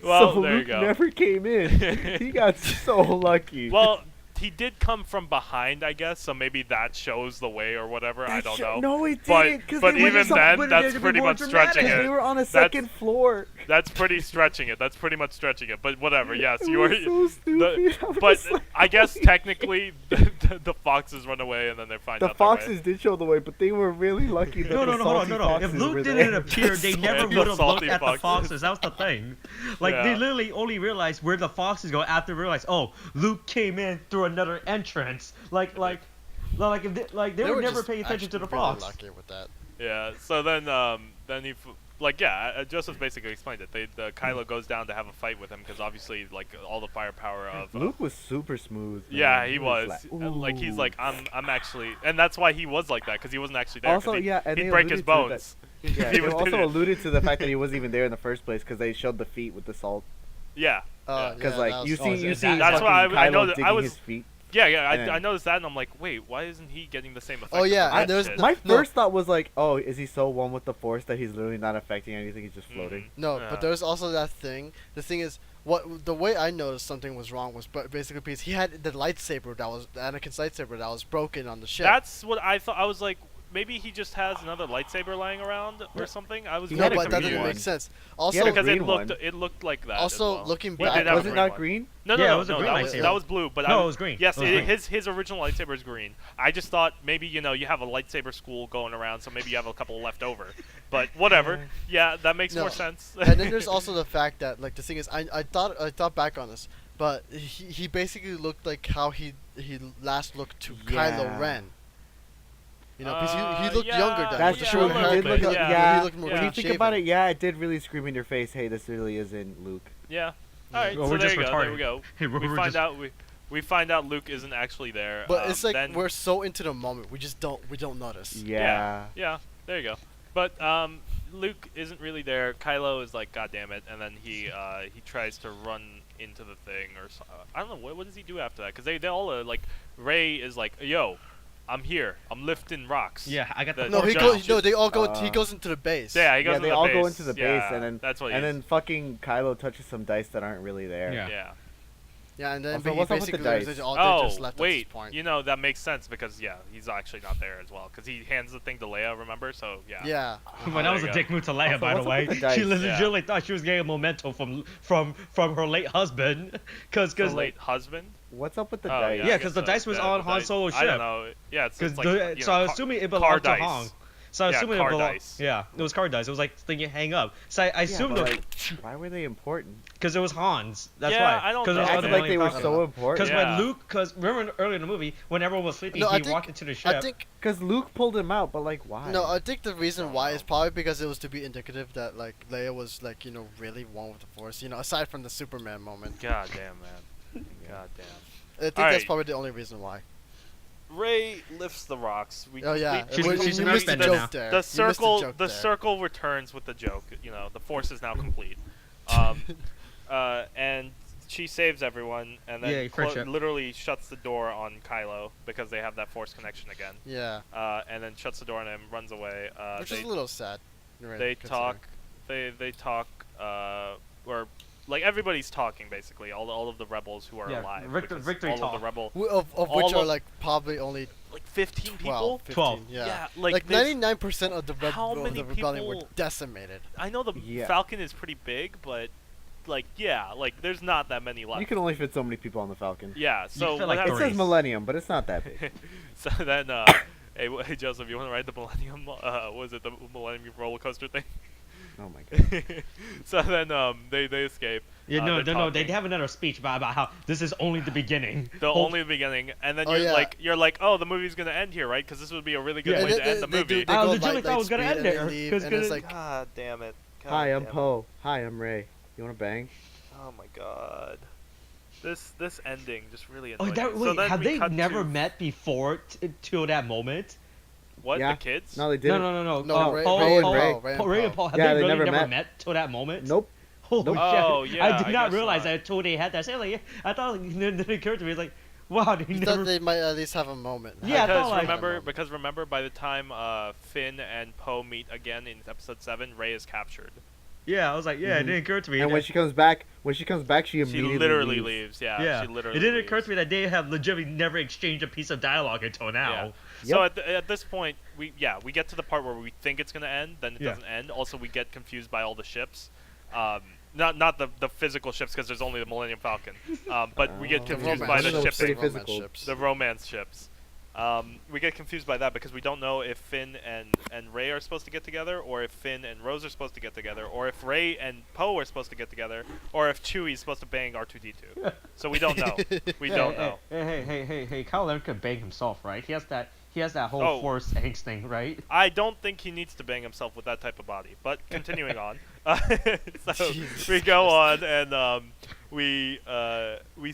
Well, so there you Luke go. never came in. He got so lucky. Well, he did come from behind, I guess, so maybe that shows the way or whatever. I don't know. No, it But didn't. but they even were, then, but that's it'd be pretty more much dramatic. stretching because they it. were on a That's- second floor. That's pretty stretching it. That's pretty much stretching it. But whatever. Yes, It you was are. so stupid. I was But just like, I guess holy technically the foxes run away and then they find the out their way. foxes did show the way, but they were really lucky that No, the no, hold on, salty no. If foxes Luke were didn't there. appear, they never The would have salty looked at the foxes. foxes. That was the thing. Like they Yeah. literally only realized where the foxes go after they realized, oh, Luke came in through another entrance. Like if they were never just paying attention to the actually really fox. lucky with that. Yeah. So then Joseph basically explained it. The Kylo goes down to have a fight with him because obviously like all the firepower of. Luke was super smooth. Man. Yeah, he was. Like, He's ooh. like, I'm actually, and that's why he was like that because he wasn't actually there. 'cause Also, he'd, yeah, and he'd they break his alluded to bones. Yeah, He they was also doing it. alluded to the fact that he wasn't even there in the first place because they showed the feet with the salt. Yeah. Because Yeah, like that was- you oh, see, is you it see, that- That's fucking why I Kylo know that digging I was- his feet. Yeah, And I then- noticed that, and I'm like, wait, why isn't he getting the same effect? Oh, yeah, from and that there's shit? My No. first thought was like, oh, is he so one with the Force that he's literally not affecting anything? He's just floating. No, Yeah. but there's also that thing. The thing is, the way I noticed something was wrong was basically because he had the lightsaber Anakin's lightsaber that was broken on the ship. That's what I thought. I was like, maybe he just has another lightsaber lying around or something. I was He no, had a but that green doesn't one. make sense. He Also, had a because green one. it looked like that. as Also, well. looking He back- did have a Was it green not one. green? No, Yeah, no, it was a no, green that was, lightsaber. that was blue. But No, I, it was green. Yes, It was green. his original lightsaber is green. I just thought maybe you have a lightsaber school going around, so maybe you have a couple left over. But whatever. Yeah, that makes No. more sense. and then there's also the fact that like the thing is, I thought back on this, but he basically looked like how he last looked to Yeah. Kylo Ren. You know, because he looked yeah, younger then. That's yeah, true. a He little did bit, look. yeah. Yeah. He looked more Yeah. When you clean think about shaven. it, yeah, it did really scream in your face. Hey, this really isn't Luke. Yeah. All right. Well, so we're there just you go. There retarded. we go. Hey, we we're find just- out we find out Luke isn't actually there. But it's like then, we're so into the moment, we don't notice. Yeah. Yeah. There you go. But Luke isn't really there. Kylo is like, God damn it, and then he tries to run into the thing or I don't know what does he do after that? Because they all like Rey is like, yo, I'm here. I'm lifting rocks. Yeah, I got the. No, he Jump. goes. No, they all go. He Uh, goes into the base. Yeah, he goes Yeah, to they the all base. go into the base, Yeah, and then that's what. and then fucking Kylo touches some dice that aren't really there. Yeah. yeah. Yeah, and then Also, he what's up with the basically learns dice? that all they just Oh left at wait, this point. that makes sense because he's actually not there as well because he hands the thing to Leia. Remember? So yeah. Yeah. Well, that was There a you dick move to Leia, Also, by the what's up way. with the dice? She Yeah. legitimately thought she was getting momentum from her late husband, cause The late husband. What's up with the Oh, dice? Yeah, I 'cause guess the dice was on the Han dice- Solo's I don't ship. know. Yeah, it's Because like so I'm assuming it belonged to dice. Han. So I Yeah, assuming car it belonged. dice. Yeah, it was card dice. It was like thing you hang up. So I Yeah, assumed but, it like, why were they important? because it was Han's. That's Yeah, why. I don't 'Cause it know. was They I acted don't like they were Falcon. so important. Because Yeah. when Luke, because remember earlier in the movie when everyone was sleeping, No, he I think- walked into the ship. I think Because Luke pulled him out, but like, why? no, I think the reason don't why know. is probably because it was to be indicative that like Leia was like really one with the Force. Aside from the Superman moment. God damn, man. God damn. I think Alright. that's probably the only reason why. Ray lifts the rocks. We Oh yeah, She's- Well, she's you an missed the earthbender joke now. there. You The missed circle, joke the there. circle returns with the joke. The force is now complete. And she saves everyone, and then Yay, friendship. literally shuts the door on Kylo because they have that force connection again. Yeah, And then shuts the door on him, runs away. which is a little sad. Really, They considering. talk. They talk. Or like everybody's talking basically. All of the rebels who are Yeah, alive. victory because all talk. of the rebel. Of all which are of- like probably only Like 15 12, people. 15, 12. Yeah, like like there's- 99% of the how many the rebellion were people- decimated. I know the Yeah. Falcon is pretty big, but like there's not that many left. You can only fit so many people on the Falcon. Yeah, so fit what like It happens- three. says Millennium, but it's not that big. So then, hey Joseph, you want to ride the Millennium? Was it the Millennium roller coaster thing? Oh my god. So then, they escape. Yeah, no, they're they talking. have another speech about how this is only the beginning. The Whole- only beginning, and then Oh, you're like, oh, the movie's gonna end here, right? Because this would be a really good Yeah. way And to end the they movie. They I go legitimately light thought it was gonna speed end and there, they leave, 'cause and it's gonna- like God damn it. God Hi, I'm damn it. Poe. Hi, I'm Ray. You wanna bang? Oh my god. This ending just really Oh, annoyed that, me. So wait, then have we they cut never to, met before till that moment? What, Yeah. the kids? No, they No, didn't. no. No, Oh, Ray- Paul, Ray and Paul, Ray. Paul, Ray and Paul. Have Yeah, they they really never never met. met till that moment? Nope. Holy Nope. Oh, shit. yeah, I did I not guess realize not. that until they had that. I thought it occurred to me like, wow, they you never. thought they might at least have a moment. Yeah, I because thought, like- remember by the time Finn and Poe meet again in episode 7, Rey is captured. Yeah, I was like, yeah, it Mhm. didn't occur to me. And that- when she comes back, she She immediately literally leaves. leaves. Yeah. yeah, She literally it didn't leaves. occur to me that they have legitimately never exchanged a piece of dialogue until now. So Yep. at this point, we get to the part where we think it's gonna end, then it Yeah. doesn't end. Also, we get confused by all the ships, not the physical ships because there's only the Millennium Falcon, but we get Oh. confused The by romance the ships. shipping, Pretty physical. the romance ships. We get confused by that because we don't know if Finn and Rey are supposed to get together, or if Finn and Rose are supposed to get together, or if Rey and Poe are supposed to get together, or if Chewie's supposed to bang R2-D2. So we don't know. We don't know. Hey, Kylo Ren could bang himself, right? He has that whole Oh. Force angst thing, right? I don't think he needs to bang himself with that type of body. But continuing on, so Jesus we go Christ. on and we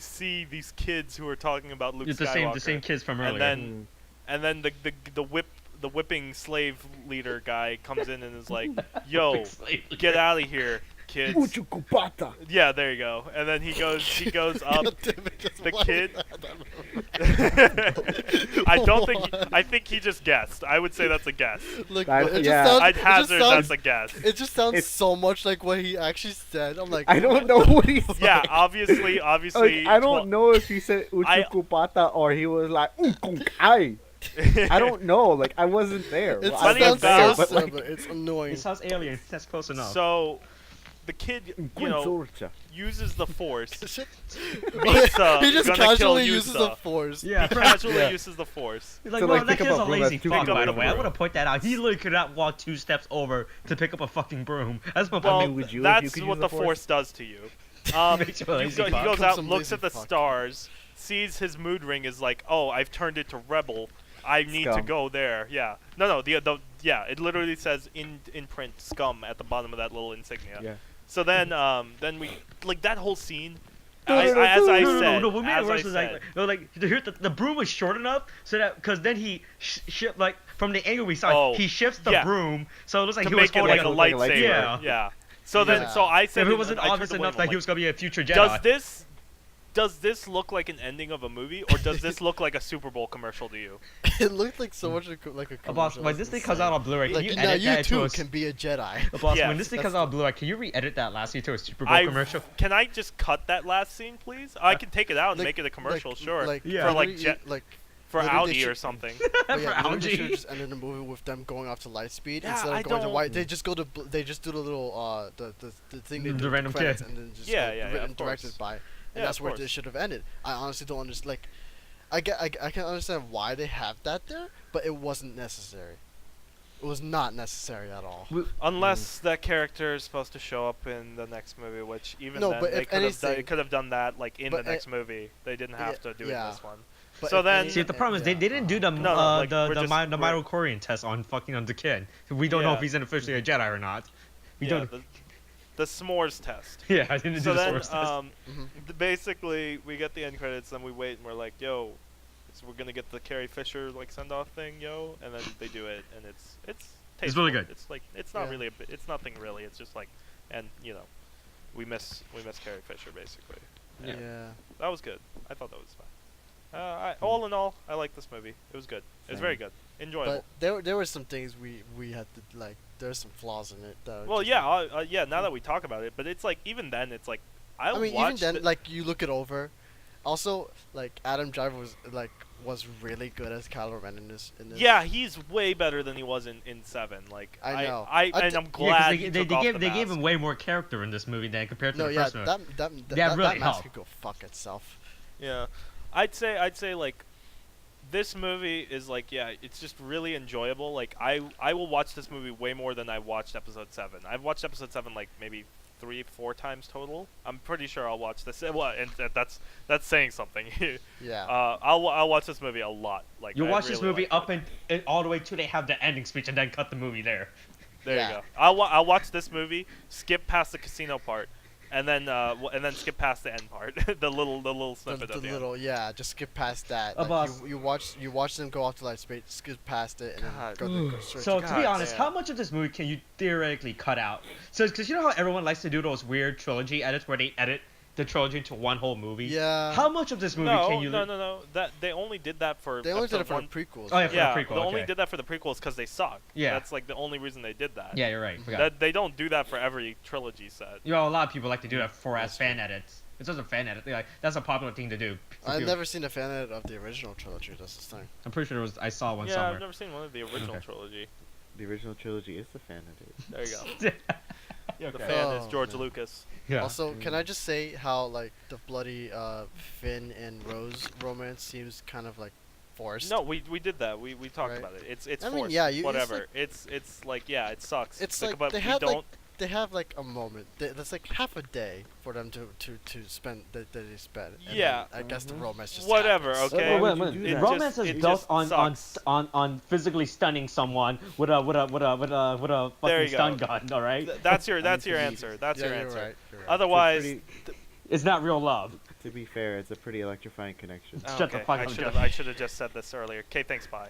see these kids who are talking about Luke It's Skywalker. the same kids from And earlier. then and then the whipping slave leader guy comes in and is like, "Yo, get out of here, kids." Uchukupata. Yeah, there you go. And then he goes up. God damn it, just the why kid- that? I think he just guessed. I would say that's a guess. Look, I- it just yeah. sounds, I'd it just hazard sounds, that's a guess. it just sounds It's- so much like what he actually said. I'm like, I don't know what he said. Yeah, obviously. Like, I don't know if he said Uchukupata or he was like Ukunkai. I don't know. Like I wasn't there. It Well, I funny was sounds about- there, so but like, similar. It's annoying. It sounds alien. That's close enough. So, the kid, Kunsorcha. uses the Force. he gonna just kill casually uses Yusa. the Force. yeah, He casually Yeah. uses the Force. He's like, So, well, like, that pick kid's up a a broom, lazy that's two fuck, people by pick the up a way. I broom. want to point that out. He literally could not walk 2 steps over to pick up a fucking broom. That's what Well, mean, would you if that's you could what use the the Force Force? does to you. Makes you a lazy He fuck. goes Becomes out, some looks lazy at the fuck. stars, sees his mood ring, is like, oh, I've turned it to rebel. I need to Scum. go there. Yeah. No. Yeah. It literally says in print scum at the bottom of that little insignia. Yeah. So then we like that whole scene. No, no, no, As I no, said, what made it as I worse was said, the broom was short enough so that because then he like from the angle we saw, Oh, he shifts the yeah. broom so it looks like to he was make it holding like a look like a lightsaber. lightsaber. Yeah. So then, Yeah. so I said, if it wasn't I turned obvious away enough from that him, he was gonna be a future Jedi. does this look like an ending of a movie, or does this look like a Super Bowl commercial to you? It looked like so much like a Boss, commercial. when this thing comes out on Blu-ray, can like, you now edit you that too to a can be a Jedi. Boss, Yes, when this thing comes out on Blu-ray, can you re-edit that last scene to a Super Bowl commercial? Can I just cut that last scene, please? I can take it out and Like- make it a commercial, sure. Yeah. For like literally, like for maybe they Audi or should- something. but yeah, For literally they should Algae. just ended the movie with them going off to light speed Yeah, instead I of going to don't- white. They just go to they just do the little the thing they The do with random credits kid. and then just Yeah, go yeah, written of course. directed by, and Yeah, that's of where course. it should have ended. I honestly don't understand. Like, I can understand why they have that there, but it wasn't necessary. It was not necessary at all. Unless that character is supposed to show up in the next movie, which even No, then but they if they could have done that like in the but, next movie. They didn't have to do it yeah. in this one. But So if then- any- See, the problem is they didn't do the No, like, we're just- the mitochondrial test on the kid. We don't know Yeah. if he's officially a Jedi or not. We Yeah, don't. the s'mores test. Yeah, I didn't So do the then, source test. Mhm. basically, we get the end credits, then we wait, and we're like, yo, so we're gonna get the Carrie Fisher like send off thing, yo, and then they do it, and it's It's really tasteful. good. It's like it's not Yeah. really it's nothing really. It's just like, and you know, we miss Carrie Fisher basically. Yeah. Yeah. That was good. I thought that was fine. All in all, I like this movie. It was good. It was very good. Enjoyable. But there were some things we had to like. There's some flaws in it. That were Well, just, yeah, yeah. Now that we talk about it, but it's like even then, it's like I mean, even watched then, it- like you look it over. Also, like Adam Driver was really good as Kylo Ren in this. Yeah, he's way better than he was in 7. Like I know. and I'm Yeah, 'cause glad they, he they, took they off gave the they gave mask. him way more character in this movie than compared to No, the yeah, first movie. that really mask helped. could go fuck itself. Yeah, I'd say like this movie is like it's just really enjoyable. Like I will watch this movie way more than I watched Episode 7. I've watched Episode 7 like maybe 3-4 times total. I'm pretty sure I'll watch this. Well, and that's saying something. Yeah. I'll watch this movie a lot. Like You I watch this really movie like up it. and all the way to they have the ending speech and then cut the movie there. There Yeah. you go. I'll watch this movie, skip past the casino part, and then skip past the end part, the little the snippet at the end. little just skip past that. Oh, Like, boss. you watch them go off to light speed, skip past it, and God. then go straight So to to be God honest, damn. how much of this movie can you theoretically cut out? So because you know how everyone likes to do those weird trilogy edits where they edit the trilogy into one whole movie. Yeah. How much of this movie No, can you? no. That they only did that for. They only did it episode for the one. prequels. Oh, yeah, right? for Yeah, the prequel, they only okay. did that for the prequels because they suck. Yeah. That's like the only reason they did that. Yeah, you're right. Forgot. That they don't do that for every trilogy set. You know, a lot of people like to do that for as That's fan edits. It's just a fan edit. Like, that's a popular thing to do. I've People- never seen a fan edit of the original trilogy. That's the thing. I'm pretty sure it was. I saw one Yeah, somewhere. I've never seen one of the original Okay. trilogy. The original trilogy is the fan edit. There you go. The Okay. fan is Oh, George man. Lucas. Yeah. Also, can I just say how like the bloody Finn and Rose romance seems kind of like forced? No, we did that. We talked Right. about it. It's I mean, forced. yeah, it's whatever. like- It's like yeah, it sucks. It's like but they we had don't. like they have like a moment. That's like half a day for them to spend that they spend. And Yeah. then I guess the romance just Whatever, happens. okay? Why would you do that? Romance It is just built on sucks. physically stunning someone with a There fucking you stun go. gun. All right. That's your I mean, that's to your be- answer. That's Yeah, your you're answer. right, you're right. Otherwise, Pretty- It's not real love. To be fair, it's a pretty electrifying connection. Shut the okay, fuck I up, should have Jeff. I should have just said this earlier. Okay, thanks. Bye.